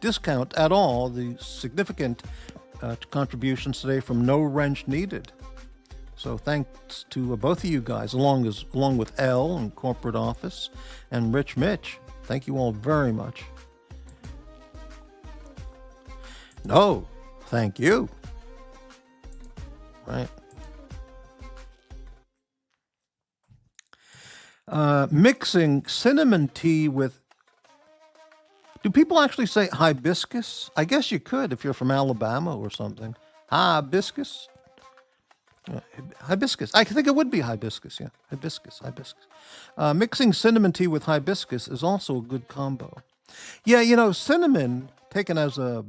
discount at all the significant contributions today from No Wrench Needed. So thanks to both of you guys, along with Elle and Corporate Office and Rich Mitch. Thank you all very much. No, thank you. Right. Mixing cinnamon tea with... Do people actually say hibiscus? I guess you could if you're from Alabama or something. Hibiscus? Hibiscus. I think it would be hibiscus, yeah. Hibiscus. Mixing cinnamon tea with hibiscus is also a good combo. Yeah, you know, cinnamon, taken as a...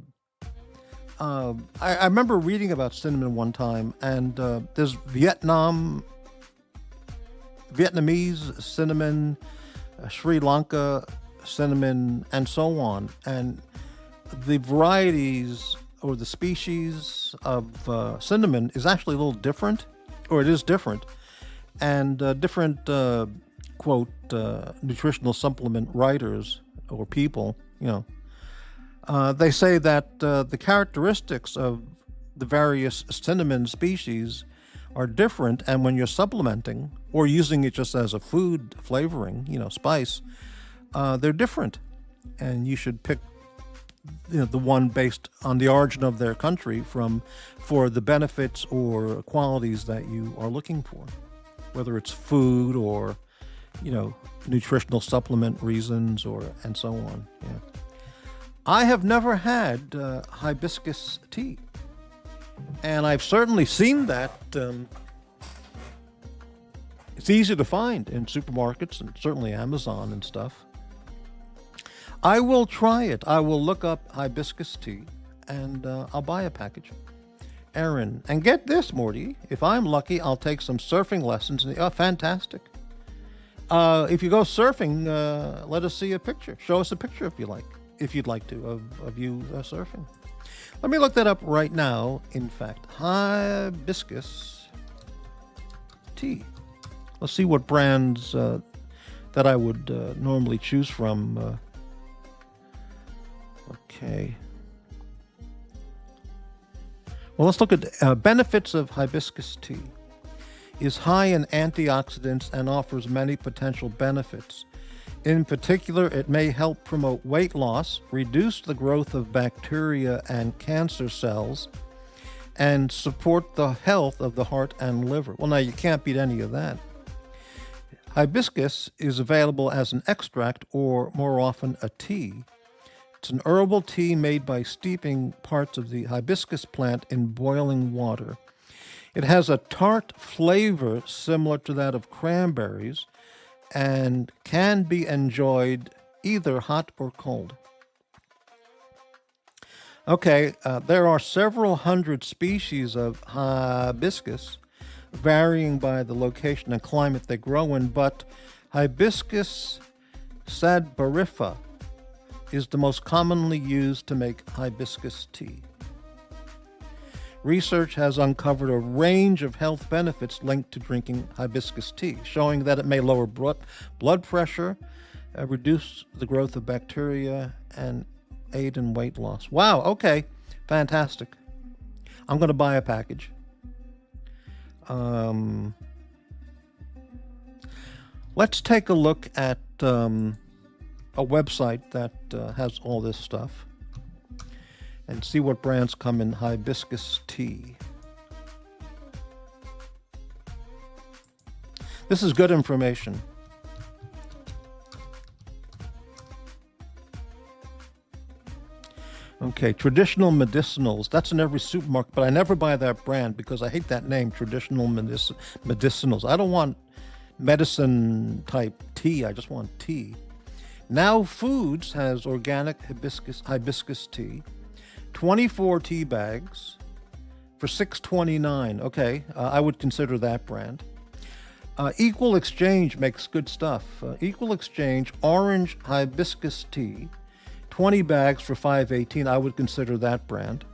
I remember reading about cinnamon one time, and there's Vietnamese cinnamon, Sri Lanka cinnamon, and so on. And the varieties or the species of cinnamon is actually a little different, or it is different. And different, quote, nutritional supplement writers or people, you know, they say that the characteristics of the various cinnamon species are different, and when you're supplementing or using it just as a food flavoring, you know, spice, they're different, and you should pick, you know, the one based on the origin of their country for the benefits or qualities that you are looking for, whether it's food or, you know, nutritional supplement reasons and so on. Yeah. I have never had hibiscus tea. And I've certainly seen that. It's easy to find in supermarkets and certainly Amazon and stuff. I will try it. I will look up hibiscus tea and I'll buy a package. Aaron, and get this, Morty. If I'm lucky, I'll take some surfing lessons. Oh, fantastic. If you go surfing, let us see a picture. Show us a picture if you'd like to, of you surfing. Let me look that up right now. In fact, hibiscus tea. Let's see what brands that I would normally choose from. Okay. Well, let's look at benefits of hibiscus tea. Is high in antioxidants and offers many potential benefits. In particular, it may help promote weight loss, reduce the growth of bacteria and cancer cells, and support the health of the heart and liver. Well, now you can't beat any of that. Hibiscus is available as an extract or more often a tea. It's an herbal tea made by steeping parts of the hibiscus plant in boiling water. It has a tart flavor similar to that of cranberries and can be enjoyed either hot or cold. Okay, there are several hundred species of hibiscus, varying by the location and climate they grow in, but Hibiscus sudburifa is the most commonly used to make hibiscus tea. Research has uncovered a range of health benefits linked to drinking hibiscus tea, showing that it may lower blood pressure, reduce the growth of bacteria, and aid in weight loss. Wow, okay, fantastic. I'm going to buy a package. Let's take a look at a website that has all this stuff and see what brands come in hibiscus tea. This is good information. Okay, traditional medicinals. That's in every supermarket, but I never buy that brand because I hate that name, traditional medicinals. I don't want medicine type tea. I just want tea. Now Foods has organic hibiscus tea, 24 tea bags for $6.29. Okay, I would consider that brand. Equal Exchange makes good stuff. Equal Exchange orange hibiscus tea, 20 bags for $5.18. I would consider that brand.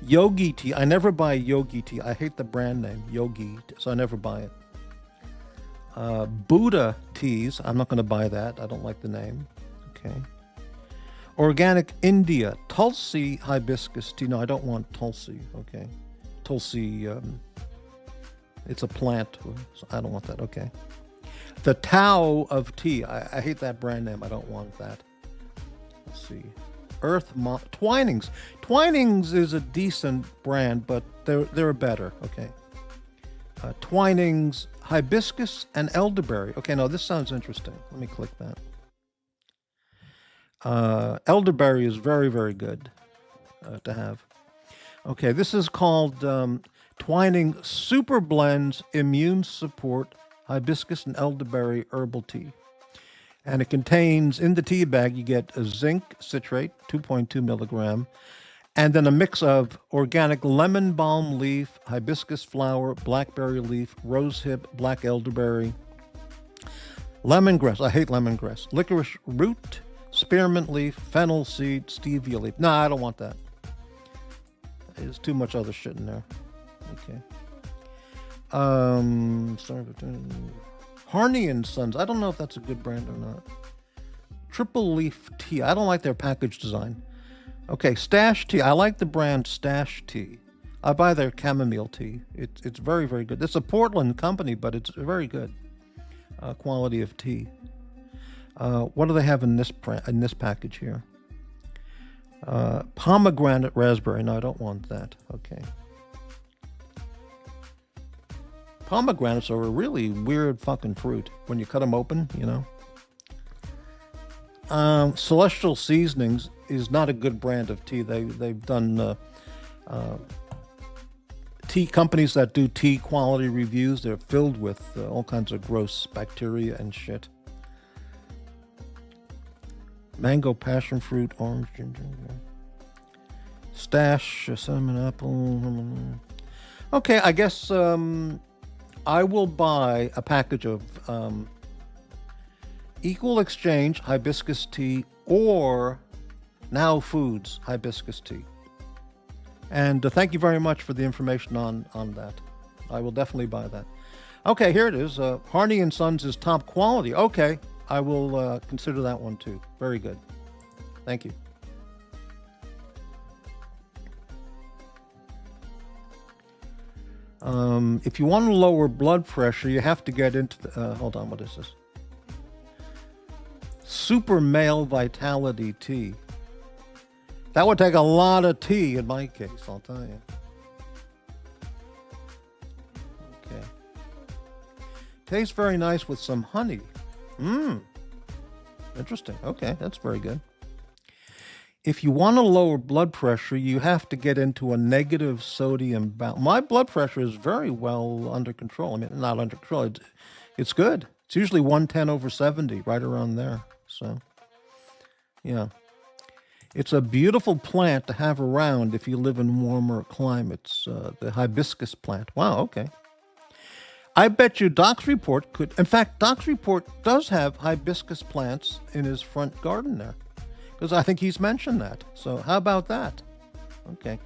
Yogi tea. I never buy Yogi tea. I hate the brand name, Yogi, so I never buy it. Buddha teas. I'm not going to buy that. I don't like the name. Okay. Organic India. Tulsi hibiscus tea. No, I don't want Tulsi. Okay. Tulsi, it's a plant. So I don't want that. Okay. The Tao of tea. I hate that brand name. I don't want that. Let's see. Twinings. Twinings is a decent brand, but they're better. Okay. Twinings, hibiscus, and elderberry. Okay, now this sounds interesting. Let me click that. Elderberry is very, very good to have. Okay, this is called Twining Super Blends Immune Support Hibiscus and Elderberry Herbal Tea. And it contains, in the tea bag, you get a zinc citrate, 2.2 milligram, and then a mix of organic lemon balm leaf, hibiscus flower, blackberry leaf, rosehip, black elderberry, lemongrass. I hate lemongrass. Licorice root, spearmint leaf, fennel seed, stevia leaf. No, I don't want that. There's too much other shit in there. Okay. Harney and Sons. I don't know if that's a good brand or not. Triple Leaf Tea. I don't like their package design. Okay, Stash Tea. I like the brand Stash Tea. I buy their chamomile tea. It's very, very good. It's a Portland company, but it's very good quality of tea. What do they have in this package here? Pomegranate raspberry. No, I don't want that. Okay. Pomegranates are a really weird fucking fruit when you cut them open, you know. Celestial Seasonings is not a good brand of tea. They've done tea companies that do tea quality reviews. They're filled with all kinds of gross bacteria and shit. Mango, passion fruit, orange, ginger, stash, cinnamon, apple. Okay, I guess I will buy a package of Equal Exchange hibiscus tea or Now Foods hibiscus tea. And thank you very much for the information on that. I will definitely buy that. Okay, here it is. Harney & Sons is top quality. Okay, I will consider that one too. Very good. Thank you. If you want to lower blood pressure, you have to get into the... hold on, what is this? Super Male Vitality Tea. That would take a lot of tea in my case, I'll tell you. Okay. Tastes very nice with some honey. Interesting. Okay, that's very good. If you want to lower blood pressure, you have to get into a negative sodium balance. My blood pressure is very well under control. I mean, not under control. It's good. It's usually 110/70, right around there. So, yeah. It's a beautiful plant to have around if you live in warmer climates. The hibiscus plant. Wow, okay. I bet you Doxx Report could... In fact, Doxx Report does have hibiscus plants in his front garden there. Because I think he's mentioned that. So how about that? Okay.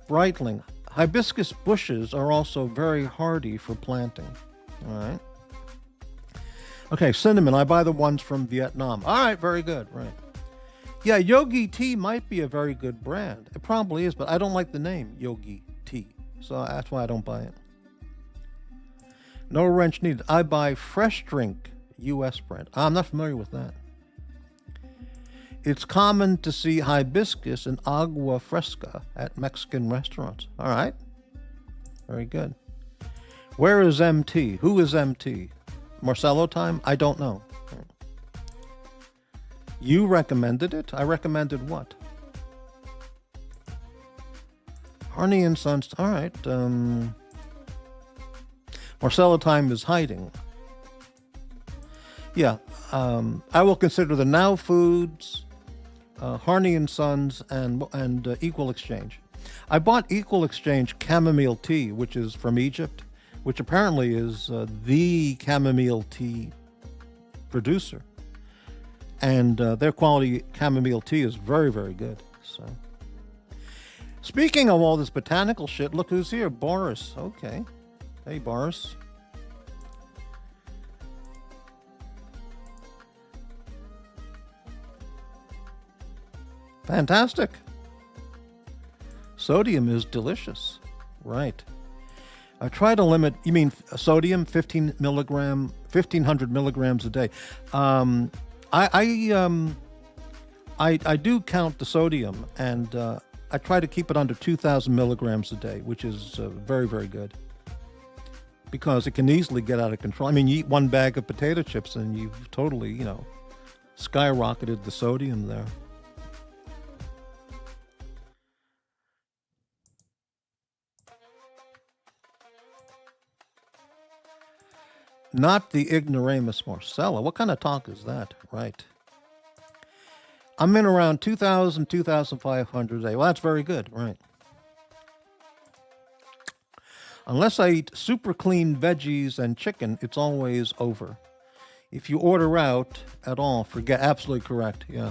Breitling. Hibiscus bushes are also very hardy for planting. All right. Okay, cinnamon. I buy the ones from Vietnam. All right, very good. Right. Yeah, Yogi Tea might be a very good brand. It probably is, but I don't like the name Yogi Tea. So that's why I don't buy it. No wrench needed. I buy Fresh Drink U.S. brand. I'm not familiar with that. It's common to see hibiscus and agua fresca at Mexican restaurants. All right. Very good. Where is MT? Who is MT? Marcelo time? I don't know. You recommended it? I recommended what? Harney & Sons. All right. Marcelo time is hiding. Yeah. I will consider the Now Foods, Harney & Sons, and Equal Exchange. I bought Equal Exchange chamomile tea, which is from Egypt, which apparently is the chamomile tea producer. And their quality chamomile tea is very, very good. So, speaking of all this botanical shit, look who's here. Boris. Okay. Hey, Boris. Fantastic. Sodium is delicious. Right. I try to limit, you mean sodium, 1500 milligrams a day. I do count the sodium, and I try to keep it under 2,000 milligrams a day, which is very, very good. Because it can easily get out of control. I mean, you eat one bag of potato chips and you've totally, skyrocketed the sodium there. Not the ignoramus Marcella. What kind of talk is that? Right. I'm in around 2,000, 2,500 a day. Well, that's very good. Right. Unless I eat super clean veggies and chicken, it's always over. If you order out at all, forget. Absolutely correct. Yeah.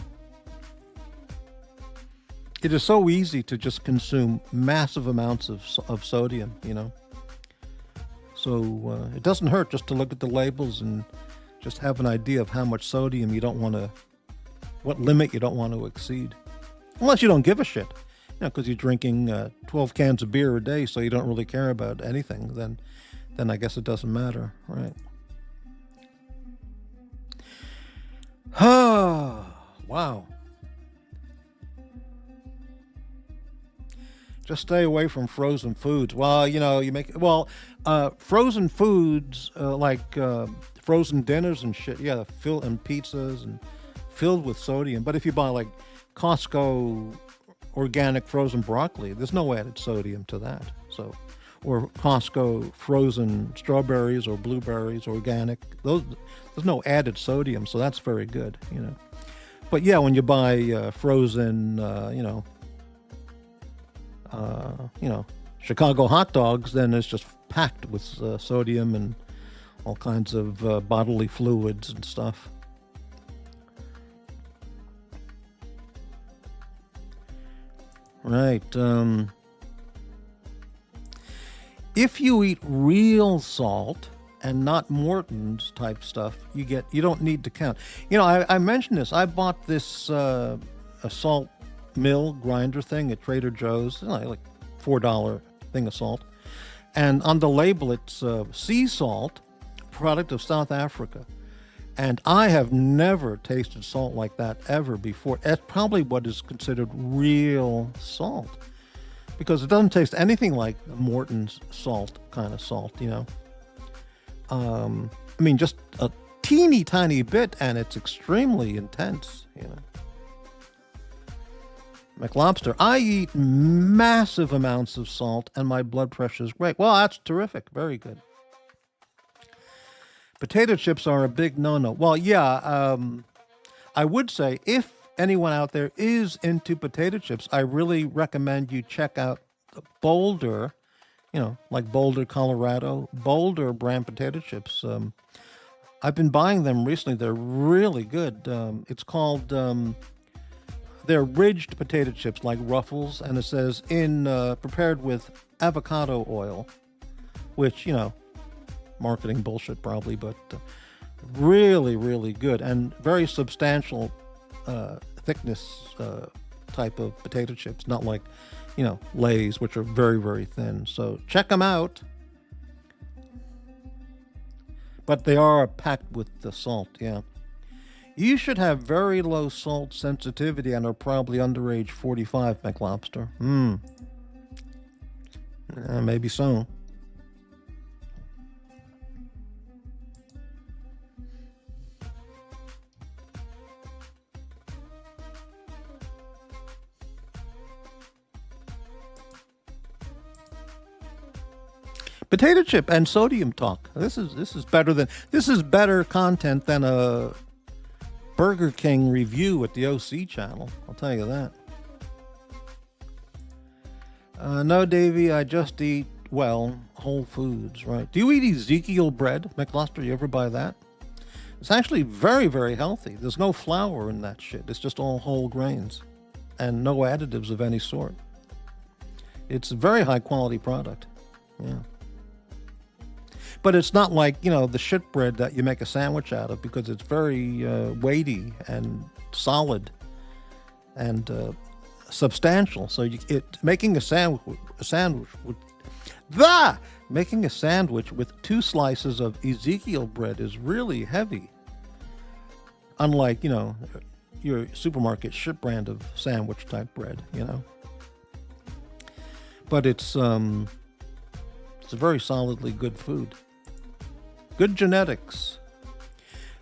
It is so easy to just consume massive amounts of sodium, So it doesn't hurt just to look at the labels and just have an idea of how much sodium you don't want to, what limit you don't want to exceed. Unless you don't give a shit, because you're drinking 12 cans of beer a day, so you don't really care about anything, then I guess it doesn't matter, right? Wow. Just stay away from frozen foods. Well, frozen foods like frozen dinners and shit. Yeah, and pizzas and filled with sodium. But if you buy like Costco organic frozen broccoli, there's no added sodium to that. So, or Costco frozen strawberries or blueberries, organic, those, there's no added sodium, so that's very good, you know. But yeah, when you buy frozen, Chicago hot dogs, then it's just packed with sodium and all kinds of bodily fluids and stuff. Right. If you eat real salt and not Morton's type stuff, you don't need to count. You know, I mentioned this. I bought this a salt mill grinder thing at Trader Joe's, like $4 thing of salt, and on the label it's sea salt, product of South Africa. And I have never tasted salt like that ever before. That's probably what is considered real salt, because it doesn't taste anything like Morton's salt kind of salt, you know. I mean, just a teeny tiny bit, and it's extremely intense, you know. McLobster, I eat massive amounts of salt, and my blood pressure is great. Well, that's terrific. Very good. Potato chips are a big no-no. Well, yeah, I would say if anyone out there is into potato chips, I really recommend you check out the Boulder, you know, like Boulder, Colorado, Boulder brand potato chips. I've been buying them recently. They're really good. It's called, they're ridged potato chips like Ruffles, and it says prepared with avocado oil, which, you know, marketing bullshit probably, but really, really good and very substantial thickness type of potato chips, not like, you know, Lay's, which are very, very thin. So check them out. But they are packed with the salt, yeah. You should have very low salt sensitivity and are probably under age 45, McLobster. Maybe so. Potato chip and sodium talk. This is better content than a Burger King review at the OC channel. I'll tell you that. No, Davey, I just eat, well, Whole Foods, right? Do you eat Ezekiel bread, McLobster? You ever buy that? It's actually very, very healthy. There's no flour in that shit. It's just all whole grains and no additives of any sort. It's a very high quality product. Yeah. But it's not like, you know, the shit bread that you make a sandwich out of, because it's very weighty and solid and substantial. So making a sandwich with 2 slices of Ezekiel bread is really heavy. Unlike, you know, your supermarket shit brand of sandwich type bread, you know. But it's a very solidly good food. Good genetics.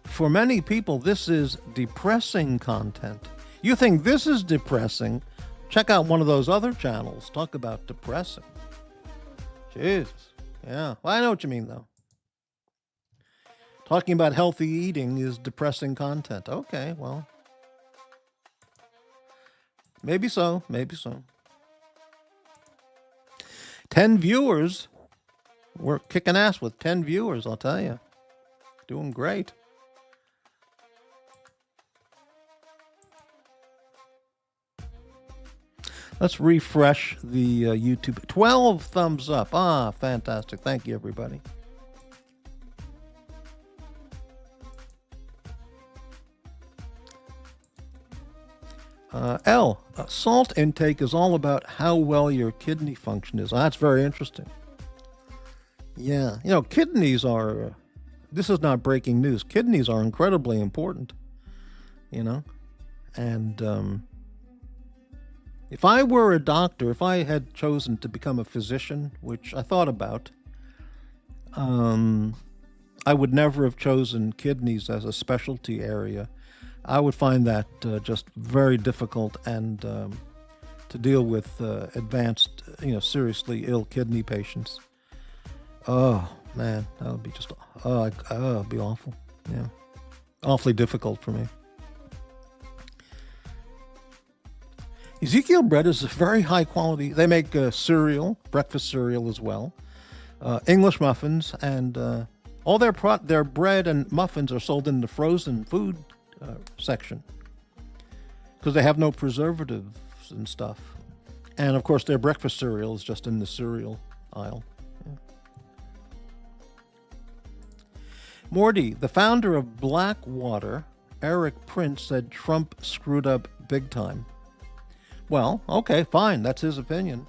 For many people, this is depressing content. You think this is depressing? Check out one of those other channels. Talk about depressing. Jesus. Yeah. Well, I know what you mean, though. Talking about healthy eating is depressing content. Okay, well. Maybe so. Maybe so. 10 viewers. We're kicking ass with 10 viewers, I'll tell you. Doing great. Let's refresh the YouTube. 12 thumbs up. Ah, fantastic. Thank you, everybody. Salt intake is all about how well your kidney function is. That's very interesting. Yeah, you know, kidneys are, this is not breaking news. Kidneys are incredibly important, you know, and if I were a doctor, if I had chosen to become a physician, which I thought about, I would never have chosen kidneys as a specialty area. I would find that just very difficult and to deal with advanced, seriously ill kidney patients. Oh man, that would be just it'd be awful. Yeah, awfully difficult for me. Ezekiel bread is a very high quality. They make cereal, breakfast cereal as well, English muffins, and all their bread and muffins are sold in the frozen food section because they have no preservatives and stuff. And of course, their breakfast cereal is just in the cereal aisle. Yeah. Morty, the founder of Blackwater, Eric Prince, said Trump screwed up big time. Well, okay, fine. That's his opinion.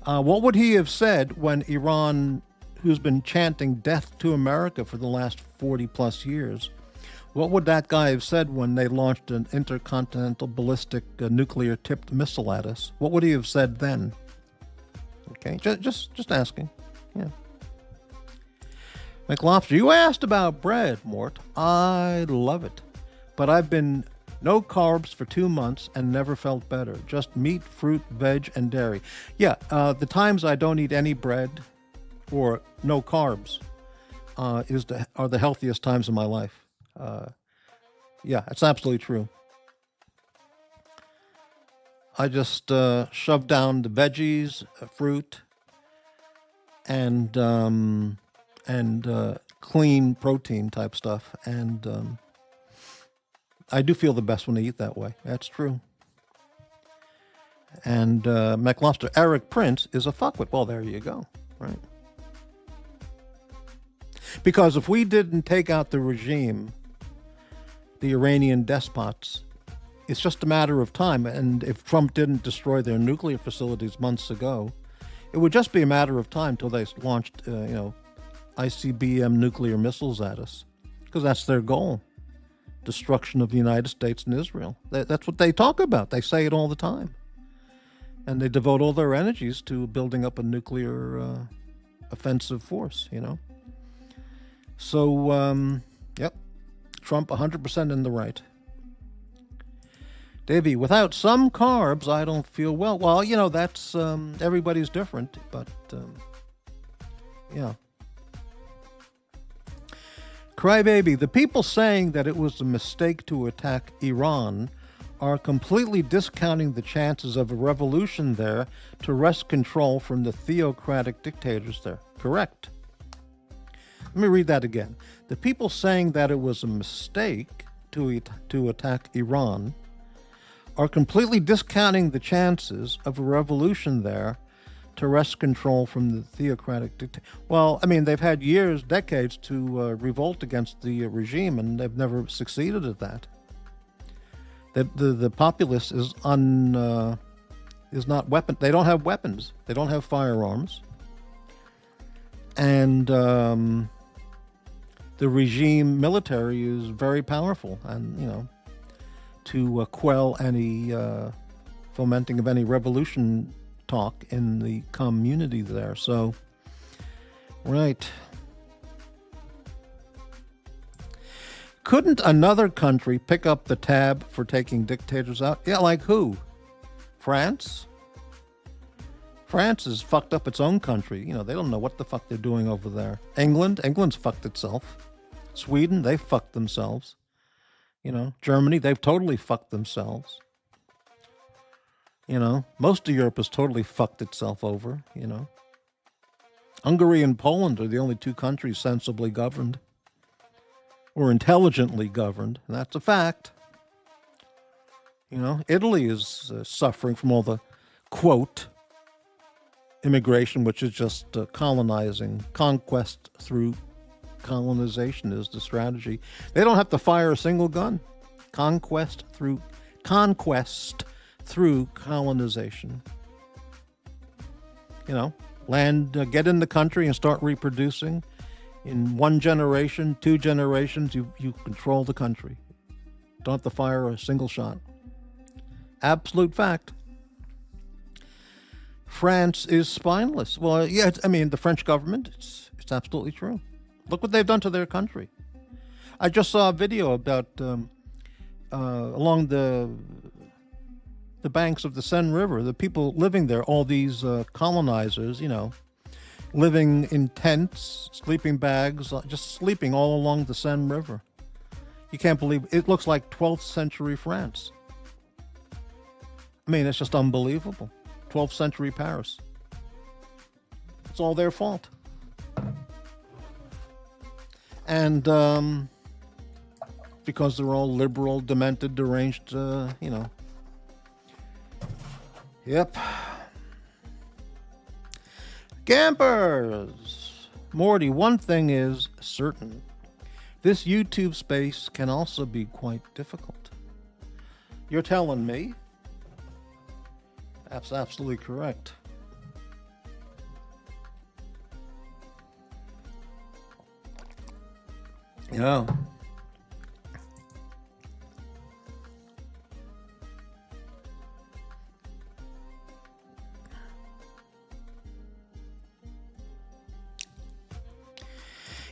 What would he have said when Iran, who's been chanting death to America for the last 40 plus years, what would that guy have said when they launched an intercontinental ballistic nuclear tipped missile at us? What would he have said then? Okay, just asking. Yeah. McLobster, you asked about bread, Mort. I love it. But I've been no carbs for 2 months and never felt better. Just meat, fruit, veg, and dairy. Yeah, the times I don't eat any bread or no carbs are the healthiest times of my life. Yeah, it's absolutely true. I just shove down the veggies, fruit, and clean protein type stuff, and I do feel the best when I eat that way. That's true. And McLobster, Eric Prince is a fuckwit. Well, there you go. Right. Because if we didn't take out the regime, the Iranian despots, it's just a matter of time. And if Trump didn't destroy their nuclear facilities months ago, it would just be a matter of time till they launched, ICBM nuclear missiles at us, because that's their goal. Destruction of the United States and Israel. That's what they talk about. They say it all the time. And they devote all their energies to building up a nuclear offensive force, So, yep, Trump 100% in the right. Davey, without some carbs, I don't feel well. Well, that's, everybody's different, but, yeah. Crybaby, the people saying that it was a mistake to attack Iran are completely discounting the chances of a revolution there to wrest control from the theocratic dictators there. Correct. Let me read that again. The people saying that it was a mistake to attack Iran are completely discounting the chances of a revolution there to wrest control from the theocratic dictator. Well, I mean, they've had years, decades to revolt against the regime, and they've never succeeded at that. The populace is not weapon. They don't have weapons. They don't have firearms, and the regime military is very powerful, and to quell any fomenting of any revolution talk in the community there. So, right. Couldn't another country pick up the tab for taking dictators out? Yeah, like who? France? France has fucked up its own country. They don't know what the fuck they're doing over there. England's fucked itself. Sweden, they fucked themselves. Germany, they've totally fucked themselves. Most of Europe has totally fucked itself over, Hungary and Poland are the only two countries sensibly governed or intelligently governed, and that's a fact. Italy is suffering from all the, quote, immigration, which is just colonizing. Conquest through colonization is the strategy. They don't have to fire a single gun. Conquest through colonization. Land, get in the country and start reproducing. In 1 generation, 2 generations, you control the country. Don't have to fire a single shot. Absolute fact. France is spineless. Well, yeah, the French government, it's absolutely true. Look what they've done to their country. I just saw a video about along the banks of the Seine River, the people living there, all these colonizers, living in tents, sleeping bags, just sleeping all along the Seine River. You can't believe it. Looks like 12th century France. I mean, it's just unbelievable. 12th century Paris. It's all their fault. And because they're all liberal, demented, deranged, Yep. Campers! Morty, one thing is certain. This YouTube space can also be quite difficult. You're telling me? That's absolutely correct. Yeah.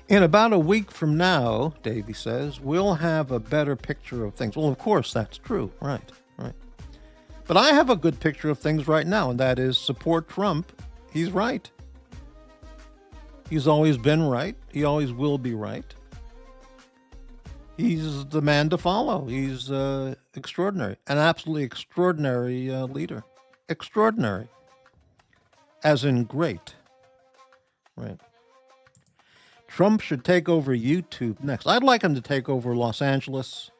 In about a week from now, Davey says, we'll have a better picture of things. Well, of course, that's true. Right. But I have a good picture of things right now, and that is support Trump. He's right. He's always been right. He always will be right. He's the man to follow. He's extraordinary, an absolutely extraordinary leader. Extraordinary. As in great. Right. Trump should take over YouTube next. I'd like him to take over Los Angeles,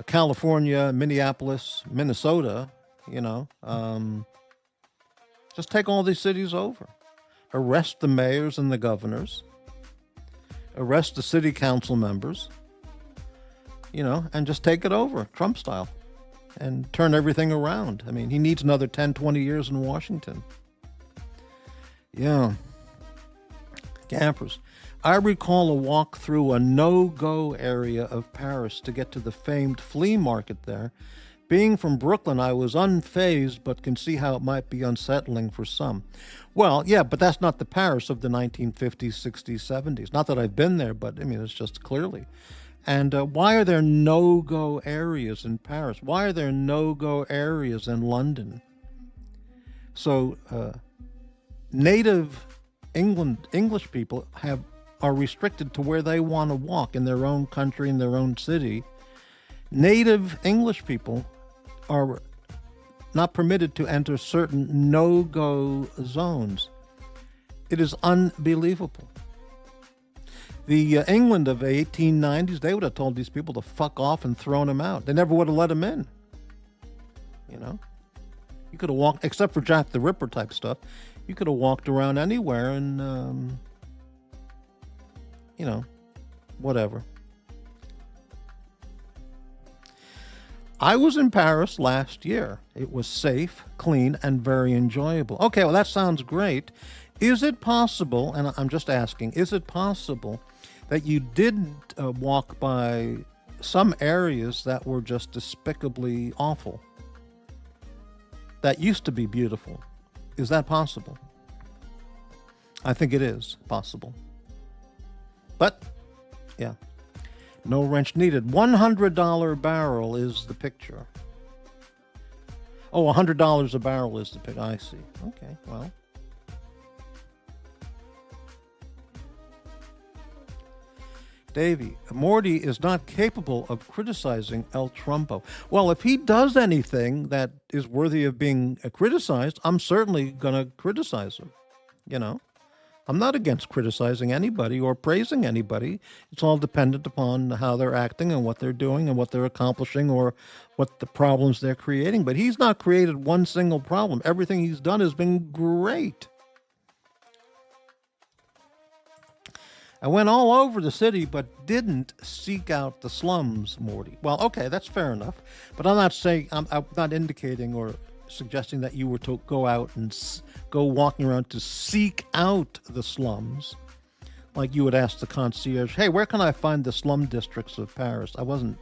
California, Minneapolis, Minnesota, just take all these cities over. Arrest the mayors and the governors. Arrest the city council members, and just take it over, Trump style, and turn everything around. I mean, he needs another 10, 20 years in Washington. Yeah. Campers. I recall a walk through a no-go area of Paris to get to the famed flea market there. Being from Brooklyn, I was unfazed, but can see how it might be unsettling for some. Well, yeah, but that's not the Paris of the 1950s, 60s, 70s. Not that I've been there, but I mean, it's just clearly. And why are there no-go areas in Paris? Why are there no-go areas in London? So, native English people are restricted to where they want to walk in their own country, in their own city. Native English people are not permitted to enter certain no-go zones. It is unbelievable. The England of the 1890s, they would have told these people to fuck off and thrown them out. They never would have let them in. You could have walked, except for Jack the Ripper type stuff, you could have walked around anywhere and, whatever. I was in Paris last year. It was safe, clean, and very enjoyable. Okay, well, that sounds great. Is it possible, and I'm just asking, is it possible that you didn't walk by some areas that were just despicably awful? That used to be beautiful. Is that possible? I think it is possible. But, yeah, no wrench needed. $100 barrel is the picture. Oh, $100 a barrel is the picture. I see. Okay, well. Davey, Morty is not capable of criticizing El Trumpo. Well, if he does anything that is worthy of being criticized, I'm certainly going to criticize him. I'm not against criticizing anybody or praising anybody. It's all dependent upon how they're acting and what they're doing and what they're accomplishing or what the problems they're creating. But he's not created one single problem. Everything he's done has been great. I went all over the city, but didn't seek out the slums, Morty. Well, okay, that's fair enough. But I'm not saying, I'm not indicating or suggesting that you were to go out and go walking around to seek out the slums. Like you would ask the concierge, hey, where can I find the slum districts of Paris? I wasn't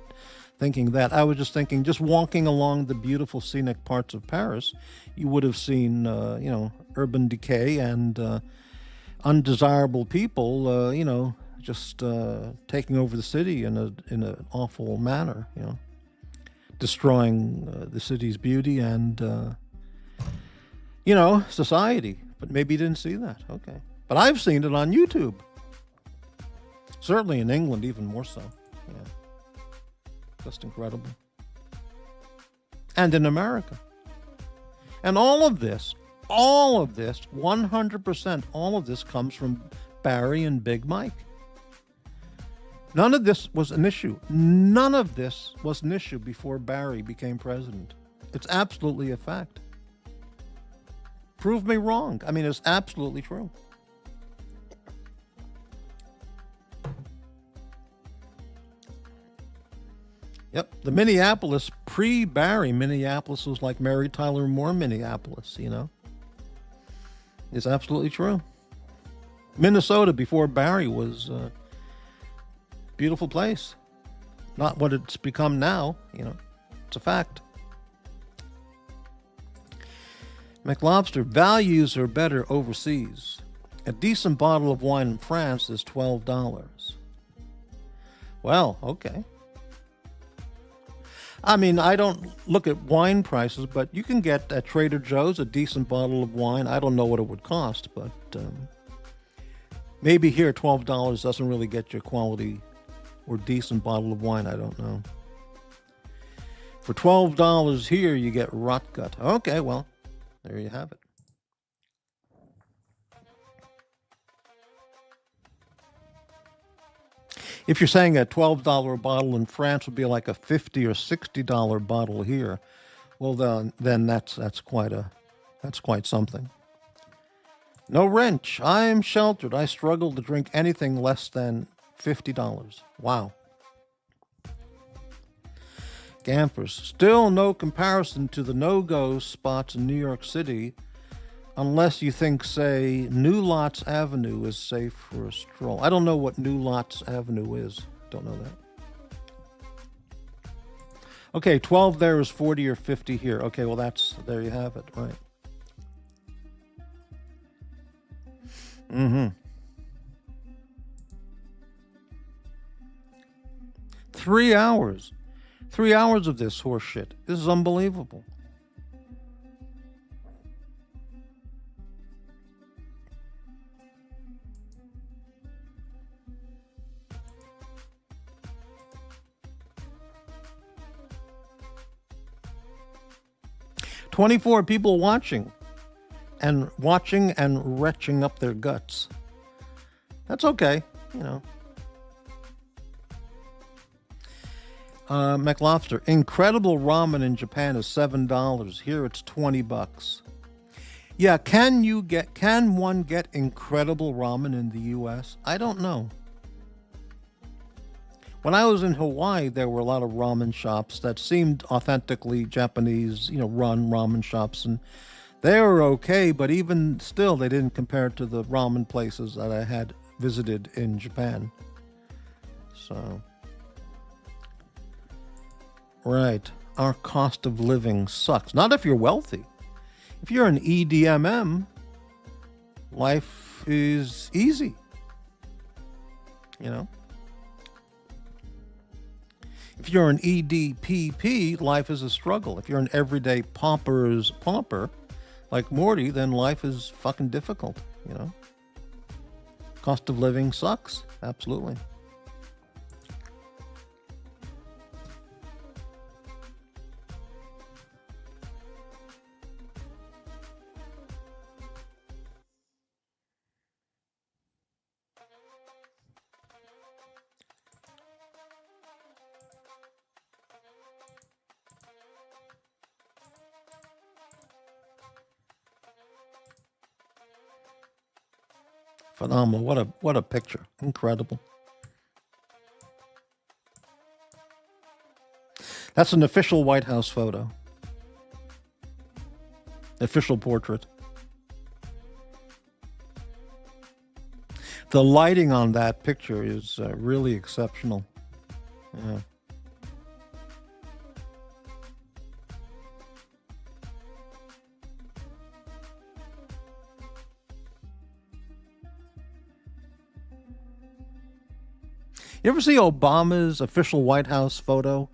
thinking that. I was just thinking, just walking along the beautiful scenic parts of Paris, you would have seen, urban decay and undesirable people, just taking over the city in an awful manner, destroying the city's beauty and, society. But maybe you didn't see that. Okay. But I've seen it on YouTube. Certainly in England, even more so. Yeah. Just incredible. And in America. And all of this, 100%, all of this comes from Barry and Big Mike. None of this was an issue. None of this was an issue before Barry became president. It's absolutely a fact. Prove me wrong. I mean, it's absolutely true. Yep. The Minneapolis, pre-Barry Minneapolis was like Mary Tyler Moore Minneapolis, It's absolutely true. Minnesota before Barry was a beautiful place. Not what it's become now, It's a fact. McLobster, values are better overseas. A decent bottle of wine in France is $12. Well, okay. I mean, I don't look at wine prices, but you can get at Trader Joe's a decent bottle of wine. I don't know what it would cost, but maybe here $12 doesn't really get you a quality or decent bottle of wine. I don't know. For $12 here, you get rot gut. Okay, well, there you have it. If you're saying a $12 bottle in France would be like a $50 or $60 bottle here, well then that's quite something. No wrench. I'm sheltered. I struggle to drink anything less than $50. Wow. Gampers. Still no comparison to the no-go spots in New York City, unless you think, say, New Lots Avenue is safe for a stroll. I don't know what New Lots Avenue is. Don't know that. Okay, 12 there is 40 or 50 here. Okay, well, there you have it, right. Mm-hmm. 3 hours. 3 hours of this horse shit. This is unbelievable. "24 people watching and retching up their guts." That's okay, McLobster, incredible ramen in Japan is $7. Here it's $20. Yeah, can one get incredible ramen in the US? I don't know. When I was in Hawaii, there were a lot of ramen shops that seemed authentically Japanese, run ramen shops, and they were okay, but even still, they didn't compare to the ramen places that I had visited in Japan. So, right, our cost of living sucks. Not if you're wealthy. If you're an EDMM, life is easy, If you're an EDPP, life is a struggle. If you're an everyday pauper's pauper, like Morty, then life is fucking difficult, Cost of living sucks. Absolutely. Phenomenal. What a picture. Incredible. That's an official White House photo. Official portrait. The lighting on that picture is really exceptional. Yeah. You ever see Obama's official White House photo?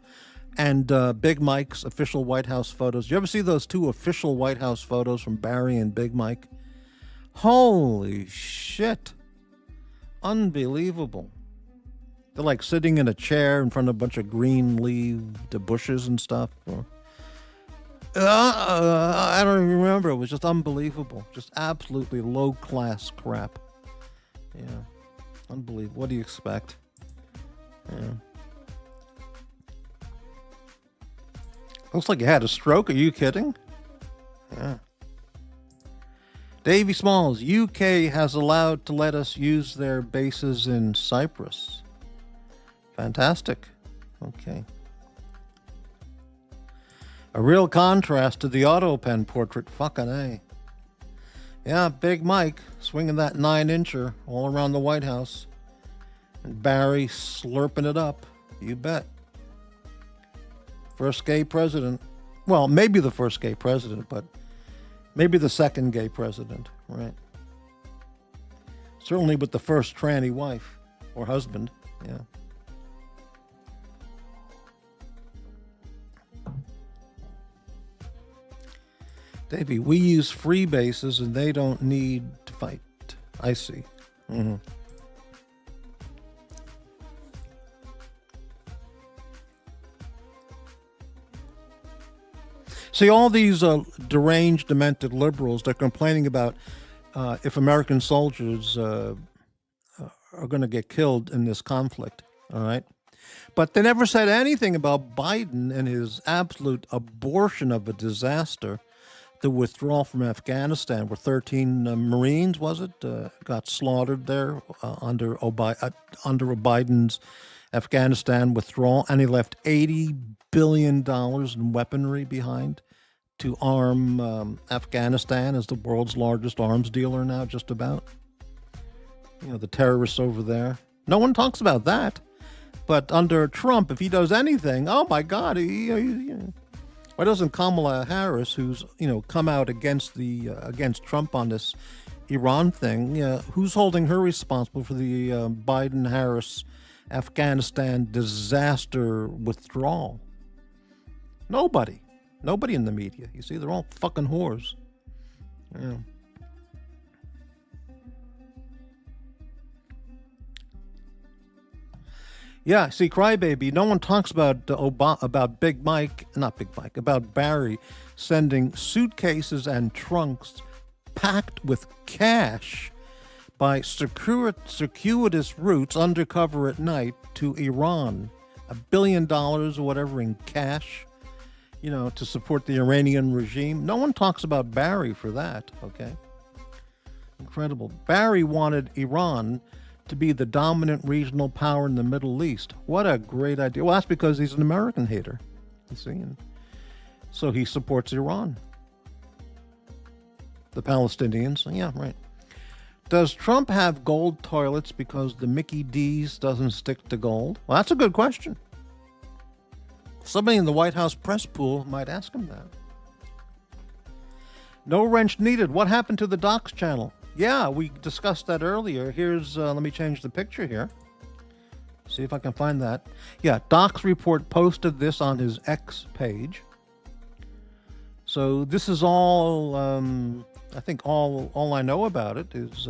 And Big Mike's official White House photos. You ever see those two official White House photos from Barry and Big Mike? Holy shit. Unbelievable. They're like sitting in a chair in front of a bunch of green-leaved bushes and stuff. I don't even remember. It was just unbelievable. Just absolutely low-class crap. Yeah. Unbelievable. What do you expect? Yeah. Looks like you had a stroke. Are you kidding? Yeah. Davy Smalls, UK has allowed to let us use their bases in Cyprus. Fantastic. Okay. A real contrast to the Autopen portrait. Fucking A. Yeah, Big Mike swinging that 9-incher all around the White House. And Barry slurping it up. You bet. First gay president. Well, maybe the first gay president, but maybe the second gay president, right? Certainly with the first tranny wife or husband, yeah. Davey, we use free bases and they don't need to fight. I see. Mm-hmm. See, all these deranged, demented liberals, they're complaining about if American soldiers are going to get killed in this conflict, all right? But they never said anything about Biden and his absolute abortion of a disaster, the withdrawal from Afghanistan, where 13 Marines, was it, got slaughtered there under Biden's Afghanistan withdrawal, and he left $80 billion in weaponry behind to arm Afghanistan as the world's largest arms dealer now, just about. You know, the terrorists over there. No one talks about that. But under Trump, if he does anything, oh my God, why doesn't Kamala Harris, who's, come out against against Trump on this Iran thing, who's holding her responsible for the Biden-Harris Afghanistan disaster withdrawal? Nobody in the media. You see, they're all fucking whores. Yeah. Yeah, see, Crybaby, no one talks about Big Mike, not Big Mike, about Barry sending suitcases and trunks packed with cash by circuitous routes undercover at night to Iran. $1 billion or whatever in cash, to support the Iranian regime. No one talks about Barry for that, okay? Incredible. Barry wanted Iran to be the dominant regional power in the Middle East. What a great idea. Well, that's because he's an American hater, you see, and so he supports Iran. The Palestinians, yeah, right. Does Trump have gold toilets because the Mickey D's doesn't stick to gold? Well, that's a good question. Somebody in the White House press pool might ask him that. No wrench needed. What happened to the Doxx channel? Yeah, we discussed that earlier. Here's, let me change the picture here. See if I can find that. Yeah, Doxx Report posted this on his X page. So this is all, I think all I know about it is,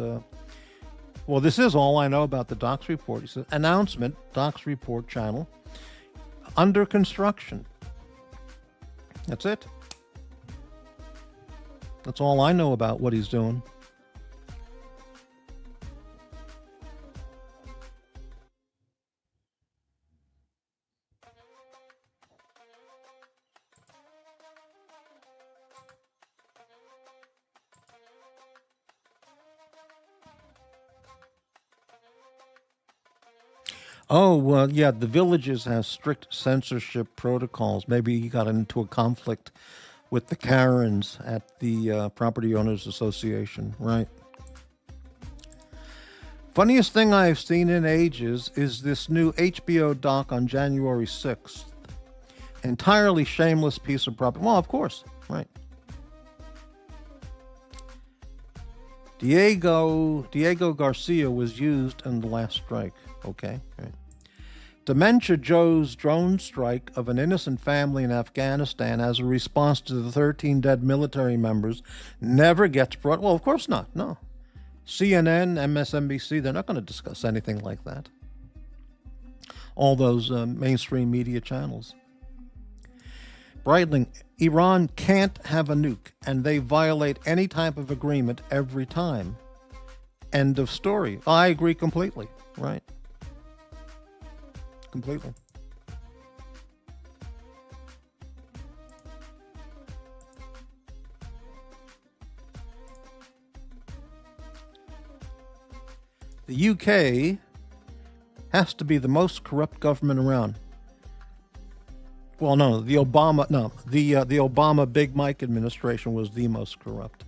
well, this is all I know about the Doxx Report. It's an announcement, Doxx Report channel, under construction. That's it. That's all I know about what he's doing. Oh, well, yeah, the Villages has strict censorship protocols. Maybe he got into a conflict with the Karens at the Property Owners Association, right? Funniest thing I've seen in ages is this new HBO doc on January 6th. Entirely shameless piece of property. Well, of course, right. Diego Garcia was used in the last strike. Okay, right. Dementia Joe's drone strike of an innocent family in Afghanistan as a response to the 13 dead military members never gets brought. Well, of course not. No. CNN, MSNBC, they're not going to discuss anything like that. All those mainstream media channels. Breitling, Iran can't have a nuke, and they violate any type of agreement every time. End of story. I agree completely. Right. Completely. The UK has to be the most corrupt government around. Well, the Obama Big Mike administration was the most corrupt.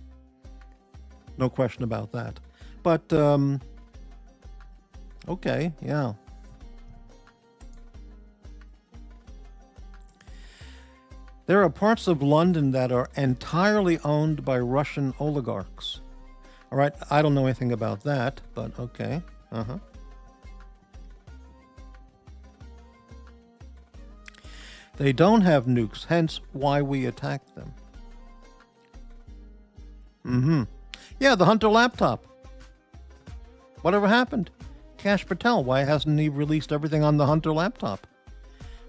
No question about that. But, okay, yeah. There are parts of London that are entirely owned by Russian oligarchs. All right, I don't know anything about that, but okay. They don't have nukes, hence why we attacked them. Yeah, the Hunter laptop. Whatever happened? Kash Patel, why hasn't he released everything on the Hunter laptop?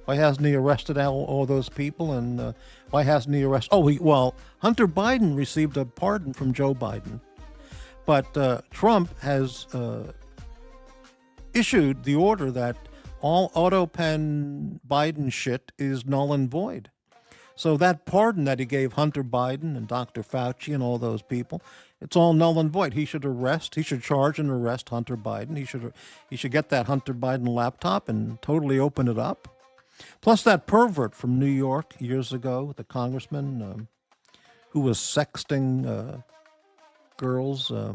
Why hasn't he arrested all those people? And why hasn't he arrested... Hunter Biden received a pardon from Joe Biden. But Trump has issued the order that all AutoPen Biden shit is null and void. So that pardon that he gave Hunter Biden and Dr. Fauci and all those people, it's all null and void. He should charge and arrest Hunter Biden. He should get that Hunter Biden laptop and totally open it up. Plus that pervert from New York years ago, the congressman who was sexting girls, I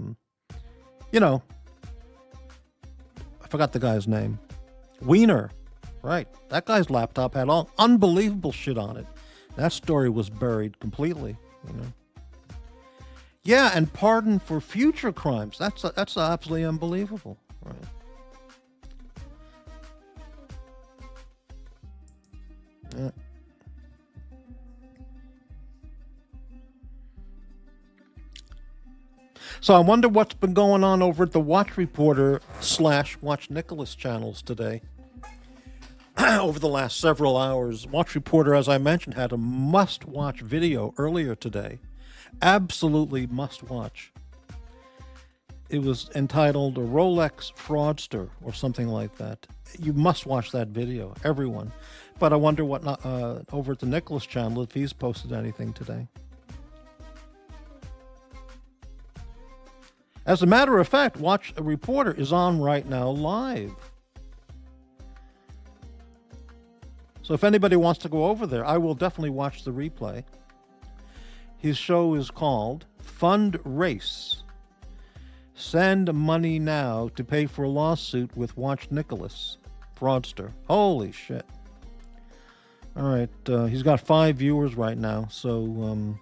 forgot the guy's name. Wiener, right. That guy's laptop had all unbelievable shit on it. That story was buried completely, Yeah, and pardon for future crimes. That's absolutely unbelievable, right. Yeah. So I wonder what's been going on over at the Watch Reporter / Watch Nicholas channels today. Over the last several hours, Watch Reporter, as I mentioned, had a must-watch video earlier today. Absolutely must-watch. It was entitled "A Rolex Fraudster" or something like that. You must watch that video, everyone. But I wonder what over at the Nicholas channel if he's posted anything today. As a matter of fact, Watch a Reporter is on right now live. So if anybody wants to go over there, I will definitely watch the replay. His show is called Fund Race. Send money now to pay for a lawsuit with Watch Nicholas, fraudster. Holy shit. All right, he's got 5 viewers right now, so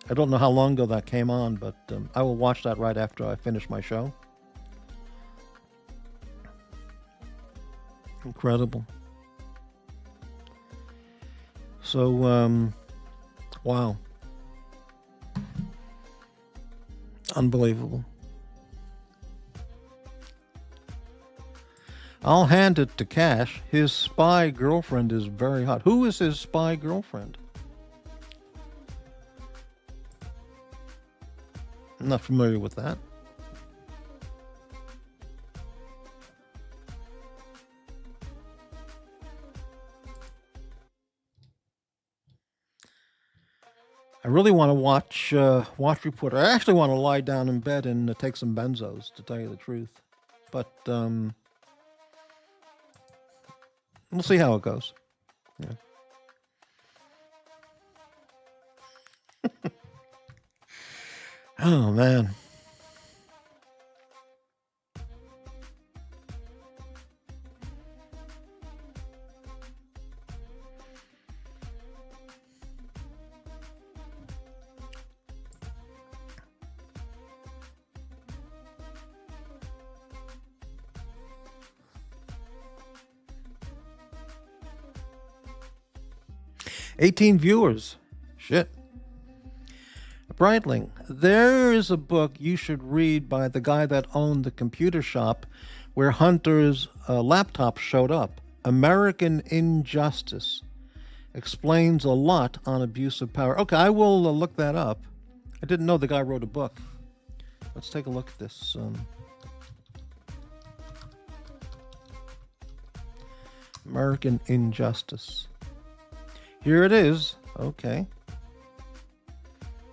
I don't know how long ago that came on, but I will watch that right after I finish my show. Incredible. So, wow. Unbelievable. I'll hand it to Cash. His spy girlfriend is very hot. Who is his spy girlfriend? I'm not familiar with that. I really want to watch Watch Reporter. I actually want to lie down in bed and take some benzos, to tell you the truth. But we'll see how it goes. Yeah. Oh, man. 18 viewers. Shit. Breitling, there is a book you should read by the guy that owned the computer shop where Hunter's laptop showed up. American Injustice. Explains a lot on abuse of power. Okay, I will look that up. I didn't know the guy wrote a book. Let's take a look at this. American Injustice. Here it is. Okay.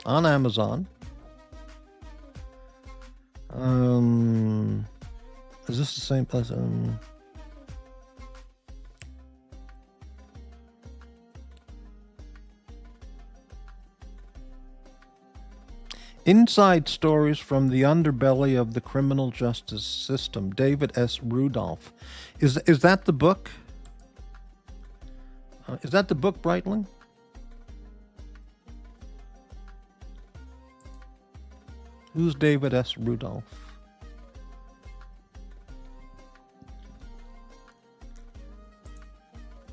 On Amazon. Is this the same person? Inside Stories from the Underbelly of the Criminal Justice System. David S. Rudolph. Is that the book? Is that the book, Breitling? Who's David S. Rudolph?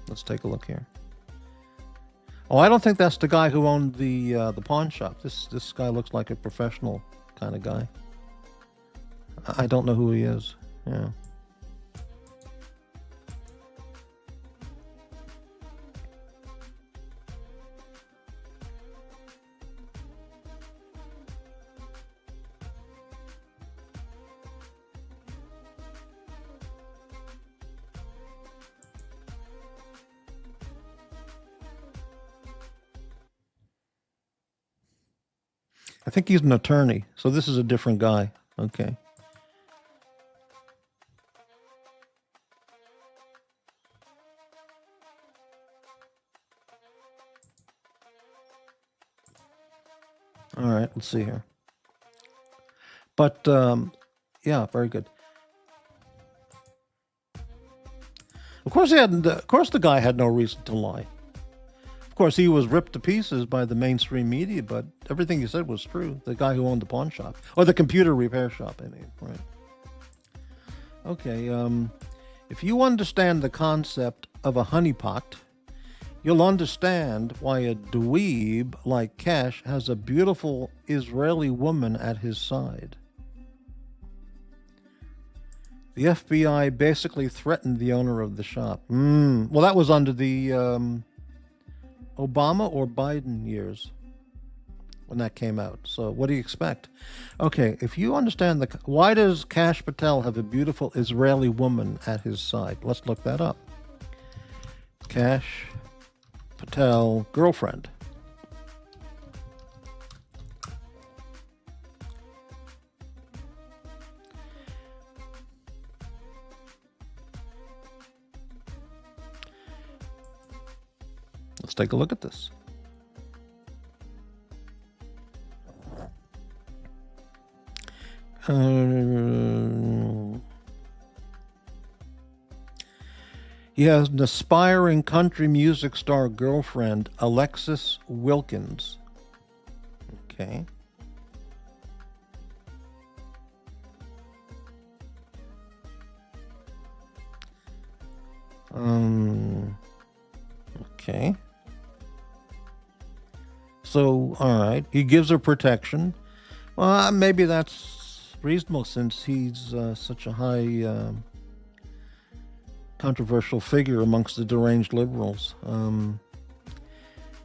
Let's take a look here. Oh, I don't think that's the guy who owned the pawn shop. This guy looks like a professional kind of guy. I don't know who he is. Yeah. I think he's an attorney, so this is a different guy. Okay. All right, let's see here. But, yeah, very good. Of course, the guy had no reason to lie. Of course, he was ripped to pieces by the mainstream media, but everything he said was true. The guy who owned the pawn shop, or the computer repair shop, I mean, right? Okay, if you understand the concept of a honeypot, you'll understand why a dweeb like Cash has a beautiful Israeli woman at his side. The FBI basically threatened the owner of the shop. Well, that was under the Obama or Biden years when that came out. So what do you expect? Okay, if you understand why does Cash Patel have a beautiful Israeli woman at his side? Let's look that up. Cash Patel girlfriend. Let's take a look at this. He has an aspiring country music star girlfriend, Alexis Wilkins. Okay. Okay. So, all right, he gives her protection. Well, maybe that's reasonable since he's such a high controversial figure amongst the deranged liberals. He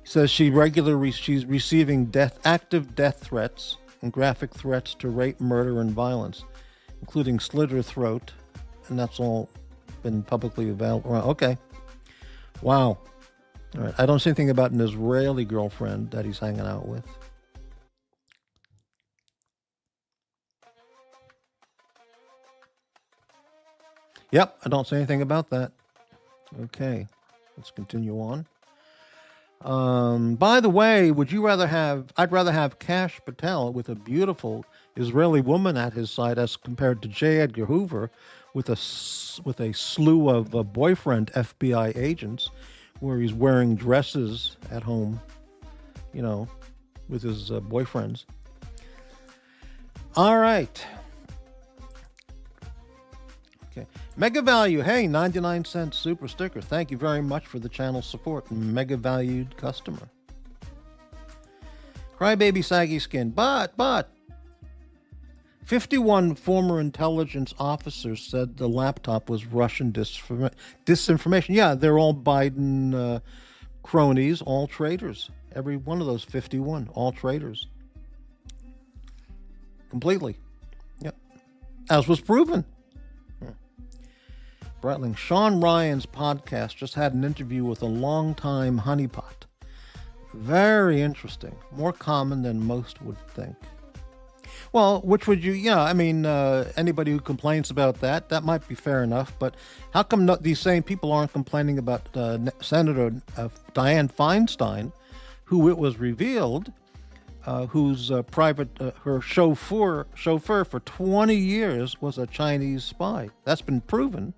says she's receiving active death threats and graphic threats to rape, murder, and violence, including slit her throat, and that's all been publicly available. Okay. Wow. All right. I don't see anything about an Israeli girlfriend that he's hanging out with. Yep, I don't say anything about that. Okay, let's continue on. By the way, I'd rather have Cash Patel with a beautiful Israeli woman at his side as compared to J. Edgar Hoover with a slew of boyfriend FBI agents where he's wearing dresses at home, you know, with his boyfriends. All right. Okay. Mega Value. Hey, 99-cent super sticker. Thank you very much for the channel support. Mega valued customer. Crybaby Saggy Skin. But 51 former intelligence officers said the laptop was Russian disinformation. Yeah, they're all Biden cronies, all traitors. Every one of those 51, all traitors. Completely. Yep. As was proven. Breitling. Sean Ryan's podcast just had an interview with a longtime honeypot. Very interesting. More common than most would think. Well, which would you, anybody who complains about that might be fair enough, but how come these same people aren't complaining about Senator Dianne Feinstein, who it was revealed, whose her chauffeur for 20 years was a Chinese spy? That's been proven.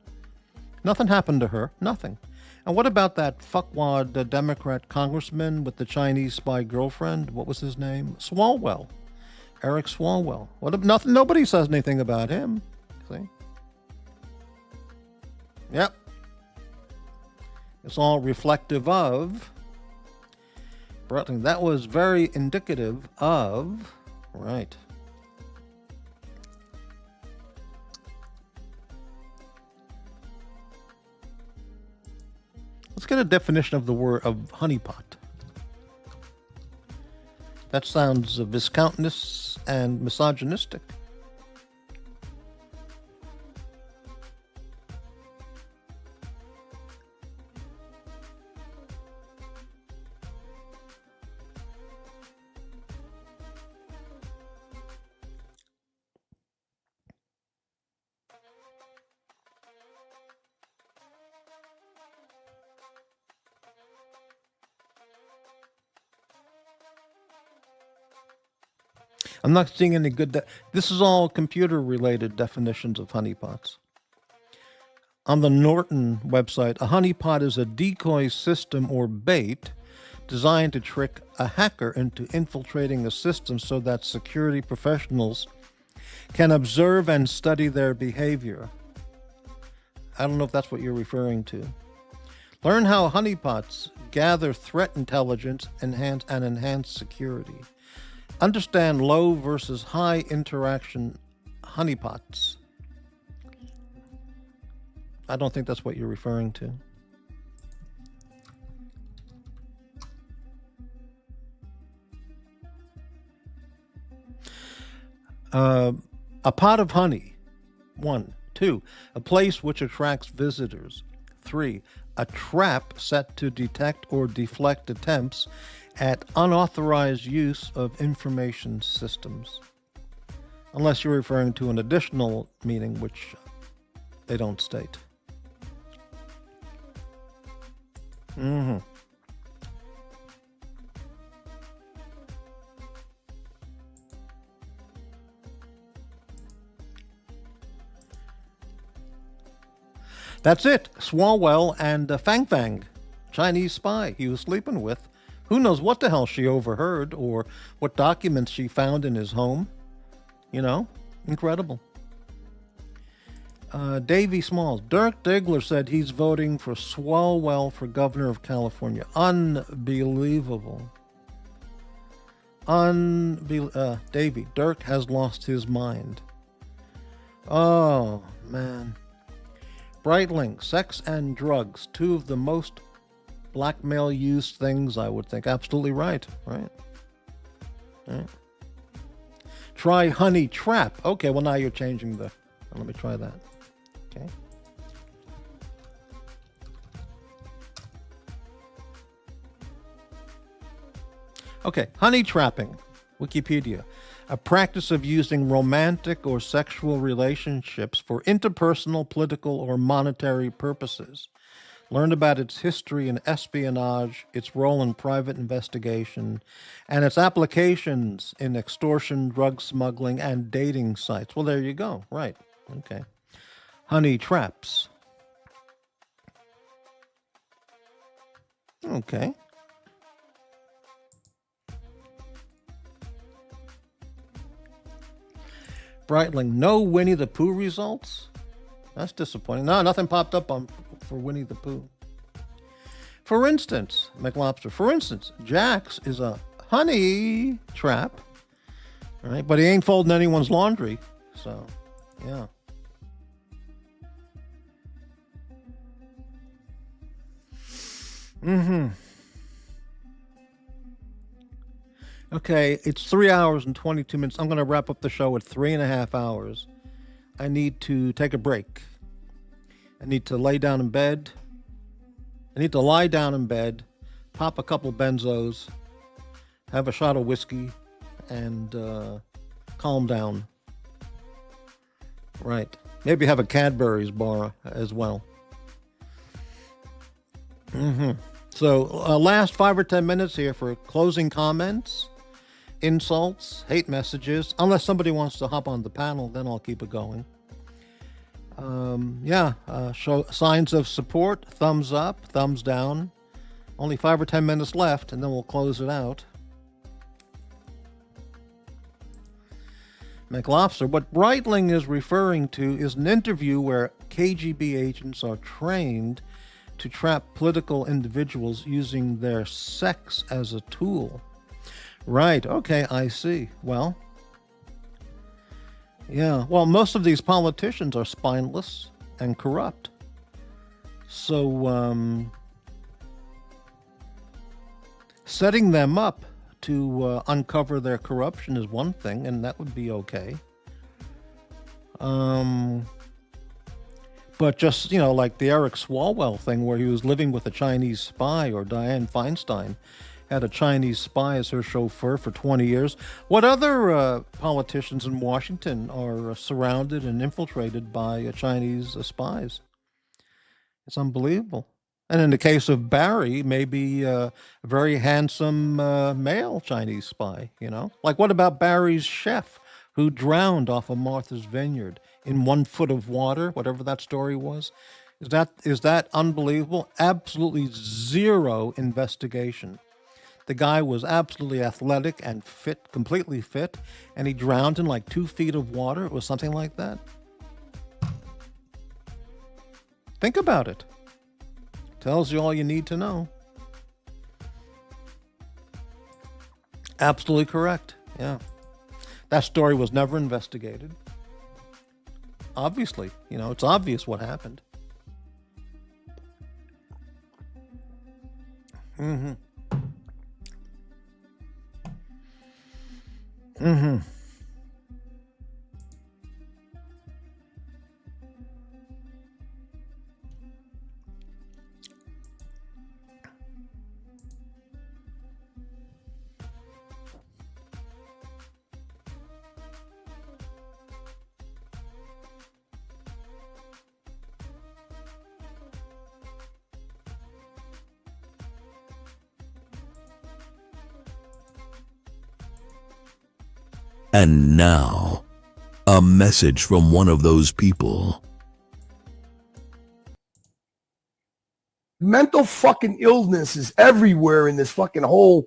Nothing happened to her, nothing. And what about that fuckwad Democrat congressman with the Chinese spy girlfriend? What was his name? Swalwell. Eric Swalwell. Nothing. Nobody says anything about him. See? Yep. It's all reflective of. Breitling. That was very indicative of. Right. Let's get a definition of the word of honeypot. That sounds viscountous and misogynistic. I'm not seeing any good. This is all computer-related definitions of honeypots. On the Norton website, a honeypot is a decoy system or bait designed to trick a hacker into infiltrating a system so that security professionals can observe and study their behavior. I don't know if that's what you're referring to. Learn how honeypots gather threat intelligence and enhance security. Understand low versus high interaction honeypots. I don't think that's what you're referring to. A pot of honey. 1. 2. A place which attracts visitors. 3. A trap set to detect or deflect attempts at unauthorized use of information systems. Unless you're referring to an additional meaning which they don't state. That's it. Swalwell and Fang Fang, Chinese spy he was sleeping with. Who knows what the hell she overheard or what documents she found in his home. You know, incredible. Davey Smalls. Dirk Diggler said he's voting for Swalwell for governor of California. Unbelievable. Davey, Dirk has lost his mind. Oh, man. Breitling, sex and drugs, 2 of the most blackmail used things, I would think. Absolutely right. Right. Try honey trap. Okay, well now you're changing the. Let me try that. Okay. Okay, honey trapping. Wikipedia. A practice of using romantic or sexual relationships for interpersonal, political, or monetary purposes. Learn about its history in espionage, its role in private investigation, and its applications in extortion, drug smuggling, and dating sites. Well, there you go. Right. Okay. Honey traps. Okay. Breitling, no Winnie the Pooh results? That's disappointing. No, nothing popped up for Winnie the Pooh. For instance, McLobster, for instance, Jax is a honey trap, right? But he ain't folding anyone's laundry. So, yeah. Okay, it's 3 hours and 22 minutes. I'm going to wrap up the show at 3.5 hours. I need to take a break. I need to lay down in bed. I need to lie down in bed, pop a couple benzos, have a shot of whiskey, and calm down. Right. Maybe have a Cadbury's bar as well. So last 5 or 10 minutes here for closing comments, insults, hate messages. Unless somebody wants to hop on the panel, then I'll keep it going. Show signs of support, thumbs up, thumbs down. Only 5 or 10 minutes left, and then we'll close it out. McLobster, what Breitling is referring to is an interview where KGB agents are trained to trap political individuals using their sex as a tool. Right, okay, I see. Well, yeah, well, most of these politicians are spineless and corrupt. So, setting them up to uncover their corruption is one thing, and that would be okay. But just, like the Eric Swalwell thing where he was living with a Chinese spy, or Dianne Feinstein had a Chinese spy as her chauffeur for 20 years. What other politicians in Washington are surrounded and infiltrated by Chinese spies? It's unbelievable. And in the case of Barry, maybe a very handsome male Chinese spy, Like what about Barry's chef who drowned off of Martha's Vineyard in 1 foot of water, whatever that story was? Is that unbelievable? Absolutely zero investigation. The guy was absolutely athletic and fit, completely fit, and he drowned in like 2 feet of water. It was something like that. Think about it. Tells you all you need to know. Absolutely correct. Yeah. That story was never investigated. Obviously, it's obvious what happened. And now, a message from one of those people. Mental fucking illness is everywhere in this fucking whole.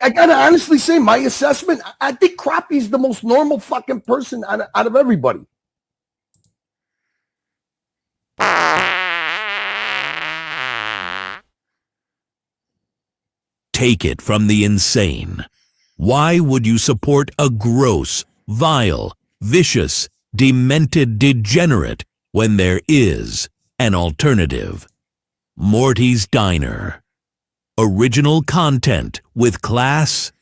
I gotta honestly say, my assessment, I think Crappie's the most normal fucking person out of everybody. Take it from the insane. Why would you support a gross, vile, vicious, demented degenerate when there is an alternative? Morty's Diner. Original content with class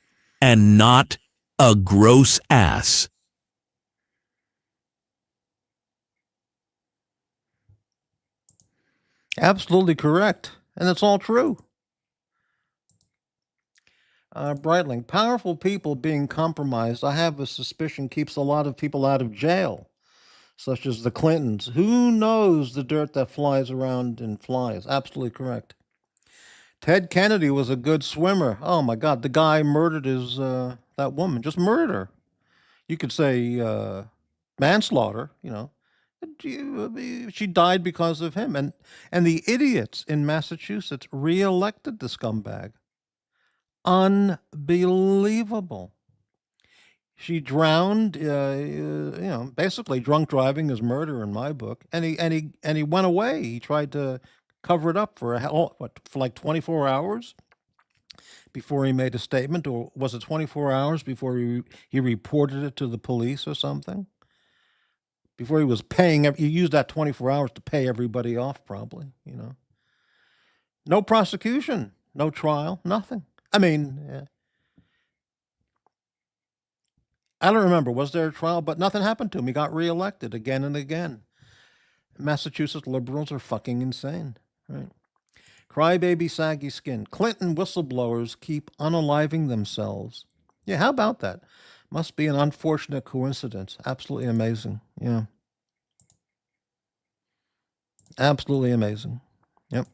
and not a gross ass. Absolutely correct. And it's all true. Breitling, powerful people being compromised, I have a suspicion, keeps a lot of people out of jail, such as the Clintons. Who knows the dirt that flies around in flies? Absolutely correct. Ted Kennedy was a good swimmer. Oh my God, the guy murdered that woman, just murdered her. You could say manslaughter, She died because of him. And the idiots in Massachusetts reelected the scumbag. Unbelievable. She drowned. Basically, drunk driving is murder in my book. And he went away. He tried to cover it up for for like 24 hours before he made a statement, or was it 24 hours before he reported it to the police or something? Before he was paying, he used that 24 hours to pay everybody off, probably. No prosecution, no trial, nothing. I mean, I don't remember. Was there a trial? But nothing happened to him. He got reelected again and again. Massachusetts liberals are fucking insane, right? Crybaby saggy skin. Clinton whistleblowers keep unaliving themselves. Yeah, how about that? Must be an unfortunate coincidence. Absolutely amazing. Yeah. Absolutely amazing. Yep.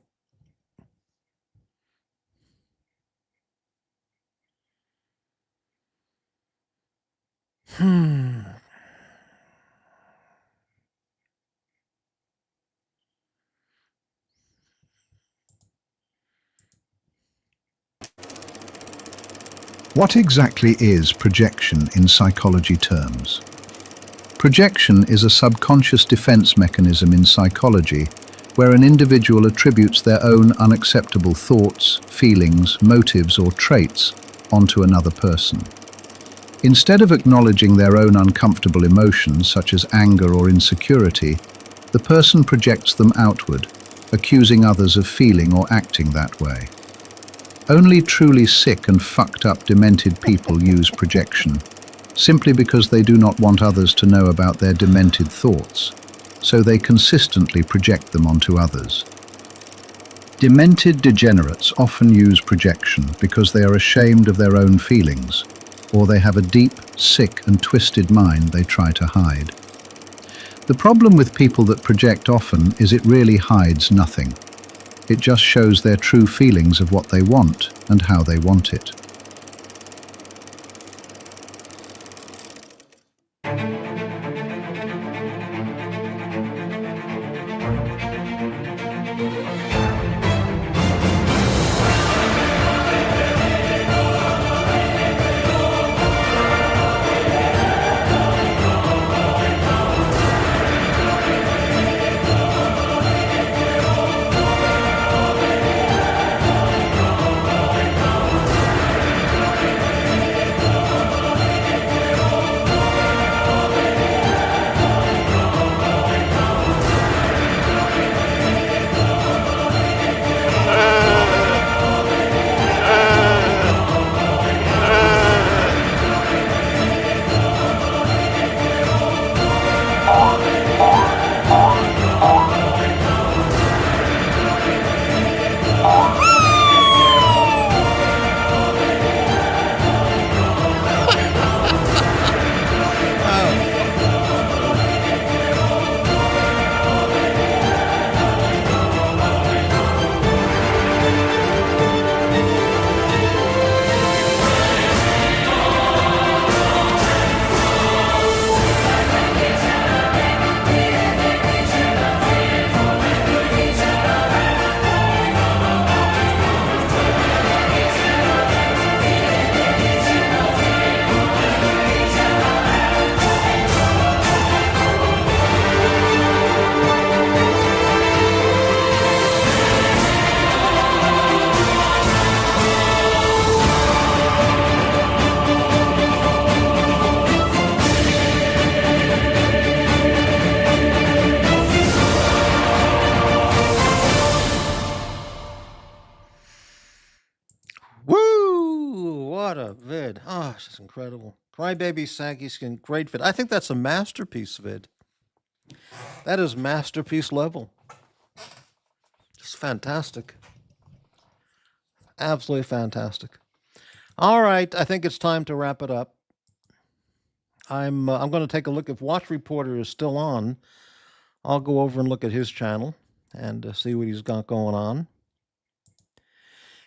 What exactly is projection in psychology terms? Projection is a subconscious defense mechanism in psychology where an individual attributes their own unacceptable thoughts, feelings, motives, or traits onto another person. Instead of acknowledging their own uncomfortable emotions, such as anger or insecurity, the person projects them outward, accusing others of feeling or acting that way. Only truly sick and fucked up demented people use projection, simply because they do not want others to know about their demented thoughts, so they consistently project them onto others. Demented degenerates often use projection because they are ashamed of their own feelings, or they have a deep, sick and twisted mind they try to hide. The problem with people that project often is it really hides nothing. It just shows their true feelings of what they want and how they want it. What a vid. Oh, it's just incredible. Crybaby saggy skin, great vid. I think that's a masterpiece vid. That is masterpiece level. Just fantastic. Absolutely fantastic. All right, I think it's time to wrap it up. I'm going to take a look. If Watch Reporter is still on, I'll go over and look at his channel and see what he's got going on.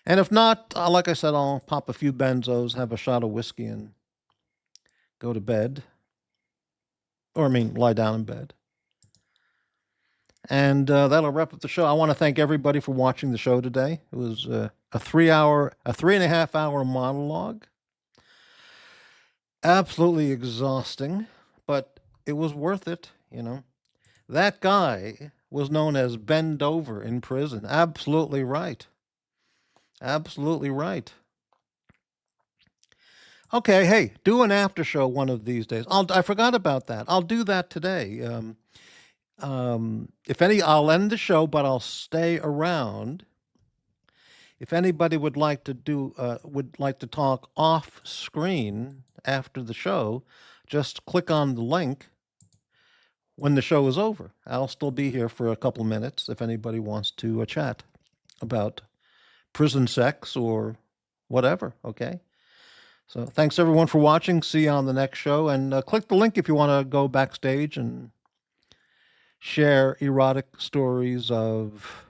And if not, like I said, I'll pop a few benzos, have a shot of whiskey, and go to bed. Or, lie down in bed. And that'll wrap up the show. I want to thank everybody for watching the show today. It was a 3.5 hour monologue. Absolutely exhausting, but it was worth it, you know. That guy was known as Bend Over in prison. Absolutely right. Absolutely right. Okay, hey, do an after show one of these days. I forgot about that. I'll do that today. If any, I'll end the show, but I'll stay around. If anybody would like to talk off screen after the show, just click on the link when the show is over. I'll still be here for a couple minutes if anybody wants to chat about prison sex or whatever. Okay. So thanks everyone for watching. See you on the next show, and click the link if you want to go backstage and share erotic stories of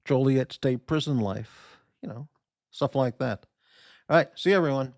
Joliet State prison life, you know, stuff like that. All right. See you, everyone.